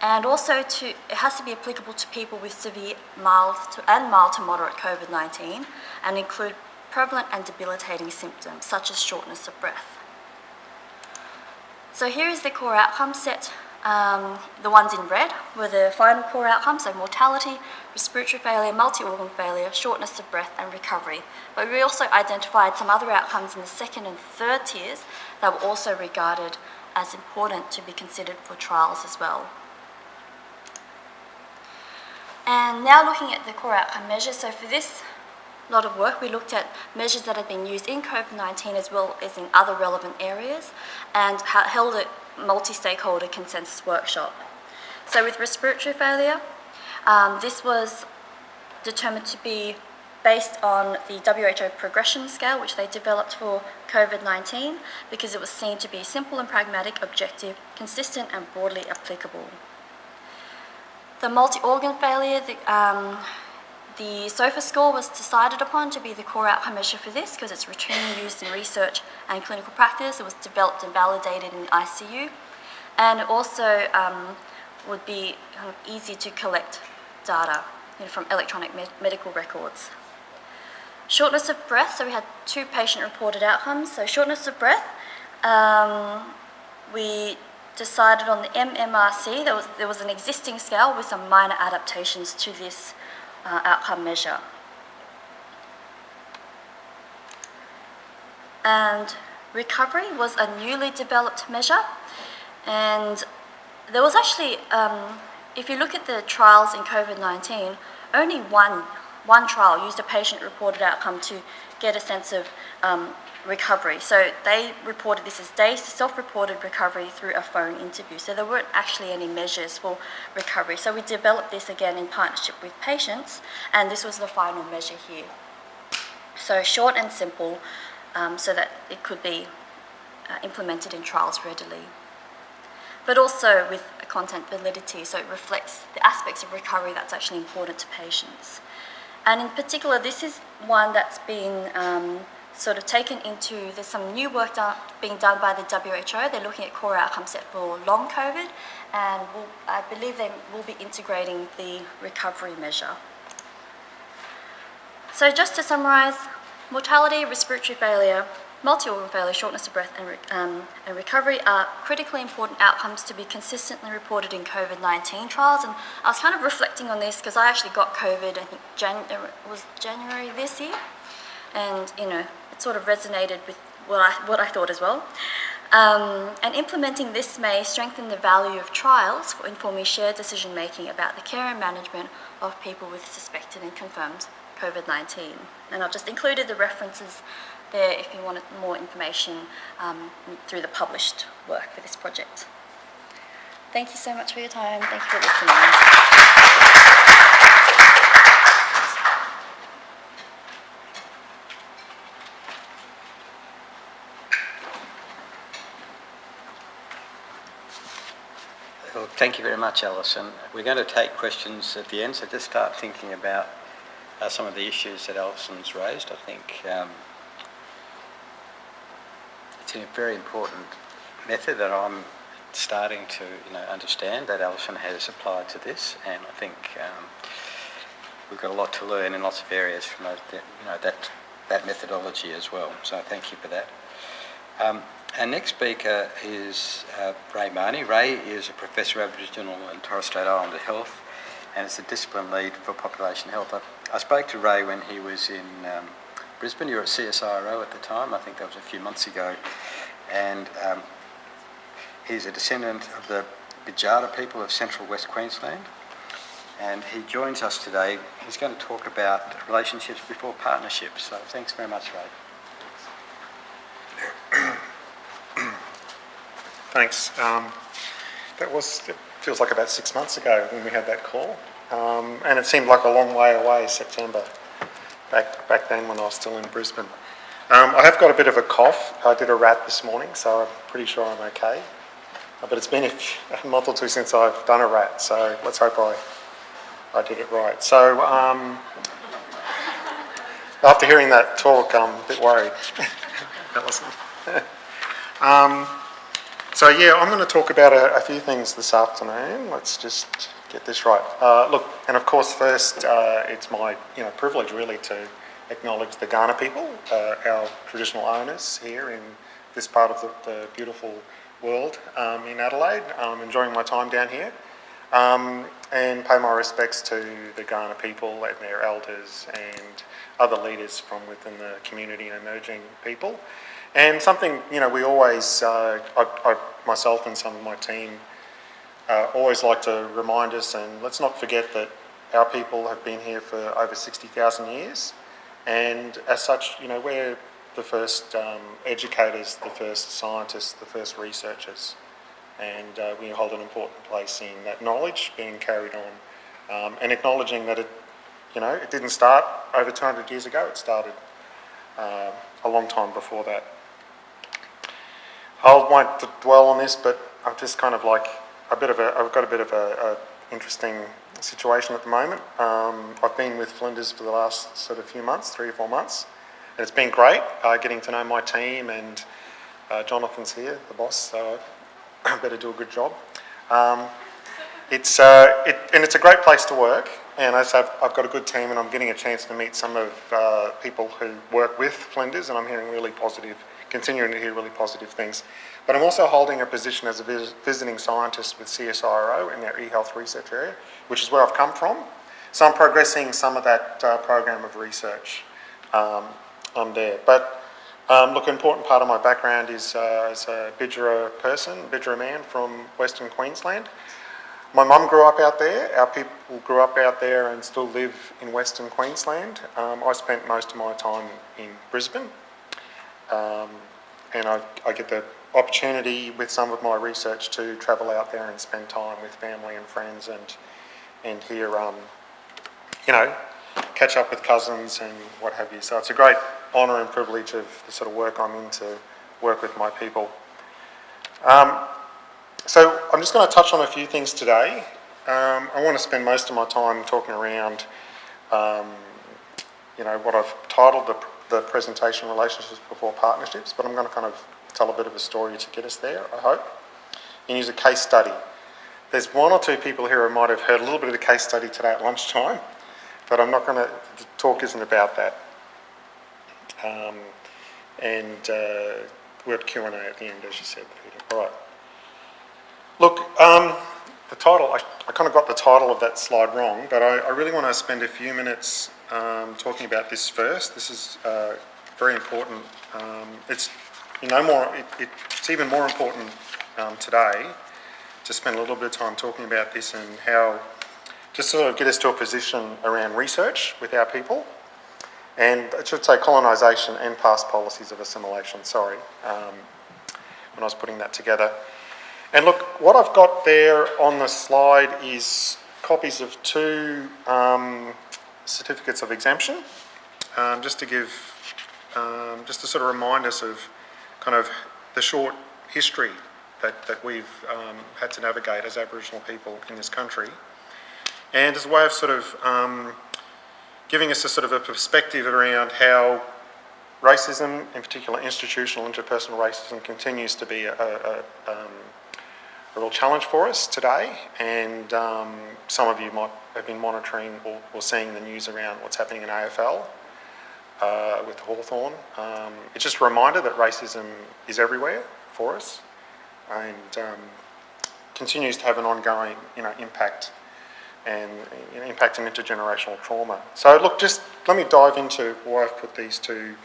and also it has to be applicable to people with severe, mild to moderate COVID-19, and include prevalent and debilitating symptoms such as shortness of breath. So here is the core outcome set. The ones in red were the final core outcomes, so mortality, respiratory failure, multi-organ failure, shortness of breath and recovery. But we also identified some other outcomes in the second and third tiers that were also regarded as important to be considered for trials as well. And now looking at the core outcome measures, so for this lot of work we looked at measures that have been used in COVID-19 as well as in other relevant areas, and held a multi-stakeholder consensus workshop. So with respiratory failure, this was determined to be based on the WHO progression scale, which they developed for COVID-19, because it was seen to be simple and pragmatic, objective, consistent and broadly applicable. The multi-organ failure, the SOFA score was decided upon to be the core outcome measure for this, because it's routinely used in research and clinical practice. It was developed and validated in the ICU, and it also would be kind of easy to collect data from electronic medical records. Shortness of breath, so we had 2 patient-reported outcomes. So shortness of breath, we decided on the MMRC. There was an existing scale with some minor adaptations to this outcome measure. And recovery was a newly developed measure, and there was actually, if you look at the trials in COVID-19, only one trial used a patient-reported outcome to get a sense of recovery. So they reported this as days to self-reported recovery through a phone interview. So there weren't actually any measures for recovery. So we developed this again in partnership with patients, and this was the final measure here. So short and simple, so that it could be implemented in trials readily. But also with a content validity, so it reflects the aspects of recovery that's actually important to patients. And in particular, this is one that's been sort of taken into, there's some new work being done by the WHO. They're looking at core outcome set for long COVID, and I believe they will be integrating the recovery measure. So just to summarise, mortality, respiratory failure, multi-organ failure, shortness of breath, and recovery are critically important outcomes to be consistently reported in COVID-19 trials. And I was kind of reflecting on this because I actually got COVID, I think it was January this year, and it sort of resonated with what I thought as well. And implementing this may strengthen the value of trials for informing shared decision-making about the care and management of people with suspected and confirmed COVID-19. And I've just included the references there if you wanted more information through the published work for this project. Thank you so much for your time. Thank you for listening. Well, thank you very much, Alison. We're going to take questions at the end, so just start thinking about some of the issues that Alison's raised. I think it's a very important method that I'm starting to understand that Alison has applied to this, and I think we've got a lot to learn in lots of areas from that methodology as well. So thank you for that. Our next speaker is Ray Marnie. Ray is a Professor of Aboriginal and Torres Strait Islander Health, and is the Discipline Lead for Population Health. I spoke to Ray when he was in Brisbane. You were at CSIRO at the time. I think that was a few months ago. And he's a descendant of the Bijara people of central West Queensland. And he joins us today. He's going to talk about relationships before partnerships. So thanks very much, Ray. Thanks. It feels like about 6 months ago when we had that call. And it seemed like a long way away, September, back then when I was still in Brisbane. I have got a bit of a cough. I did a rat this morning, so I'm pretty sure I'm okay. But it's been a month or two since I've done a rat, so let's hope I did it right. So after hearing that talk, I'm a bit worried. So yeah, I'm going to talk about a few things this afternoon. Let's just get this right. Look, and of course first, it's my privilege really to acknowledge the Kaurna people, our traditional owners here in this part of the beautiful world in Adelaide. I'm enjoying my time down here, and pay my respects to the Kaurna people and their elders and other leaders from within the community and emerging people. And something, we always, I myself and some of my team always like to remind us, and let's not forget that our people have been here for over 60,000 years. And as such, we're the first educators, the first scientists, the first researchers. And we hold an important place in that knowledge being carried on. And acknowledging that it didn't start over 200 years ago, it started a long time before that. I won't dwell on this, but I'm just kind of like I've got a bit of a interesting situation at the moment. I've been with Flinders for the last sort of few months, 3 or 4 months, and it's been great getting to know my team, and Jonathan's here, the boss, so I better do a good job. It's a great place to work, and as I've got a good team, and I'm getting a chance to meet some of people who work with Flinders, and I'm hearing really positive continuing to hear really positive things. But I'm also holding a position as a visiting scientist with CSIRO in their e-health research area, which is where I've come from. So I'm progressing some of that program of research on there. But look, an important part of my background is as a Bidjara man from Western Queensland. My mum grew up out there, our people grew up out there and still live in Western Queensland. I spent most of my time in Brisbane, and I get the opportunity with some of my research to travel out there and spend time with family and friends and hear, catch up with cousins and what have you. So it's a great honour and privilege of the sort of work I'm in to work with my people. So I'm just going to touch on a few things today. I want to spend most of my time talking around, what I've titled the presentation, Relationships Before Partnerships, but I'm going to kind of tell a bit of a story to get us there, I hope, and use a case study. There's one or two people here who might have heard a little bit of the case study today at lunchtime, but I'm not going to, the talk isn't about that. We're at Q&A at the end, as you said, Peter. All right. Look, the title, I kind of got the title of that slide wrong, but I really want to spend a few minutes talking about this first. This is very important. It's even more important today to spend a little bit of time talking about this and how, just sort of get us to a position around research with our people. And I should say colonisation and past policies of assimilation, when I was putting that together. And look, what I've got there on the slide is copies of two certificates of exemption, just to sort of remind us of kind of the short history that we've had to navigate as Aboriginal people in this country. And as a way of sort of giving us a sort of a perspective around how racism, in particular institutional interpersonal racism, continues to be a real challenge for us today, and some of you might have been monitoring or seeing the news around what's happening in AFL with Hawthorn. It's just a reminder that racism is everywhere for us and continues to have an ongoing impact and impact on intergenerational trauma. So look, just let me dive into why I've put these two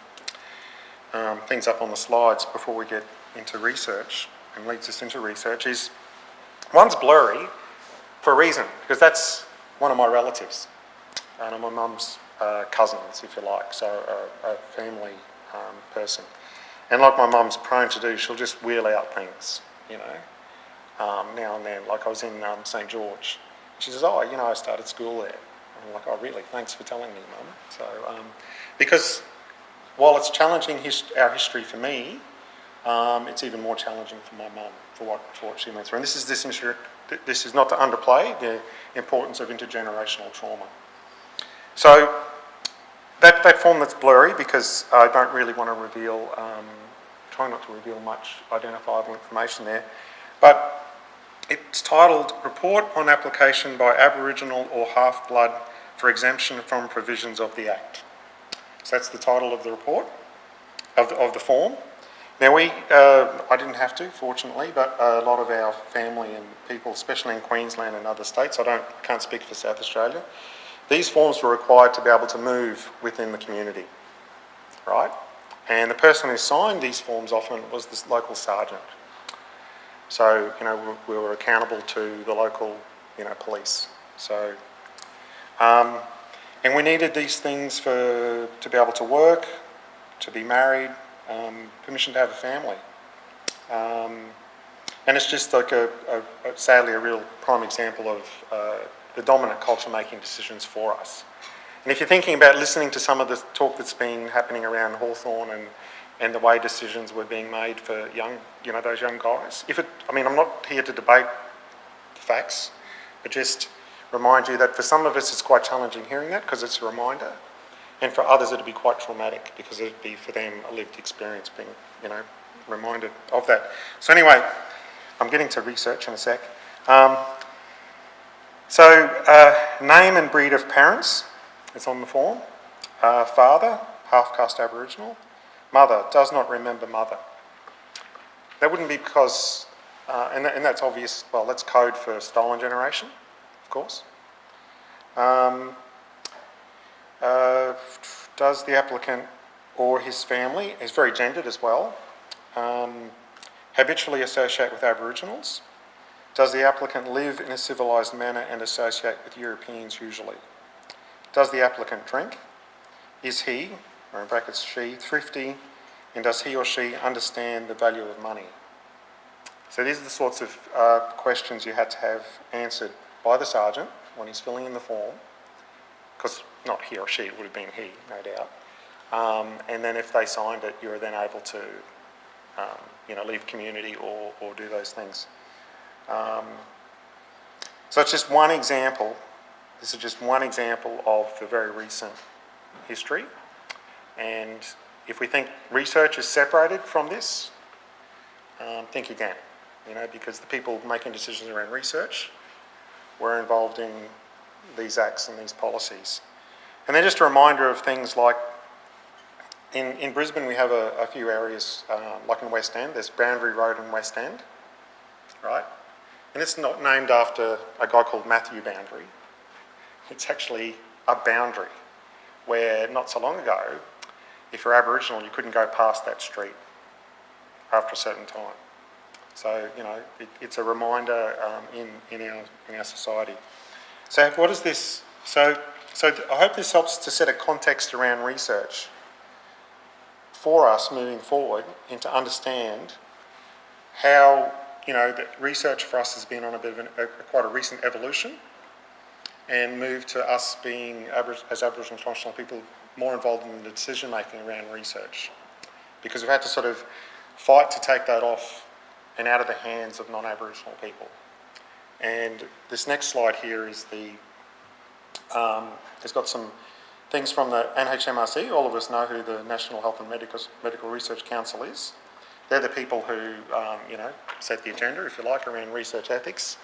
things up on the slides before we get into research and leads us into research. Is one's blurry for a reason, because that's one of my relatives, and my mum's cousins, if you like, so a family person. And like my mum's prone to do, she'll just wheel out things, now and then. Like I was in St. George. She says, I started school there. I'm like, oh, really? Thanks for telling me, Mum. So, because while it's challenging our history for me, it's even more challenging for my mum, for what she went through. And this is not to underplay the importance of intergenerational trauma. So that form that's blurry, because I don't really want to reveal, try not to reveal much identifiable information there, but it's titled Report on Application by Aboriginal or Half-Blood for Exemption from Provisions of the Act. So that's the title of the report, of the form. Now I didn't have to, fortunately, but a lot of our family and people, especially in Queensland and other states, can't speak for South Australia, these forms were required to be able to move within the community, right? And the person who signed these forms often was the local sergeant. So, we were accountable to the local, police. So, and we needed these things to be able to work, to be married, permission to have a family. And it's just like sadly a real prime example of the dominant culture making decisions for us. And if you're thinking about listening to some of the talk that's been happening around Hawthorn and the way decisions were being made for those young guys, I'm not here to debate the facts, but just remind you that for some of us it's quite challenging hearing that, because it's a reminder. And for others, it'd be quite traumatic, because it'd be for them a lived experience being, reminded of that. So anyway, I'm getting to research in a sec. Name and breed of parents is on the form. Father, half-caste Aboriginal. Mother does not remember mother. That wouldn't be because, and that's obvious, well, that's code for stolen generation, of course. Does the applicant or his family, is very gendered as well, habitually associate with Aboriginals? Does the applicant live in a civilised manner and associate with Europeans usually? Does the applicant drink? Is he, or in brackets she, thrifty, and does he or she understand the value of money? So these are the sorts of questions you had to have answered by the sergeant when he's filling in the form, because not he or she, it would have been he, no doubt. And then if they signed it, you were then able to, leave community or do those things. So it's just one example. This is just one example of the very recent history. And if we think research is separated from this, think again, because the people making decisions around research were involved in these acts and these policies. And then just a reminder of things like, in Brisbane we have a few areas, like in West End, there's Boundary Road in West End, right? And it's not named after a guy called Matthew Boundary. It's actually a boundary where not so long ago, if you're Aboriginal, you couldn't go past that street after a certain time. So, it's a reminder in our society. So what is this? So I hope this helps to set a context around research for us moving forward and to understand how, that research for us has been on a bit of quite a recent evolution and moved to us being, as Aboriginal and Torres Strait people, more involved in the decision making around research. Because we've had to sort of fight to take that off and out of the hands of non-Aboriginal people. And this next slide here is it's got some things from the NHMRC. All of us know who the National Health and Medical Research Council is. They're the people who, set the agenda, if you like, around research ethics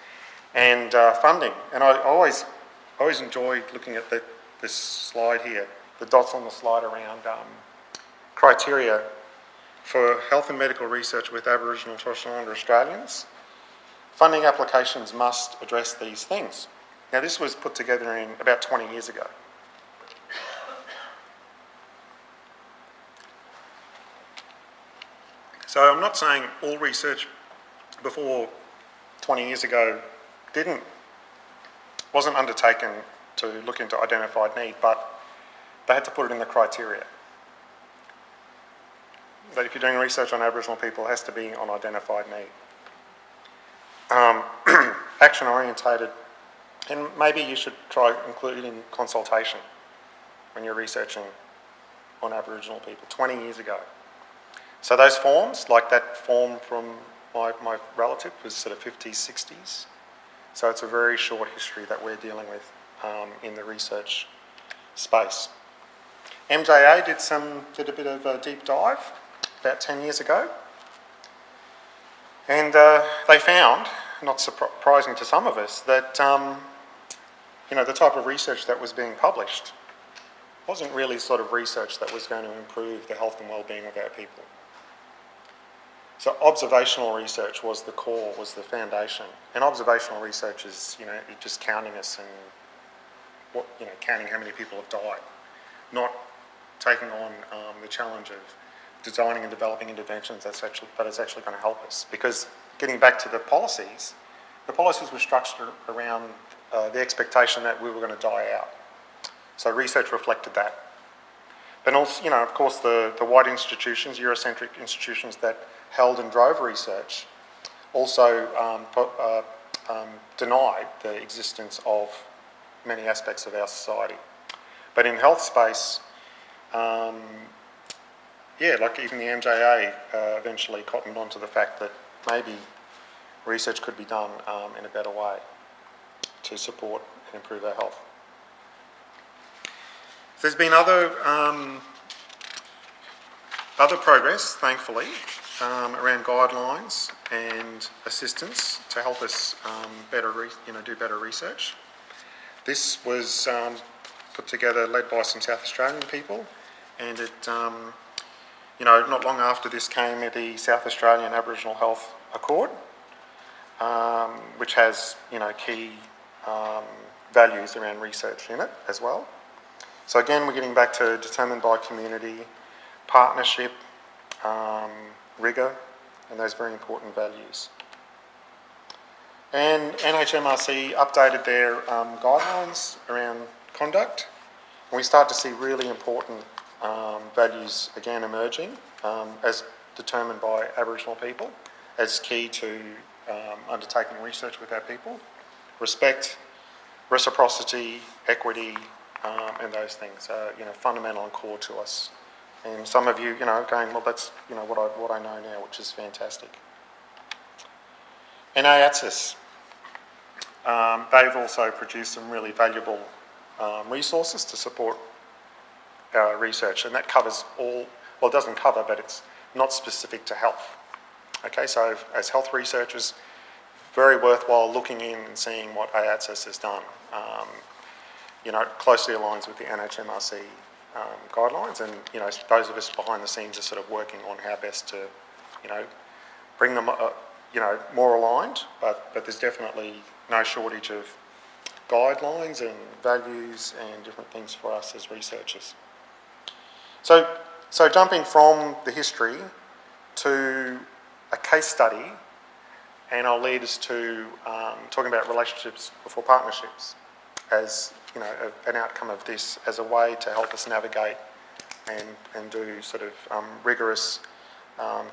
and funding. And I always enjoyed looking at this slide here, the dots on the slide around criteria for health and medical research with Aboriginal and Torres Strait Islander Australians. Funding applications must address these things. Now, this was put together in about 20 years ago. So I'm not saying all research before 20 years ago wasn't undertaken to look into identified need, but they had to put it in the criteria. That if you're doing research on Aboriginal people, it has to be on identified need. Action orientated, and maybe you should try include it in consultation when you're researching on Aboriginal people 20 years ago. So those forms, like that form from my relative, was sort of 50s, 60s. So it's a very short history that we're dealing with in the research space. MJA did a bit of a deep dive about 10 years ago. And they found, not surprising to some of us, that the type of research that was being published wasn't really sort of research that was going to improve the health and well-being of our people. So observational research was the core, was the foundation. And observational research is, just counting us and counting how many people have died, not taking on the challenge of designing and developing interventions that is actually going to help us. Because getting back to the policies were structured around the expectation that we were going to die out. So research reflected that. But also, of course, the white institutions, Eurocentric institutions that held and drove research, also denied the existence of many aspects of our society. But in health space, like even the MJA eventually cottoned on to the fact that maybe research could be done in a better way to support and improve our health. There's been other progress, thankfully, around guidelines and assistance to help us do better research. This was put together, led by some South Australian people, and it not long after this came the South Australian Aboriginal Health Accord, which has, key values around research in it as well. So again, we're getting back to determined by community, partnership, rigour, and those very important values. And NHMRC updated their guidelines around conduct, and we start to see really important values again emerging as determined by Aboriginal people as key to undertaking research with our people. Respect, reciprocity, equity, and those things are, fundamental and core to us. And some of you, going, well, that's, what I know now, which is fantastic. And AATSIS, they've also produced some really valuable resources to support our research, and that covers all, well, it doesn't cover, but it's not specific to health. Okay, so as health researchers, very worthwhile looking in and seeing what AATSIS has done. Closely aligns with the NHMRC guidelines, and those of us behind the scenes are sort of working on how best to, bring them, more aligned. But there's definitely no shortage of guidelines and values and different things for us as researchers. So jumping from the history to a case study, and I'll lead us to talking about relationships before partnerships as an outcome of this, as a way to help us navigate and do sort of rigorous,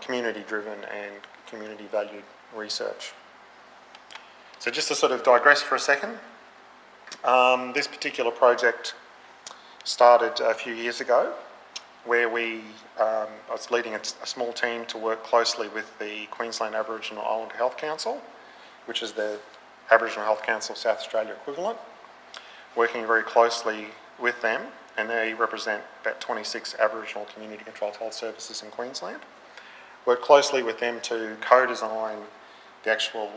community-driven and community-valued research. So just to sort of digress for a second, this particular project started a few years ago, where I was leading a small team to work closely with the Queensland Aboriginal Islander Health Council, which is the Aboriginal Health Council South Australia equivalent, working very closely with them, and they represent about 26 Aboriginal community-controlled health services in Queensland. Worked closely with them to co-design the actual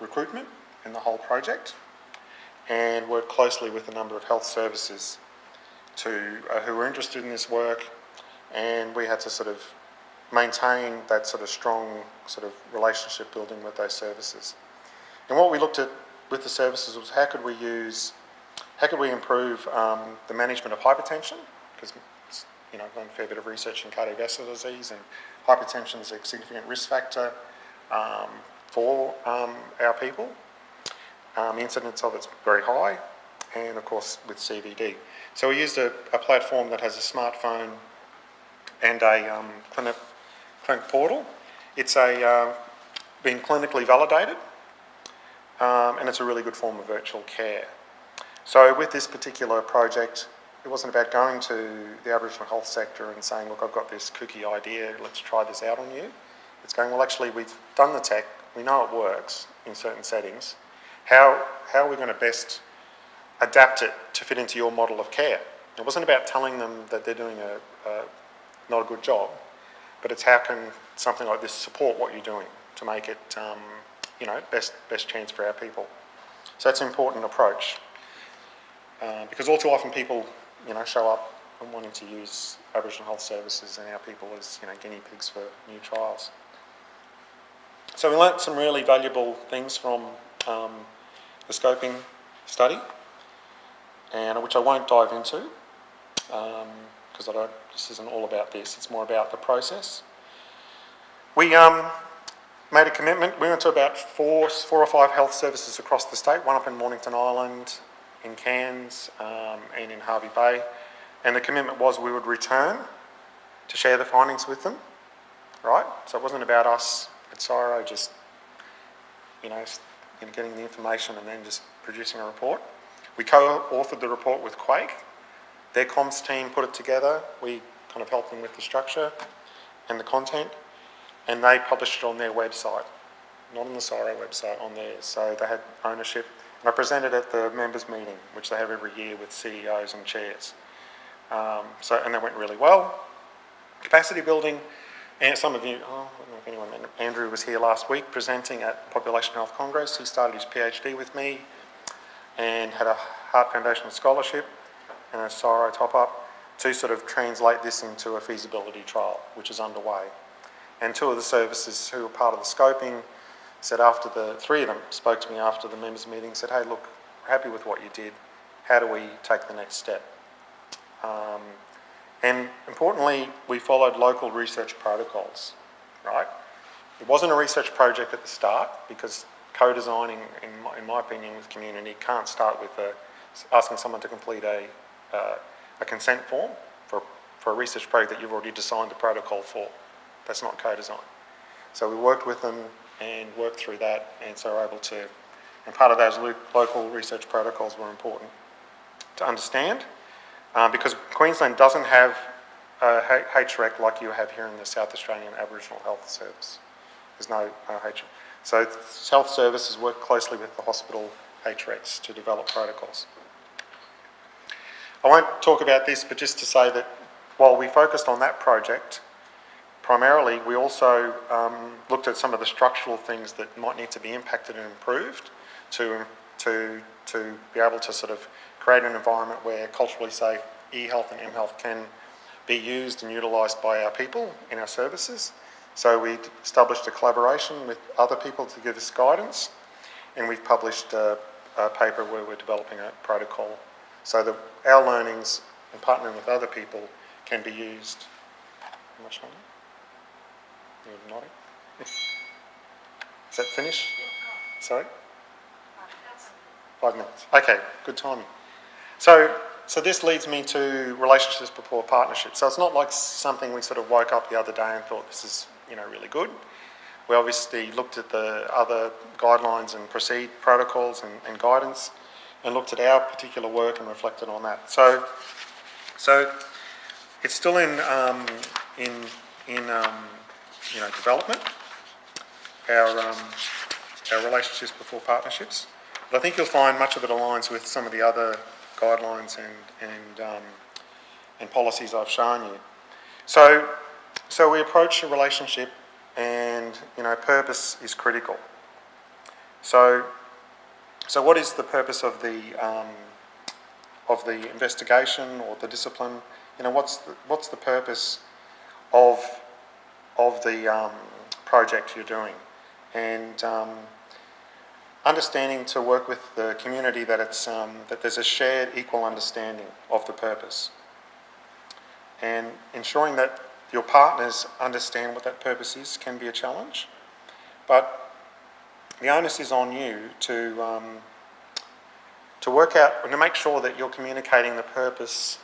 recruitment in the whole project, and worked closely with a number of health services who were interested in this work, and we had to sort of maintain that sort of strong sort of relationship building with those services. And what we looked at with the services was how could we improve the management of hypertension, because I've done a fair bit of research in cardiovascular disease, and hypertension is a significant risk factor for our people. Incidence of it's very high, and of course with CVD. So we used a platform that has a smartphone and a clinic portal. It's been clinically validated, and it's a really good form of virtual care. So with this particular project, it wasn't about going to the Aboriginal health sector and saying, look, I've got this kooky idea, let's try this out on you. It's going, well, actually, we've done the tech, we know it works in certain settings. How are we going to best adapt it to fit into your model of care? It wasn't about telling them that they're doing not a good job, but it's how can something like this support what you're doing to make it, best chance for our people. So that's an important approach, because all too often people, show up and wanting to use Aboriginal health services and our people as, guinea pigs for new trials. So we learnt some really valuable things from the scoping study, and which I won't dive into, because this isn't all about this, it's more about the process. We made a commitment. We went to about four or five health services across the state, one up in Mornington Island, in Cairns, and in Hervey Bay, and the commitment was we would return to share the findings with them, right? So it wasn't about us at CSIRO just, getting the information and then just producing a report. We co-authored the report with Quake. Their comms team put it together. We kind of helped them with the structure and the content, and they published it on their website, not on the CSIRO website, on theirs. So they had ownership. And I presented at the members' meeting, which they have every year with CEOs and chairs. And that went really well. Capacity building, and some of you, I don't know if anyone, Andrew was here last week presenting at Population Health Congress. He started his PhD with me and had a Heart Foundation scholarship and a CSIRO top-up. to sort of translate this into a feasibility trial, which is underway. And two of the services who were part of the scoping said after three of them spoke to me after the members' meeting, said, hey, look, we're happy with what you did. How do we take the next step? And importantly, we followed local research protocols, right? It wasn't a research project at the start because co-designing, in my opinion, with community can't start with asking someone to complete a consent form for a research project that you've already designed the protocol for. That's not co-design. So we worked with them and worked through that, and so we're able to, and part of those local research protocols were important to understand because Queensland doesn't have HREC like you have here in the South Australian Aboriginal Health Service. There's no HREC. So health services work closely with the hospital HRECs to develop protocols. I won't talk about this, but just to say that while we focused on that project, primarily we also looked at some of the structural things that might need to be impacted and improved to be able to sort of create an environment where culturally safe e-health and m-health can be used and utilised by our people in our services. So we established a collaboration with other people to give us guidance, and we've published a paper where we're developing a protocol so that our learnings and partnering with other people can be used. How much longer? You're nodding? Is that finished? Sorry? 5 minutes. Okay, good timing. So this leads me to relationships before partnerships. So it's not like something we sort of woke up the other day and thought this is, really good. We obviously looked at the other guidelines and protocols and guidance and looked at our particular work and reflected on that. So it's still in development, our relationships before partnerships. But I think you'll find much of it aligns with some of the other guidelines and policies I've shown you. So we approach a relationship, and purpose is critical. So what is the purpose of the investigation or the discipline? What's the purpose of the project you're doing? And understanding to work with the community that that there's a shared equal understanding of the purpose, and ensuring that your partners understand what that purpose is can be a challenge, but the onus is on you to work out and to make sure that you're communicating the purpose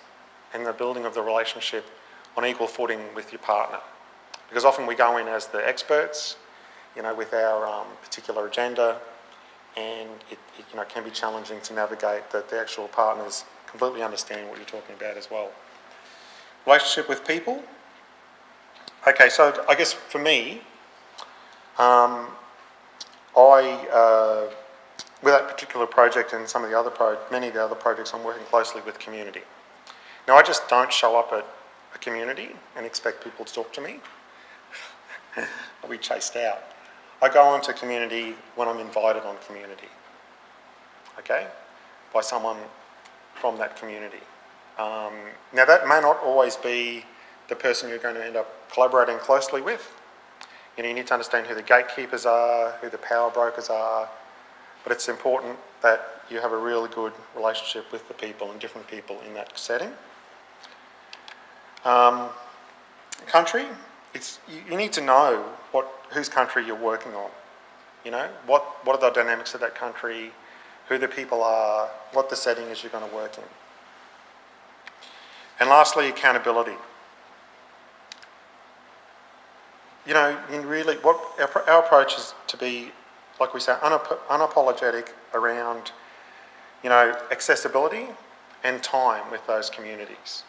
and the building of the relationship on equal footing with your partner, because often we go in as the experts, with our particular agenda, and it can be challenging to navigate that the actual partners completely understand what you're talking about as well. Relationship with people. Okay, so I guess for me, with that particular project and some of the other many of the other projects, I'm working closely with community. Now, I just don't show up at a community and expect people to talk to me. I'll be chased out. I go onto community when I'm invited on community, okay, by someone from that community. Now, that may not always be the person you're going to end up collaborating closely with. You need to understand who the gatekeepers are, who the power brokers are, but it's important that you have a really good relationship with the people and different people in that setting. Country, you need to know whose country you're working on. What are the dynamics of that country, who the people are, what the setting is you're going to work in. And lastly, accountability. Really, what our approach is to be, like we say, unapologetic around, accessibility and time with those communities.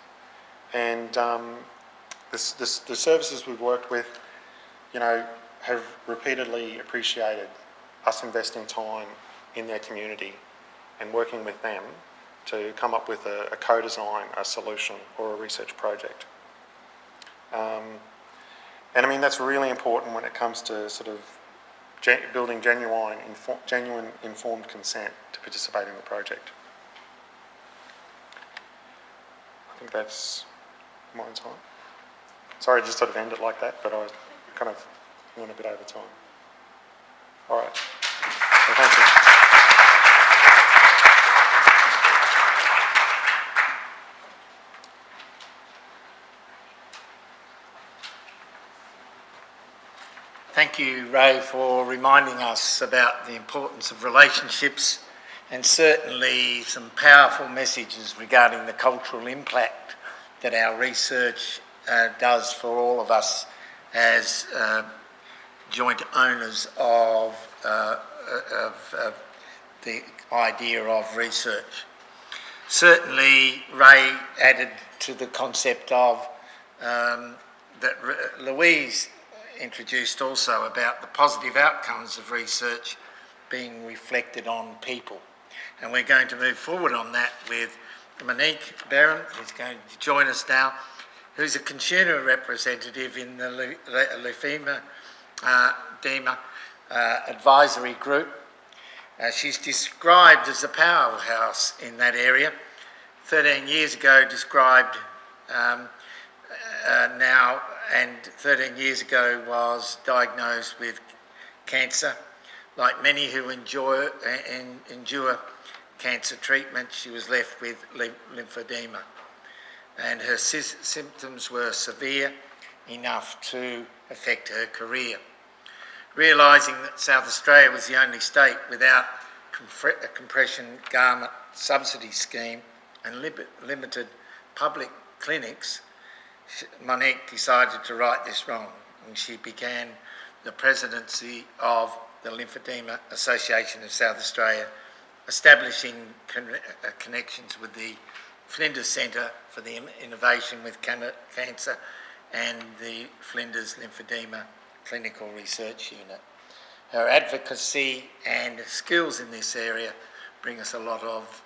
And the services we've worked with, have repeatedly appreciated us investing time in their community and working with them to come up with a co-design, a solution, or a research project. And I mean, that's really important when it comes to sort of building genuine informed consent to participate in the project. I think that's my time. Sorry, I just sort of end it like that, but I kind of went a bit over time. All right. So thank you. Thank you, Ray, for reminding us about the importance of relationships and certainly some powerful messages regarding the cultural impact that our research does for all of us as joint owners of the idea of research. Certainly, Ray added to the concept of that Louise introduced also about the positive outcomes of research being reflected on people. And we're going to move forward on that with Monique Barron, who's going to join us now, who's a consumer representative in the lymphedema advisory group. She's described as a powerhouse in that area. 13 years ago described now, and 13 years ago was diagnosed with cancer. Like many who endure cancer treatment, she was left with lymphedema, and her symptoms were severe enough to affect her career. Realising that South Australia was the only state without a compression garment subsidy scheme and limited public clinics, Monique decided to right this wrong, and she began the presidency of the Lymphedema Association of South Australia, establishing connections with the Flinders Centre for the Innovation with Cancer and the Flinders Lymphedema Clinical Research Unit. Her advocacy and skills in this area bring us a lot of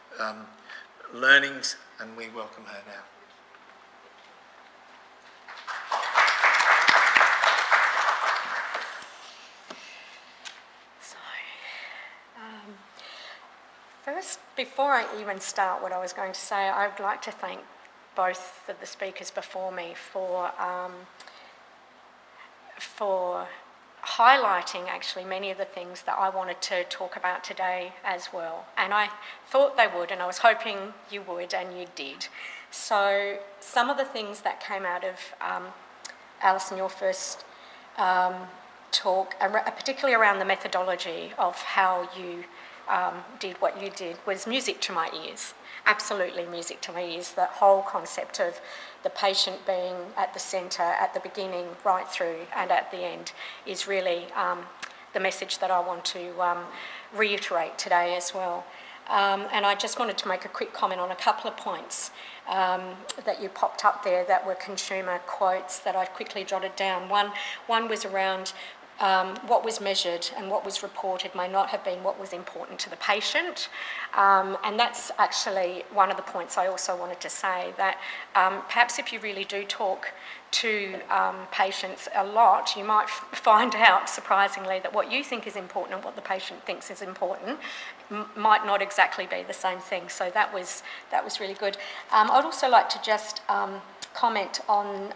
learnings, and we welcome her now. First, before I even start what I was going to say, I would like to thank both of the speakers before me for highlighting actually many of the things that I wanted to talk about today as well. And I thought they would, and I was hoping you would, and you did. So some of the things that came out of Alison, your first talk, particularly around the methodology of how you did what you did, was music to my ears. Absolutely music to my ears. The whole concept of the patient being at the centre at the beginning, right through and at the end, is really the message that I want to reiterate today as well. And I just wanted to make a quick comment on a couple of points that you popped up there that were consumer quotes that I quickly jotted down. One was around what was measured and what was reported may not have been what was important to the patient. And that's actually one of the points I also wanted to say, that perhaps if you really do talk to patients a lot, you might find out, surprisingly, that what you think is important and what the patient thinks is important might not exactly be the same thing. So that was really good. I'd also like to just comment on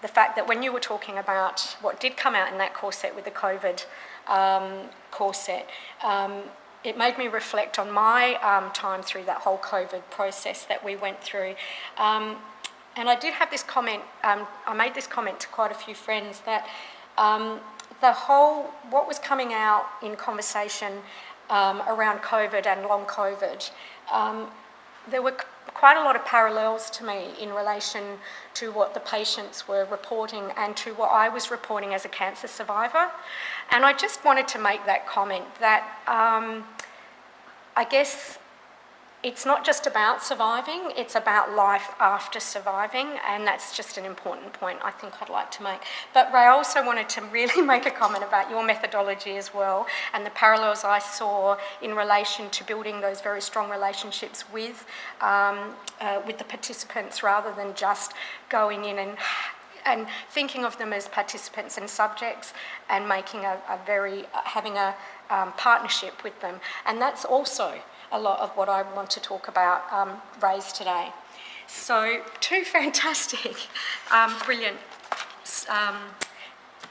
the fact that when you were talking about what did come out in that core set with the COVID core set, it made me reflect on my time through that whole COVID process that we went through. And I did have this comment, I made this comment to quite a few friends, that what was coming out in conversation around COVID and long COVID, there were quite a lot of parallels to me in relation to what the patients were reporting and to what I was reporting as a cancer survivor. And I just wanted to make that comment that I guess it's not just about surviving, it's about life after surviving, and that's just an important point I think I'd like to make. But Ray, I also wanted to really make a comment about your methodology as well, and the parallels I saw in relation to building those very strong relationships with the participants, rather than just going in and thinking of them as participants and subjects, and making having a partnership with them. And that's also a lot of what I want to talk about, raise today. So, two fantastic, brilliant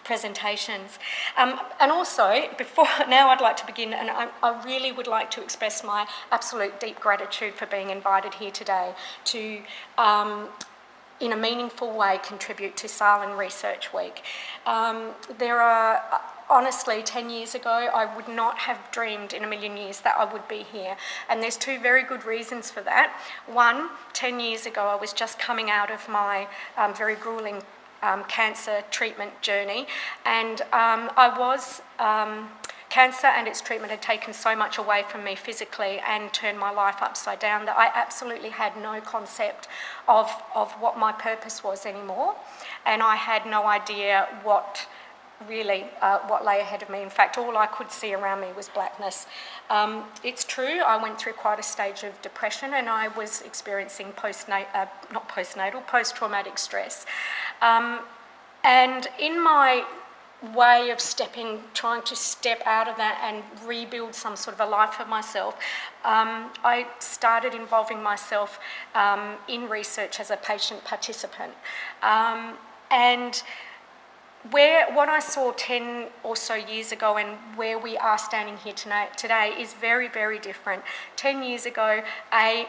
presentations. And also, now I'd like to begin, and I really would like to express my absolute deep gratitude for being invited here today to, in a meaningful way, contribute to Sep Research Week. Honestly, 10 years ago, I would not have dreamed in a million years that I would be here. And there's two very good reasons for that. One, 10 years ago, I was just coming out of my very gruelling cancer treatment journey, and cancer and its treatment had taken so much away from me physically and turned my life upside down that I absolutely had no concept of what my purpose was anymore, and I had no idea what lay ahead of me. In fact, all I could see around me was blackness. It's true, I went through quite a stage of depression, and I was experiencing post-traumatic stress. And in my way of trying to step out of that and rebuild some sort of a life for myself, I started involving myself in research as a patient participant. And what I saw 10 or so years ago and where we are standing here today is very, very different. 10 years ago, I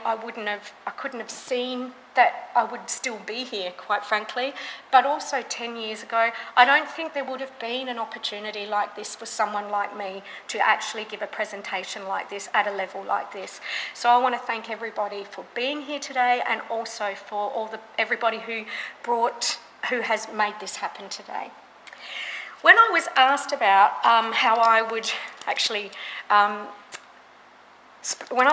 couldn't have seen that I would still be here, quite frankly, but also 10 years ago, I don't think there would have been an opportunity like this for someone like me to actually give a presentation like this at a level like this. So I want to thank everybody for being here today, and also for everybody who has made this happen today. When I was asked about how I would actually, when I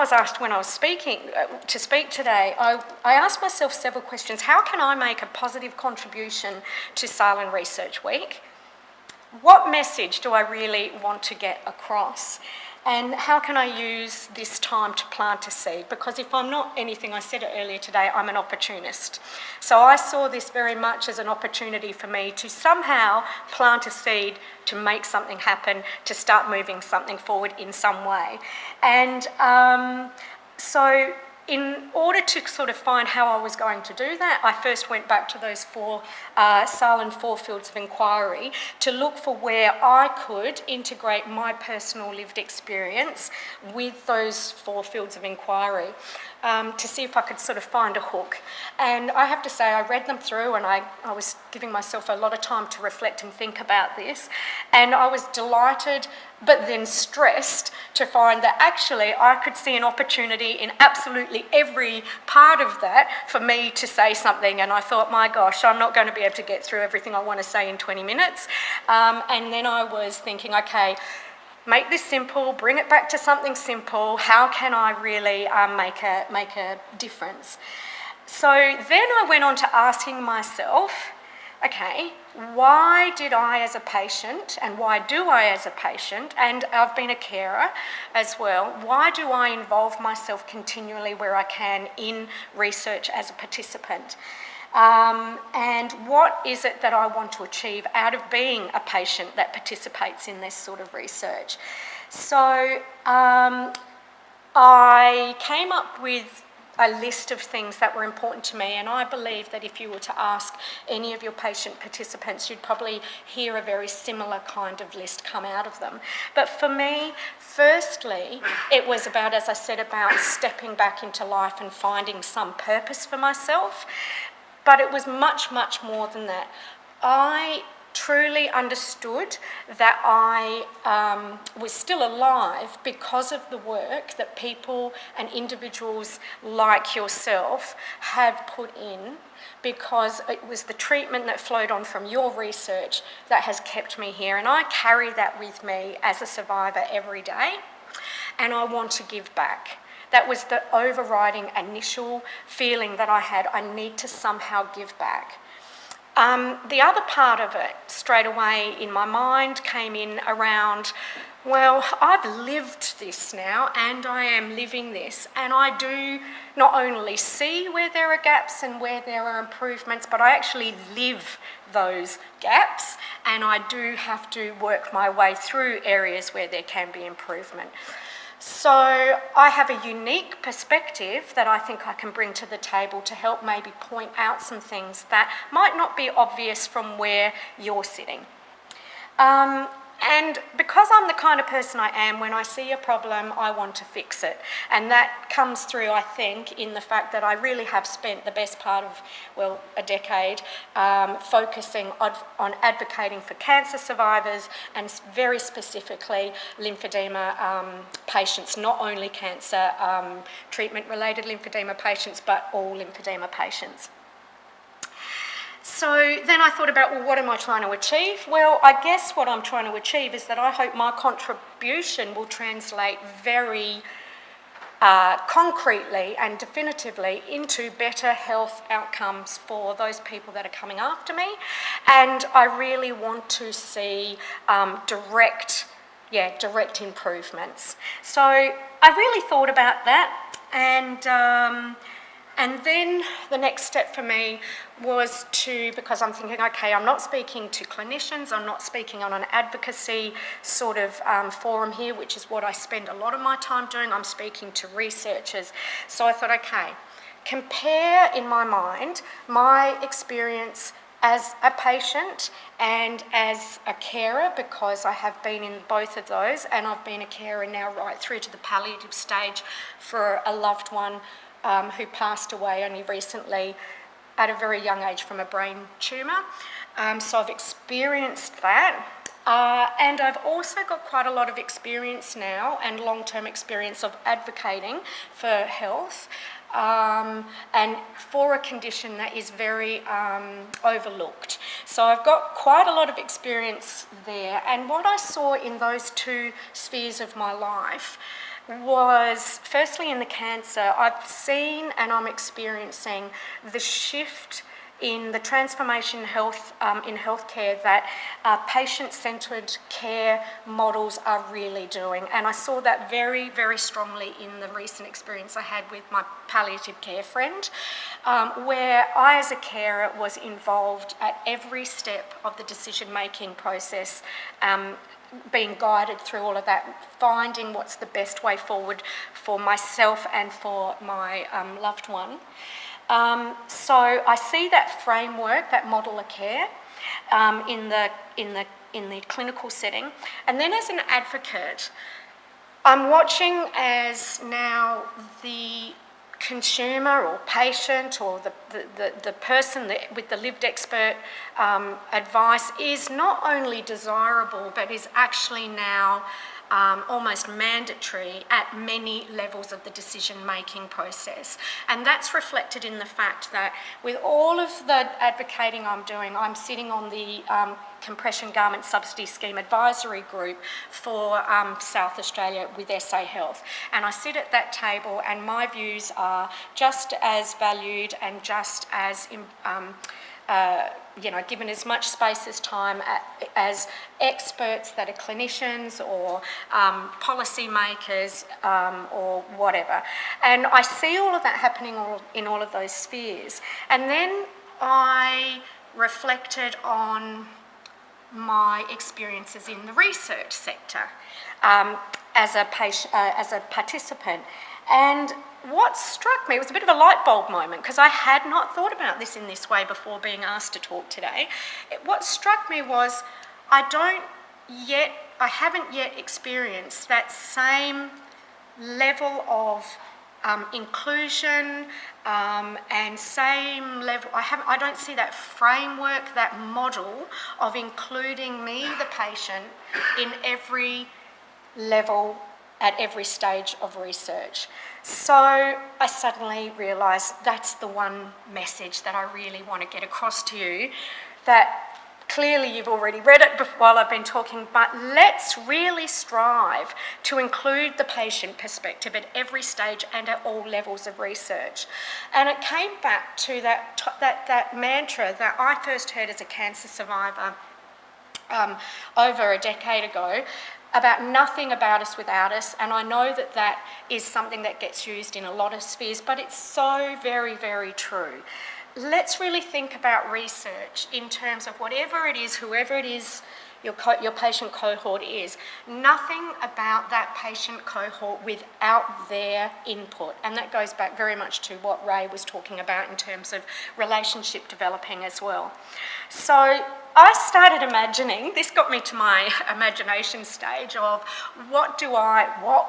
was speaking to speak today, I asked myself several questions. How can I make a positive contribution to Sep Research Week? What message do I really want to get across? And how can I use this time to plant a seed? Because if I'm not anything, I said it earlier today, I'm an opportunist. So I saw this very much as an opportunity for me to somehow plant a seed to make something happen, to start moving something forward in some way. And so in order to sort of find how I was going to do that, I first went back to those four fields of inquiry to look for where I could integrate my personal lived experience with those 4 fields of inquiry, to see if I could sort of find a hook. And I have to say, I read them through, and I was giving myself a lot of time to reflect and think about this, and I was delighted but then stressed to find that actually I could see an opportunity in absolutely every part of that for me to say something. And I thought, my gosh, I'm not going to be able to get through everything I want to say in 20 minutes. And then I was thinking, okay, make this simple, bring it back to something simple. How can I really make a difference? So then I went on to asking myself, okay, why did I as a patient, and why do I as a patient, and I've been a carer as well, why do I involve myself continually where I can in research as a participant? And what is it that I want to achieve out of being a patient that participates in this sort of research? So I came up with a list of things that were important to me, and I believe that if you were to ask any of your patient participants, you'd probably hear a very similar kind of list come out of them. But for me, firstly, it was about, as I said, about stepping back into life and finding some purpose for myself. But it was much, much more than that. I truly understood that I was still alive because of the work that people and individuals like yourself have put in, because it was the treatment that flowed on from your research that has kept me here. And I carry that with me as a survivor every day, and I want to give back. That was the overriding initial feeling that I had. I need to somehow give back. The other part of it, straight away in my mind, came in around, well, I've lived this now, and I am living this, and I do not only see where there are gaps and where there are improvements, but I actually live those gaps, and I do have to work my way through areas where there can be improvement. So I have a unique perspective that I think I can bring to the table to help maybe point out some things that might not be obvious from where you're sitting. And because I'm the kind of person I am, when I see a problem, I want to fix it. And that comes through, I think, in the fact that I really have spent the best part of, well, a decade focusing on advocating for cancer survivors and very specifically lymphedema patients, not only cancer treatment-related lymphedema patients, but all lymphedema patients. So then I thought about, well, what am I trying to achieve? Well, I guess what I'm trying to achieve is that I hope my contribution will translate very concretely and definitively into better health outcomes for those people that are coming after me. And I really want to see direct improvements. So I really thought about that, and then the next step for me was because I'm thinking, okay, I'm not speaking to clinicians, I'm not speaking on an advocacy sort of forum here, which is what I spend a lot of my time doing. I'm speaking to researchers. So I thought, okay, compare in my mind my experience as a patient and as a carer, because I have been in both of those, and I've been a carer now right through to the palliative stage for a loved one who passed away only recently at a very young age from a brain tumour. So I've experienced that. And I've also got quite a lot of experience now and long-term experience of advocating for health and for a condition that is very overlooked. So I've got quite a lot of experience there. And what I saw in those two spheres of my life was, firstly in the cancer, I've seen and I'm experiencing the shift in the transformation in healthcare that patient-centred care models are really doing. And I saw that very, very strongly in the recent experience I had with my palliative care friend, where I as a carer was involved at every step of the decision-making process, being guided through all of that, finding what's the best way forward for myself and for my loved one. So I see that framework, that model of care in the clinical setting. And then as an advocate, I'm watching as now the consumer or patient or the person with the lived expert advice is not only desirable but is actually now almost mandatory at many levels of the decision-making process. And that's reflected in the fact that with all of the advocating I'm doing, I'm sitting on the Compression Garment Subsidy Scheme Advisory Group for South Australia with SA Health. And I sit at that table and my views are just as valued and just as given as much space as time as experts that are clinicians or policy makers or whatever. And I see all of that happening in all of those spheres. And then I reflected on my experiences in the research sector as a participant. And what struck me, it was a bit of a light bulb moment because I had not thought about this in this way before being asked to talk today. What struck me was I haven't yet experienced that same level of inclusion and same level, I don't see that framework, that model of including me, the patient, in every level at every stage of research. So I suddenly realised that's the one message that I really want to get across to you, that clearly you've already read it while I've been talking, but let's really strive to include the patient perspective at every stage and at all levels of research. And it came back to that mantra that I first heard as a cancer survivor over a decade ago, about nothing about us without us, and I know that that is something that gets used in a lot of spheres, but it's so very, very true. Let's really think about research in terms of whatever it is, whoever it is your patient cohort is. Nothing about that patient cohort without their input. And that goes back very much to what Ray was talking about in terms of relationship developing as well. So I started imagining, this got me to my imagination stage of what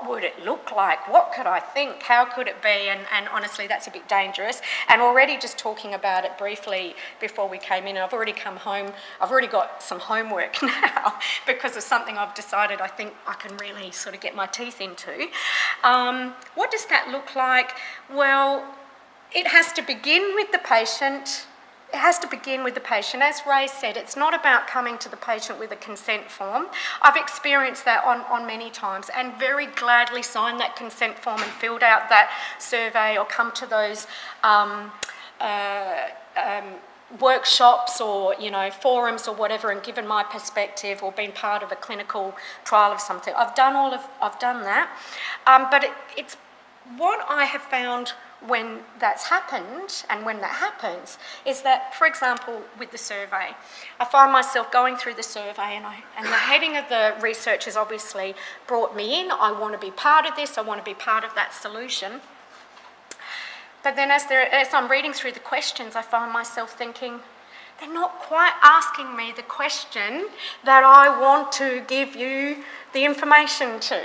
would it look like? What could I think? How could it be? And honestly, that's a bit dangerous. And already just talking about it briefly before we came in, I've already come home, I've already got some homework now because of something I've decided I think I can really sort of get my teeth into. What does that look like? Well, it has to begin with the patient. It has to begin with the patient. As Ray said, it's not about coming to the patient with a consent form. I've experienced that on many times and very gladly signed that consent form and filled out that survey or come to those workshops or forums or whatever and given my perspective or been part of a clinical trial of something. I've done that, but it's what I have found when that's happened and when that happens is that, for example, with the survey, I find myself going through the survey and the heading of the research has obviously brought me in. I want to be part of this. I want to be part of that solution. But then as I'm reading through the questions, I find myself thinking, they're not quite asking me the question that I want to give you the information to.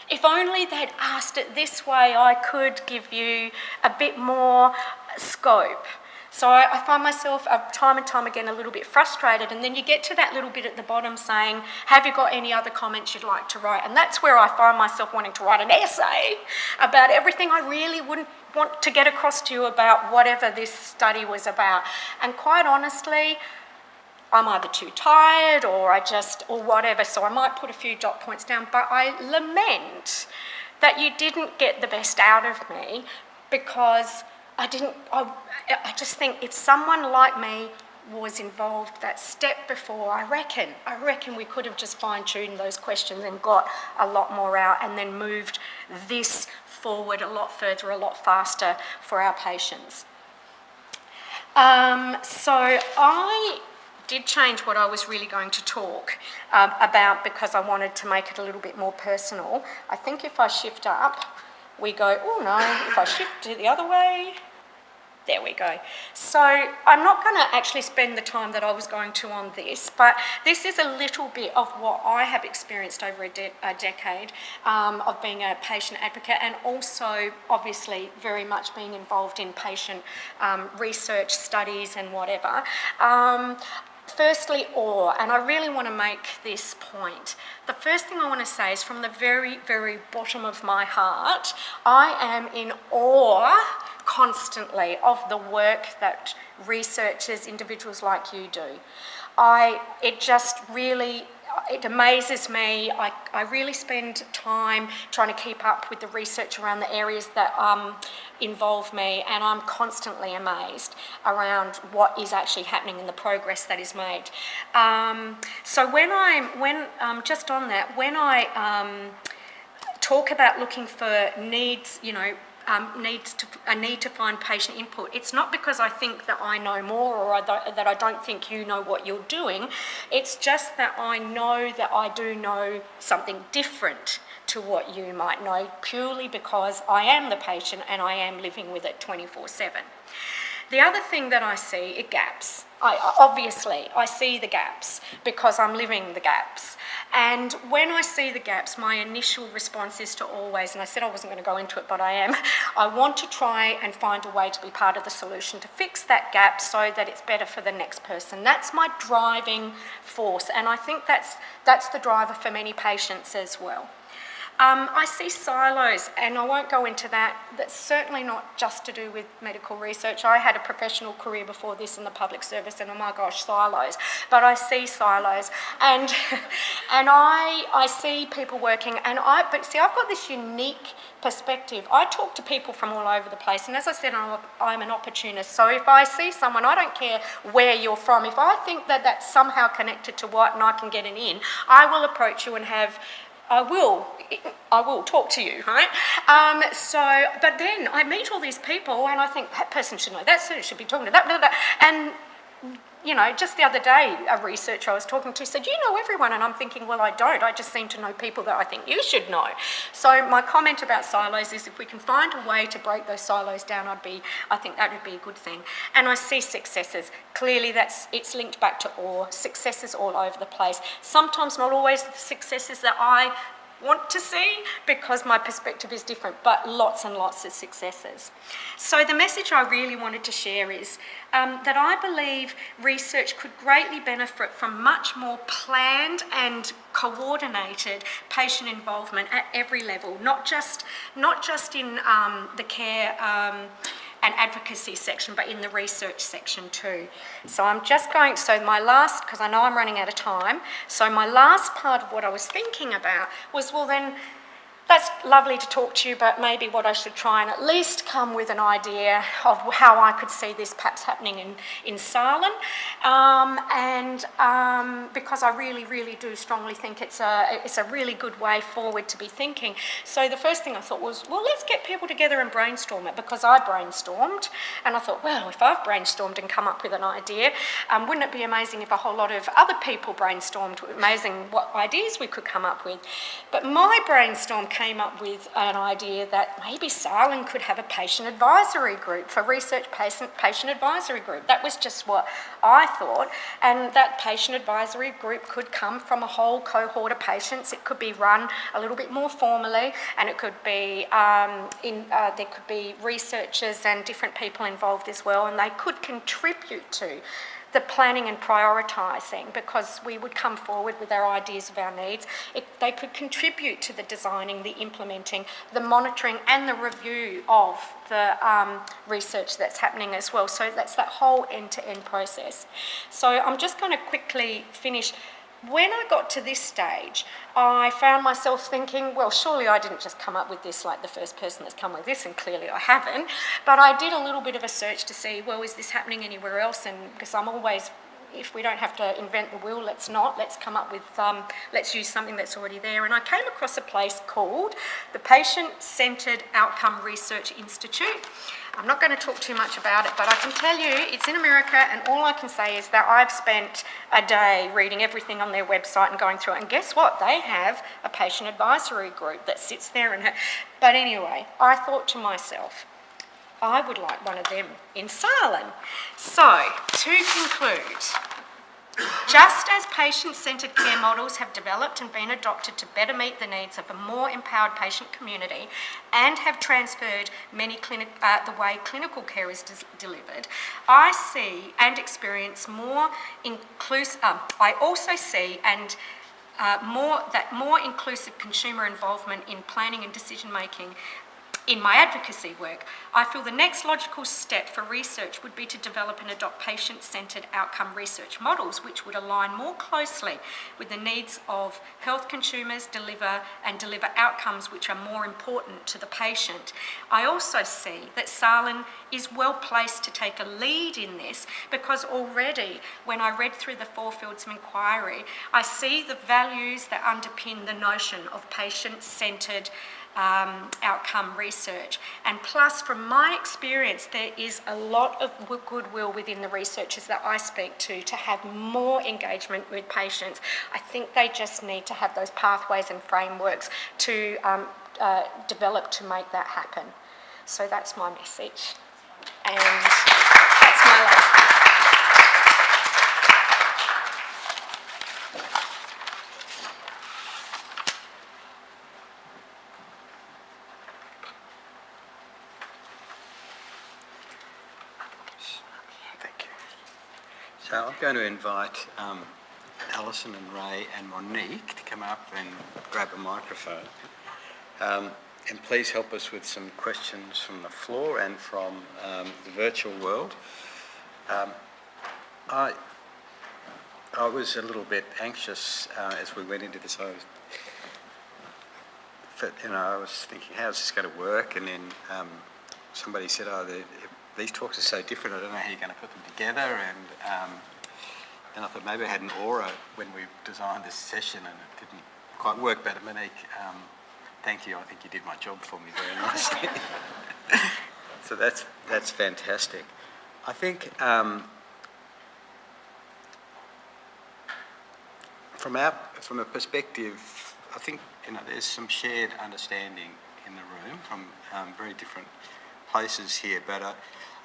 If only they'd asked it this way, I could give you a bit more scope. So I find myself time and time again a little bit frustrated, and then you get to that little bit at the bottom saying, have you got any other comments you'd like to write? And that's where I find myself wanting to write an essay about everything I really wouldn't want to get across to you about whatever this study was about. And quite honestly, I'm either too tired or whatever, so I might put a few dot points down, but I lament that you didn't get the best out of me because I just think if someone like me was involved that step before, I reckon we could have just fine-tuned those questions and got a lot more out and then moved this forward a lot further, a lot faster for our patients. So I did change what I was really going to talk about because I wanted to make it a little bit more personal. I think if I shift up, we go, oh no, if I shift it the other way, there we go. So I'm not going to actually spend the time that I was going to on this, but this is a little bit of what I have experienced over a decade of being a patient advocate and also obviously very much being involved in patient research studies and whatever. Firstly, awe, and I really want to make this point. The first thing I want to say is from the very, very bottom of my heart, I am in awe constantly of the work that researchers, individuals like you do. It amazes me. I really spend time trying to keep up with the research around the areas that involve me, and I'm constantly amazed around what is actually happening and the progress that is made. So when I talk about looking for needs, a need to find patient input. It's not because I think that I know more or that I don't think you know what you're doing. It's just that I know that I do know something different to what you might know purely because I am the patient and I am living with it 24/7. The other thing that I see are gaps. I see the gaps because I'm living the gaps. And when I see the gaps, my initial response is to always, and I said I wasn't going to go into it, but I am, I want to try and find a way to be part of the solution to fix that gap so that it's better for the next person. That's my driving force, and I think that's the driver for many patients as well. I see silos, and I won't go into that. That's certainly not just to do with medical research. I had a professional career before this in the public service, and oh my gosh, silos. But I see silos, and I see people working, but see, I've got this unique perspective. I talk to people from all over the place, and as I said, I'm an opportunist. So if I see someone, I don't care where you're from. If I think that that's somehow connected to what, and I can get an in, I will approach you and I will talk to you, right? But then I meet all these people and I think that person should know that, so should be talking to that, blah, blah, blah. And you know, just the other day, a researcher I was talking to said, "You know everyone," and I'm thinking, well, I don't. I just seem to know people that I think you should know. So my comment about silos is, if we can find a way to break those silos down, I think that would be a good thing. And I see successes. Clearly, it's linked back to awe. Successes all over the place. Sometimes not always the successes that I want to see, because my perspective is different, but lots and lots of successes. So the message I really wanted to share is that I believe research could greatly benefit from much more planned and coordinated patient involvement at every level, not just in the care and advocacy section, but in the research section too. So I'm just going, because I know I'm running out of time, so my last part of what I was thinking about was, well then, that's lovely to talk to you, but maybe what I should try and at least come with an idea of how I could see this perhaps happening in Saaland. Because I really, really do strongly think it's a really good way forward to be thinking. So the first thing I thought was, well, let's get people together and brainstorm it, because I brainstormed, and I thought, well, if I've brainstormed and come up with an idea, wouldn't it be amazing if a whole lot of other people brainstormed, amazing what ideas we could come up with. But my brainstorm came up with an idea that maybe Saaland could have a patient advisory group, for research patient advisory group. That was just what I thought, and that patient advisory group could come from a whole cohort of patients. It could be run a little bit more formally, and it could be there could be researchers and different people involved as well, and they could contribute to the planning and prioritising, because we would come forward with our ideas of our needs. They could contribute to the designing, the implementing, the monitoring and the review of the research that's happening as well. So that's that whole end-to-end process. So I'm just going to quickly finish. When I got to this stage, I found myself thinking, well, surely I didn't just come up with this like the first person that's come with this, and clearly I haven't. But I did a little bit of a search to see, well, is this happening anywhere else? And because I'm always, if we don't have to invent the wheel, let's come up with, let's use something that's already there. And I came across a place called the Patient-Centred Outcome Research Institute. I'm not going to talk too much about it, but I can tell you it's in America, and all I can say is that I've spent a day reading everything on their website and going through it, and guess what? They have a patient advisory group that sits there and... But anyway, I thought to myself, I would like one of them in Saaland. So, to conclude, just as patient-centred care models have developed and been adopted to better meet the needs of a more empowered patient community and have transferred the way clinical care is delivered, I see and experience more inclusive. I also see more inclusive consumer involvement in planning and decision making. In my advocacy work, I feel the next logical step for research would be to develop and adopt patient-centred outcome research models which would align more closely with the needs of health consumers, deliver outcomes which are more important to the patient. I also see that Saaland is well placed to take a lead in this, because already when I read through the 4 fields of inquiry, I see the values that underpin the notion of patient-centred outcome research. And plus, from my experience, there is a lot of goodwill within the researchers that I speak to have more engagement with patients. I think they just need to have those pathways and frameworks to develop to make that happen. So that's my message. And that's my last. So I'm going to invite Alison and Ray and Monique to come up and grab a microphone. And please help us with some questions from the floor and from the virtual world. I was a little bit anxious as we went into this. I was thinking, how's this going to work? And then somebody said, these talks are so different, I don't know how you're going to put them together. And I thought maybe I had an aura when we designed this session and it didn't quite work. But Monique, thank you. I think you did my job for me very nicely. So that's fantastic. I think from a perspective, I think there's some shared understanding in the room from very different places here. But I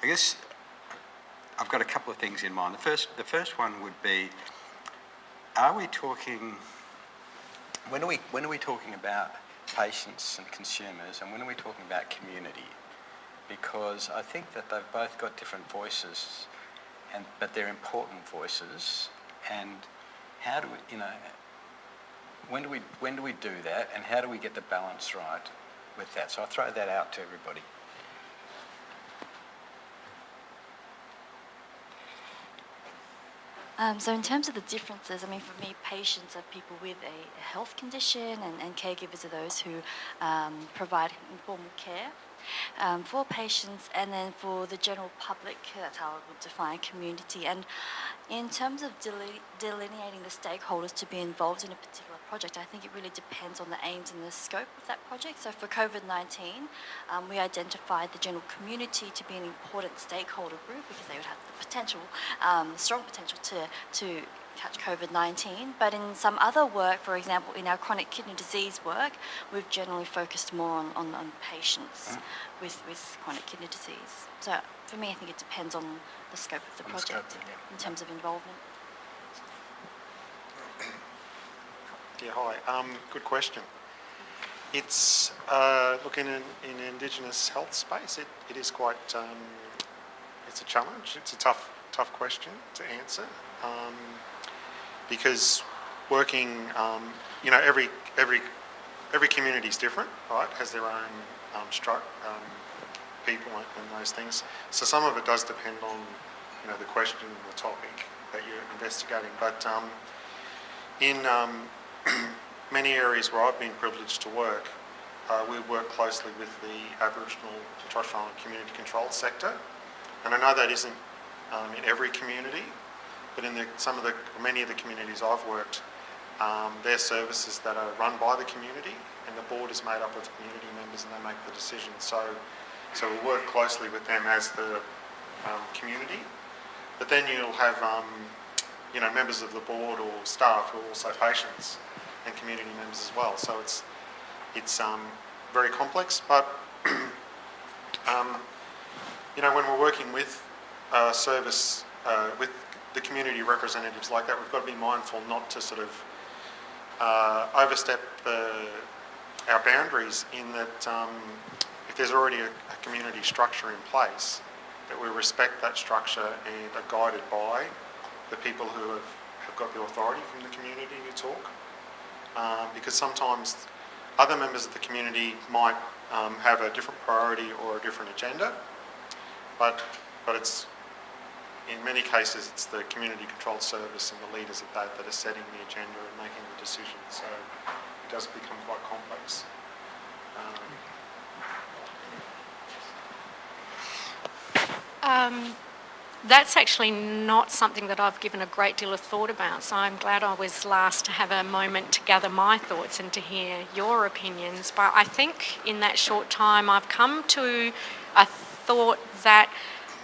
guess I've got a couple of things in mind. The first one would be: are we talking? When are we talking about patients and consumers, and when are we talking about community? Because I think that they've both got different voices, but they're important voices. And how do we, when do we do that, and how do we get the balance right with that? So I throw that out to everybody. So in terms of the differences, I mean, for me, patients are people with a health condition, and caregivers are those who provide informal care. For patients, and then for the general public, that's how I would define community. And in terms of delineating the stakeholders to be involved in a particular project, I think it really depends on the aims and the scope of that project. So for COVID-19, we identified the general community to be an important stakeholder group because they would have the potential, strong potential to catch COVID-19, but in some other work, for example, in our chronic kidney disease work, we've generally focused more on patients with chronic kidney disease. So for me, I think it depends on the scope of the project in terms of involvement. Yeah, hi. Good question. It's, look, in Indigenous health space, it is quite, it's a challenge. It's a tough question to answer. Because working, every community is different, right? Has their own people and those things. So some of it does depend on, the question and the topic that you're investigating. But in many areas where I've been privileged to work, we work closely with the Aboriginal and Torres Strait Islander community controlled sector, and I know that isn't in every community. But in many of the communities I've worked, they're services that are run by the community, and the board is made up of community members, and they make the decisions. So we work closely with them as the community. But then you'll have, members of the board or staff who are also patients and community members as well. So it's very complex. But when we're working with service with the community representatives like that, we've got to be mindful not to sort of overstep our boundaries, in that if there's already a community structure in place, that we respect that structure and are guided by the people who have got the authority from the community to talk. Because sometimes other members of the community might have a different priority or a different agenda, but it's, in many cases, it's the community controlled service and the leaders of that are setting the agenda and making the decisions. So it does become quite complex. That's actually not something that I've given a great deal of thought about, so I'm glad I was last to have a moment to gather my thoughts and to hear your opinions. But I think in that short time I've come to a thought that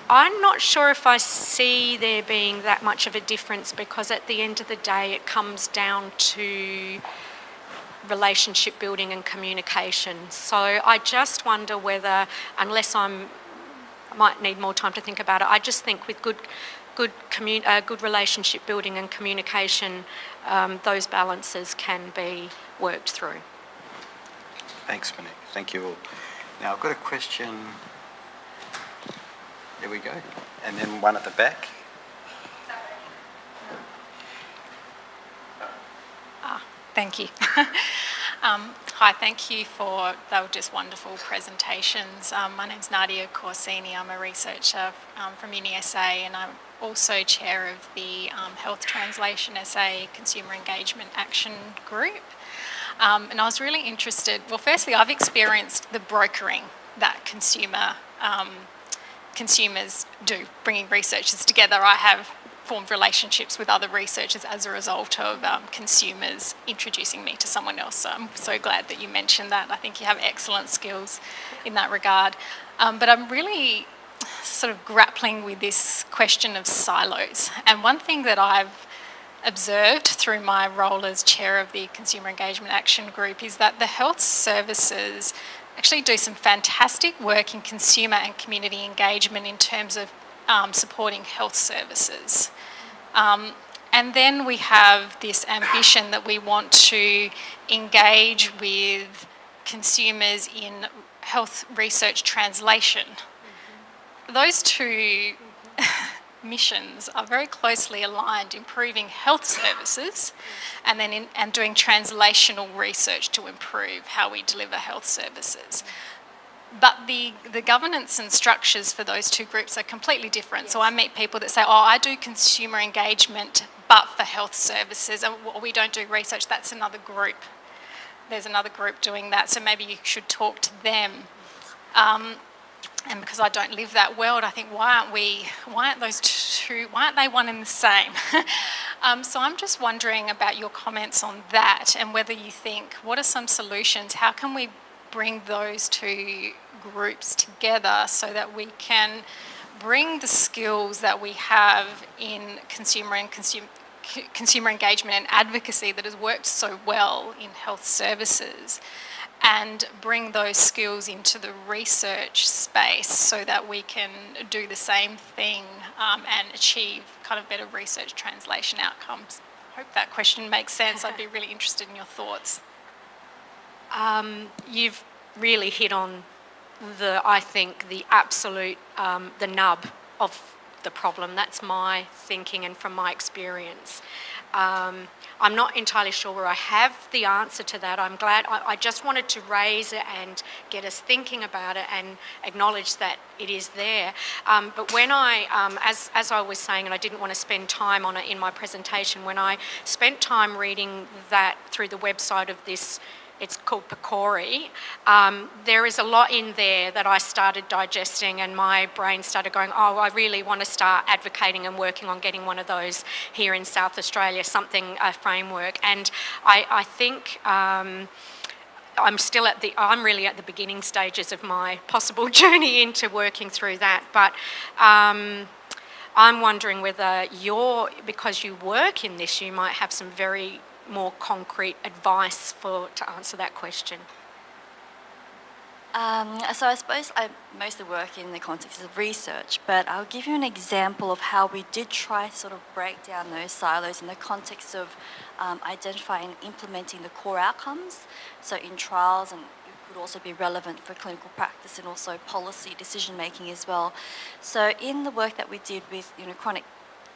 I'm not sure if I see there being that much of a difference, because at the end of the day it comes down to relationship building and communication. So I just wonder whether, unless I might need more time to think about it, I just think with good relationship building and communication, those balances can be worked through. Thanks, Monique. Thank you all. Now I've got a question. There we go. And then one at the back. Thank you. Hi, thank you they were just wonderful presentations. My name's Nadia Corsini. I'm a researcher from UniSA, and I'm also chair of the Health Translation SA Consumer Engagement Action Group. And I was really interested, well, firstly, I've experienced the brokering that consumers do, bringing researchers together. I have formed relationships with other researchers as a result of consumers introducing me to someone else. So I'm so glad that you mentioned that. I think you have excellent skills in that regard. But I'm really sort of grappling with this question of silos. And one thing that I've observed through my role as chair of the Consumer Engagement Action Group is that the health services actually do some fantastic work in consumer and community engagement in terms of supporting health services. And then we have this ambition that we want to engage with consumers in health research translation. Those two missions are very closely aligned, improving health services and doing translational research to improve how we deliver health services. But the governance and structures for those two groups are completely different. Yes. So I meet people that say, oh, I do consumer engagement, but for health services, and we don't do research. That's another group. There's another group doing that, so maybe you should talk to them. And because I don't live that world, I think, why aren't those two, why aren't they one and the same? So I'm just wondering about your comments on that and whether you think, what are some solutions? How can we bring those two groups together so that we can bring the skills that we have in consumer engagement and advocacy that has worked so well in health services, and bring those skills into the research space so that we can do the same thing and achieve kind of better research translation outcomes. I hope that question makes sense. I'd be really interested in your thoughts. You've really hit on I think, the absolute, the nub of the problem. That's my thinking and from my experience. I'm not entirely sure where I have the answer to that. I'm glad, I just wanted to raise it and get us thinking about it and acknowledge that it is there. But when as I was saying, and I didn't want to spend time on it in my presentation, when I spent time reading that through the website of this, it's called PCORI. There is a lot in there that I started digesting, and my brain started going, oh, I really want to start advocating and working on getting one of those here in South Australia, a framework. And I think I'm really at the beginning stages of my possible journey into working through that. But I'm wondering whether because you work in this, you might have some very more concrete advice to answer that question. So I suppose I mostly work in the context of research, but I'll give you an example of how we did try to sort of break down those silos in the context of identifying and implementing the core outcomes. So in trials, and it could also be relevant for clinical practice and also policy decision making as well. So in the work that we did with chronic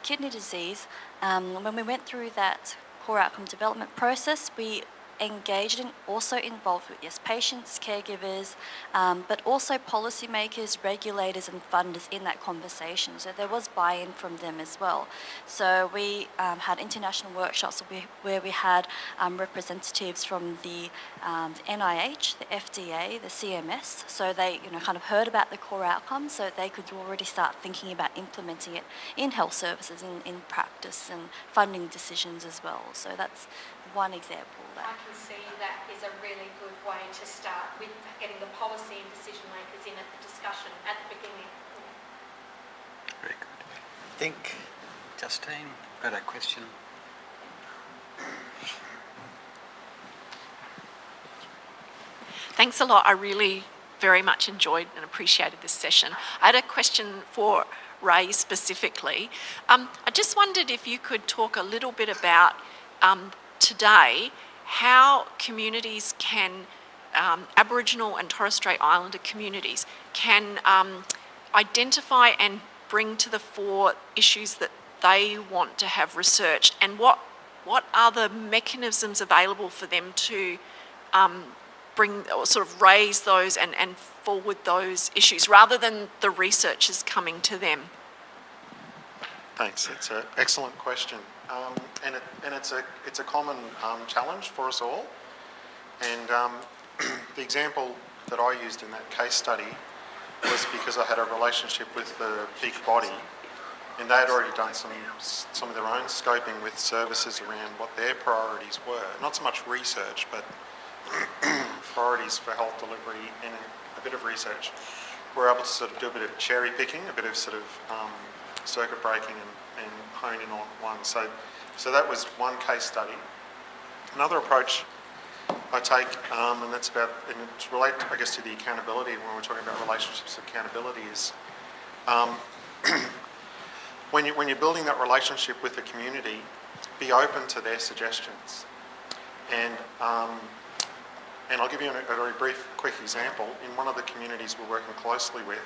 kidney disease, when we went through that core outcome development process, we engaged and also involved with patients, caregivers, but also policymakers, regulators and funders in that conversation. So there was buy-in from them as well. So we had international workshops where we had representatives from the NIH, the FDA, the CMS, so they kind of heard about the core outcomes so they could already start thinking about implementing it in health services, in practice and funding decisions as well. So that's one example. I can see that is a really good way to start with getting the policy and decision makers in at the discussion at the beginning. Very good. I think, Justine, got a question. Thanks a lot. I really very much enjoyed and appreciated this session. I had a question for Ray specifically. I just wondered if you could talk a little bit about today how communities can, Aboriginal and Torres Strait Islander communities can identify and bring to the fore issues that they want to have researched, and what are the mechanisms available for them to bring or sort of raise those and forward those issues rather than the researchers coming to them? Thanks. It's an excellent question, and it's a common challenge for us all. And the example that I used in that case study was because I had a relationship with the big body, and they had already done some of their own scoping with services around what their priorities were. Not so much research, but priorities for health delivery and a bit of research. We're able to sort of do a bit of cherry picking, a bit of sort of circuit breaking and hone in on one. So that was one case study. Another approach I take, and that's about, and it's related, I guess, to the accountability when we're talking about relationships, accountability is when you're building that relationship with the community, be open to their suggestions. And I'll give you a very brief, quick example. In one of the communities we're working closely with,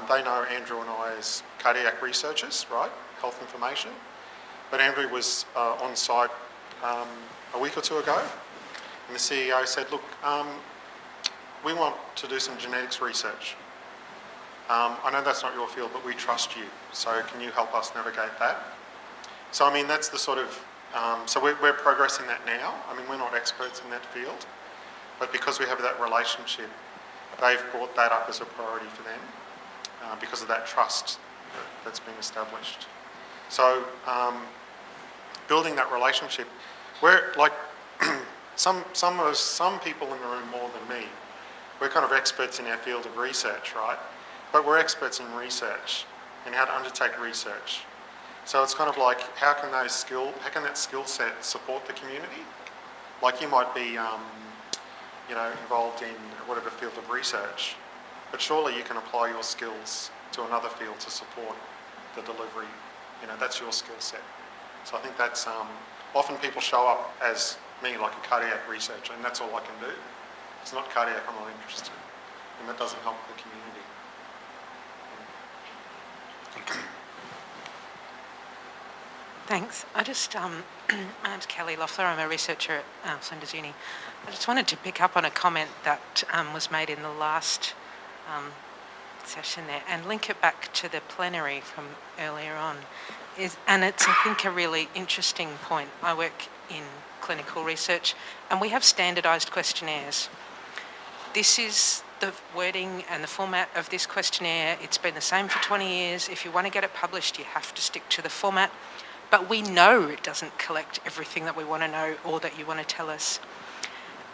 they know Andrew and I as cardiac researchers, right? Health information. But Andrew was on site a week or two ago, and the CEO said, look, we want to do some genetics research. I know that's not your field, but we trust you. So can you help us navigate that? So, I mean, that's the sort of, so we're progressing that now. I mean, we're not experts in that field, but because we have that relationship, they've brought that up as a priority for them because of that trust that's been established. So, building that relationship, we're like, some people in the room more than me, we're kind of experts in our field of research, right? But we're experts in research and how to undertake research. So it's kind of like, how can that skill set support the community? Like you might be, involved in whatever field of research, but surely you can apply your skills to another field to support the delivery. That's your skill set. So I think that's, often people show up as me, like a cardiac researcher, and that's all I can do. If it's not cardiac, I'm not interested, and that doesn't help the community. Thanks. My name's Kelly Loeffler. I'm a researcher at Flinders Uni. I just wanted to pick up on a comment that was made in the last session there and link it back to the plenary from earlier on. And it's, I think, a really interesting point. I work in clinical research and we have standardised questionnaires. This is the wording and the format of this questionnaire. It's been the same for 20 years. If you want to get it published, you have to stick to the format. But we know it doesn't collect everything that we want to know or that you want to tell us.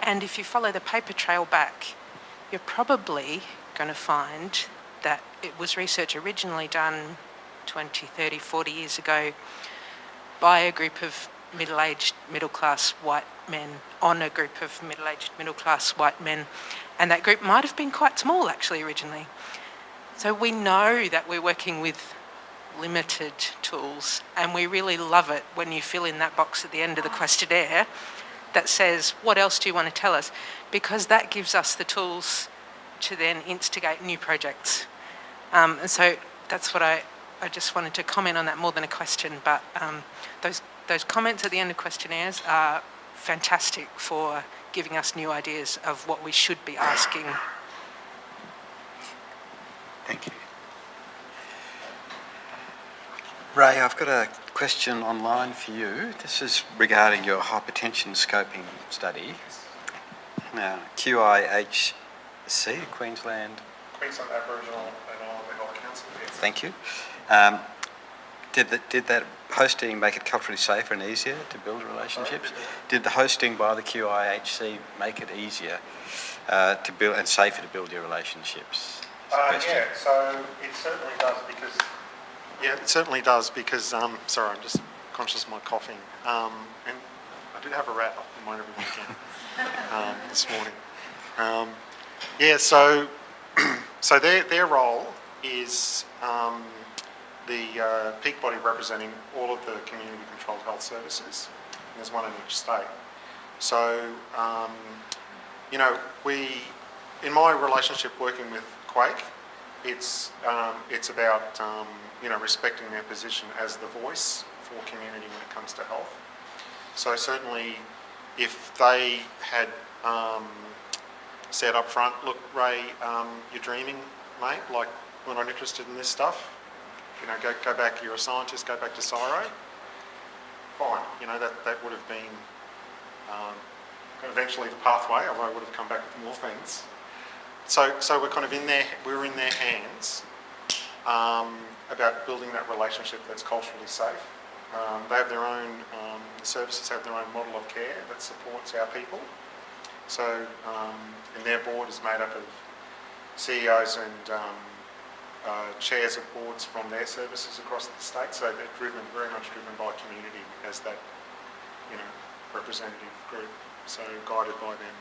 And if you follow the paper trail back, you're probably going to find that it was research originally done 20, 30, 40 years ago by a group of middle-aged, middle-class white men on a group of middle-aged, middle-class white men. And that group might have been quite small, actually, originally. So we know that we're working with limited tools, and we really love it when you fill in that box at the end of the questionnaire that says, what else do you want to tell us? Because that gives us the tools to then instigate new projects. And so that's what I just wanted to comment on that more than a question, but those comments at the end of questionnaires are fantastic for giving us new ideas of what we should be asking. Thank you. Ray, I've got a question online for you. This is regarding your hypertension scoping study. Now, QIHC, Queensland Aboriginal and Islander Health Council. Yes. Thank you. Did that hosting make it culturally safer and easier to build relationships? Did the hosting by the QIHC make it easier to build and safer to build your relationships? Yeah, so it certainly does because, sorry, I'm just conscious of my coughing. And I did have a rat up in mine every weekend this morning. So their role is the peak body representing all of the community-controlled health services. And there's one in each state. So, in my relationship working with Quake, it's about respecting their position as the voice for community when it comes to health. So certainly, if they had said up front, look, Ray, you're dreaming, mate. Like, we're not interested in this stuff. Go back. You're a scientist. Go back to Cyro. Fine. That would have been eventually the pathway. Although I would have come back with more things. So we're kind of we're in their hands about building that relationship that's culturally safe. They have their own services, have their own model of care that supports our people. So, and their board is made up of CEOs and chairs of boards from their services across the state, so they're very much driven by community as that, representative group, so guided by them.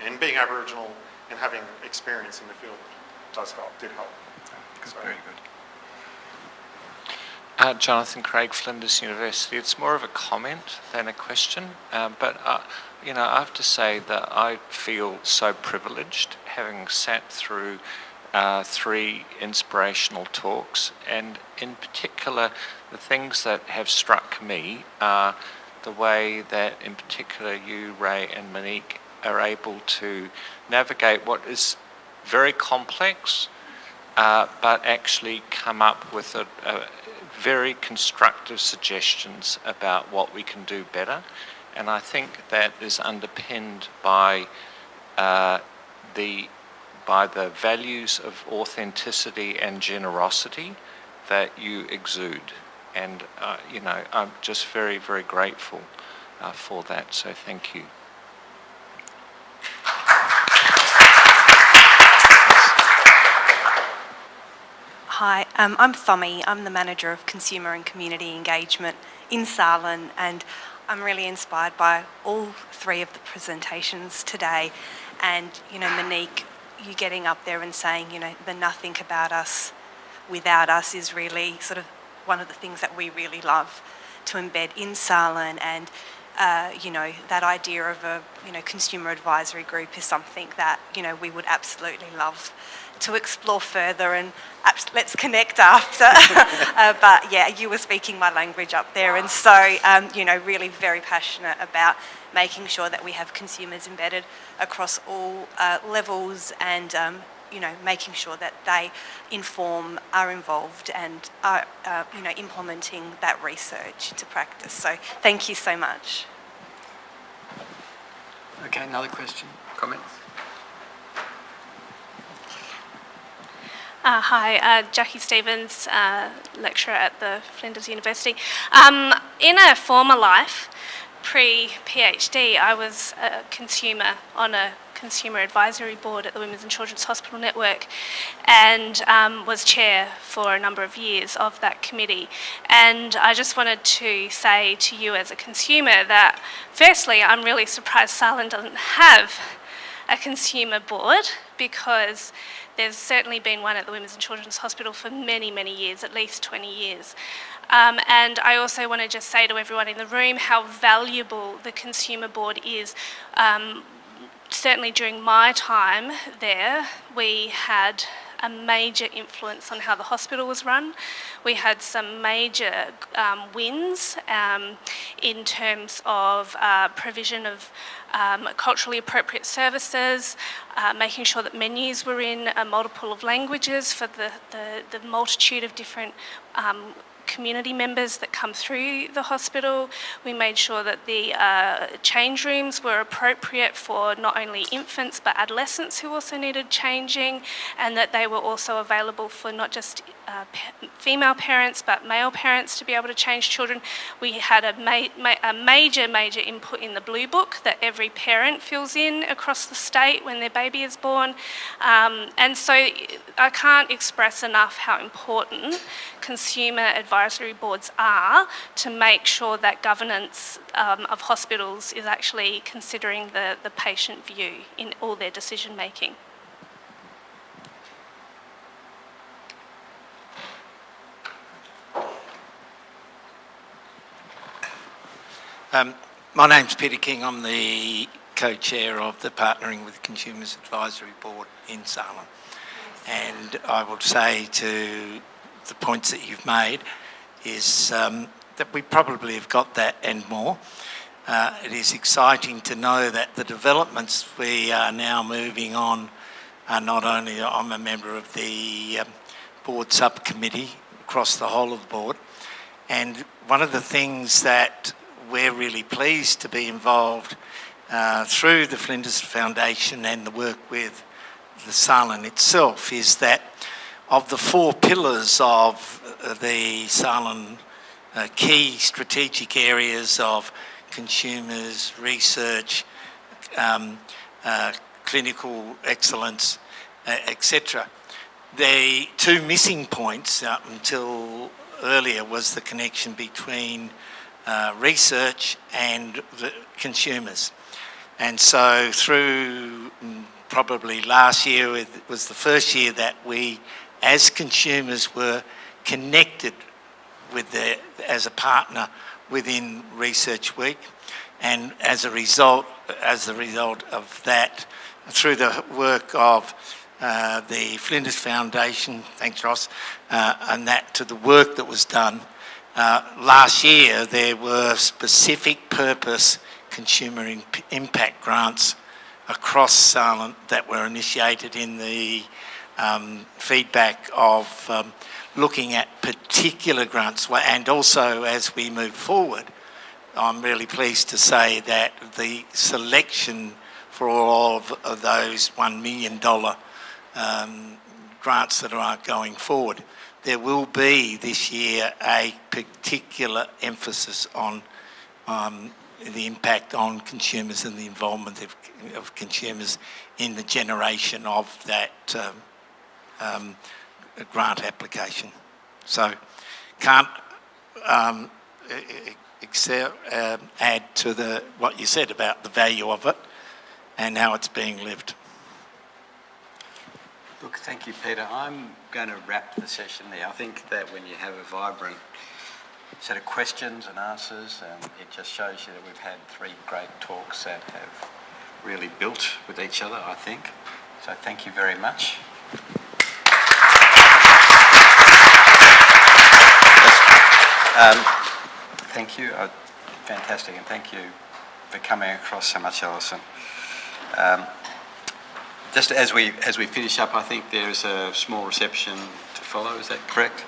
And being Aboriginal and having experience in the field did help. So, very good. Jonathan Craig, Flinders University. It's more of a comment than a question, but I have to say that I feel so privileged having sat through 3 inspirational talks, and in particular, the things that have struck me are the way that, in particular, you, Ray, and Monique are able to navigate what is very complex, but actually come up with a very constructive suggestions about what we can do better. And I think that is underpinned by the values of authenticity and generosity that you exude. And, I'm just very, very grateful for that. So thank you. Hi, I'm Thomi. I'm the Manager of Consumer and Community Engagement in Sarlan, and I'm really inspired by all 3 of the presentations today. And, Monique, you getting up there and saying, the nothing about us without us is really sort of one of the things that we really love to embed in Sarlan. And, that idea of a, consumer advisory group is something that, we would absolutely love to explore further, and let's connect after. But yeah, you were speaking my language up there, and so really very passionate about making sure that we have consumers embedded across all levels, and making sure that they inform, are involved, and are implementing that research to practice. So thank you so much. Okay, another question, comments? Hi, Jackie Stevens, lecturer at the Flinders University. In a former life, pre-PhD, I was a consumer on a consumer advisory board at the Women's and Children's Hospital Network, and was chair for a number of years of that committee. And I just wanted to say to you as a consumer that, firstly, I'm really surprised Sarlan doesn't have a consumer board, because there's certainly been one at the Women's and Children's Hospital for many, many years, at least 20 years. And I also want to just say to everyone in the room how valuable the consumer board is. Certainly during my time there, we had a major influence on how the hospital was run. We had some major wins in terms of provision of culturally appropriate services, making sure that menus were in a multiple of languages for the multitude of different community members that come through the hospital. We made sure that the change rooms were appropriate for not only infants but adolescents who also needed changing, and that they were also available for not just female parents but male parents to be able to change children. We had a major input in the Blue Book that every parent fills in across the state when their baby is born. And so I can't express enough how important consumer advisory boards are to make sure that governance of hospitals is actually considering the patient view in all their decision making. My name's Peter King. I'm the co-chair of the Partnering with Consumers Advisory Board in Sarlan. And I would say to the points that you've made is that we probably have got that and more. It is exciting to know that the developments we are now moving on are not only, I'm a member of the board subcommittee across the whole of the board, and one of the things that we're really pleased to be involved through the Flinders Foundation and the work with the Sarlan itself is that of the 4 pillars of the Sarlan key strategic areas of consumers, research, clinical excellence, etc. the two missing points up until earlier was the connection between research and the consumers. And so through probably last year, it was the first year that we, as consumers, were connected with as a partner within Research Week. And as a result of that, through the work of the Flinders Foundation, thanks Ross, and that to the work that was done, last year there were specific purpose consumer impact grants across Saaland that were initiated in the feedback of looking at particular grants. And also as we move forward, I'm really pleased to say that the selection for all of those $1 million grants that are going forward, there will be this year a particular emphasis on the impact on consumers and the involvement of consumers in the generation of that grant application. So can't add to what you said about the value of it and how it's being lived. Look, thank you, Peter. I'm going to wrap the session there. I think that when you have a vibrant set of questions and answers, it just shows you that we've had three great talks that have really built with each other, I think. So thank you very much. Thank you. Fantastic, and thank you for coming across so much, Alison. Just as we finish up, I think there is a small reception to follow. Is that correct?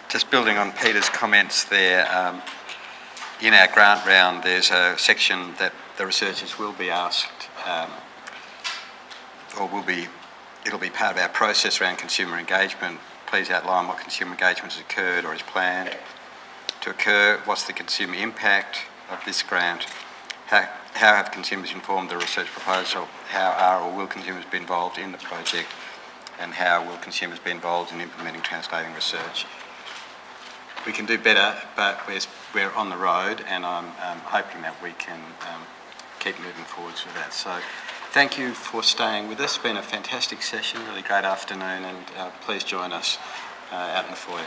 Just building on Peter's comments there, in our grant round, there's a section that the researchers will be asked, it'll be part of our process around consumer engagement. Please outline what consumer engagement has occurred or is planned to occur. What's the consumer impact of this grant? How have consumers informed the research proposal? How are or will consumers be involved in the project? And how will consumers be involved in implementing translating research? We can do better, but we're on the road, and I'm hoping that we can keep moving forwards with that. So thank you for staying with us. It's been a fantastic session, really great afternoon, and please join us out in the foyer.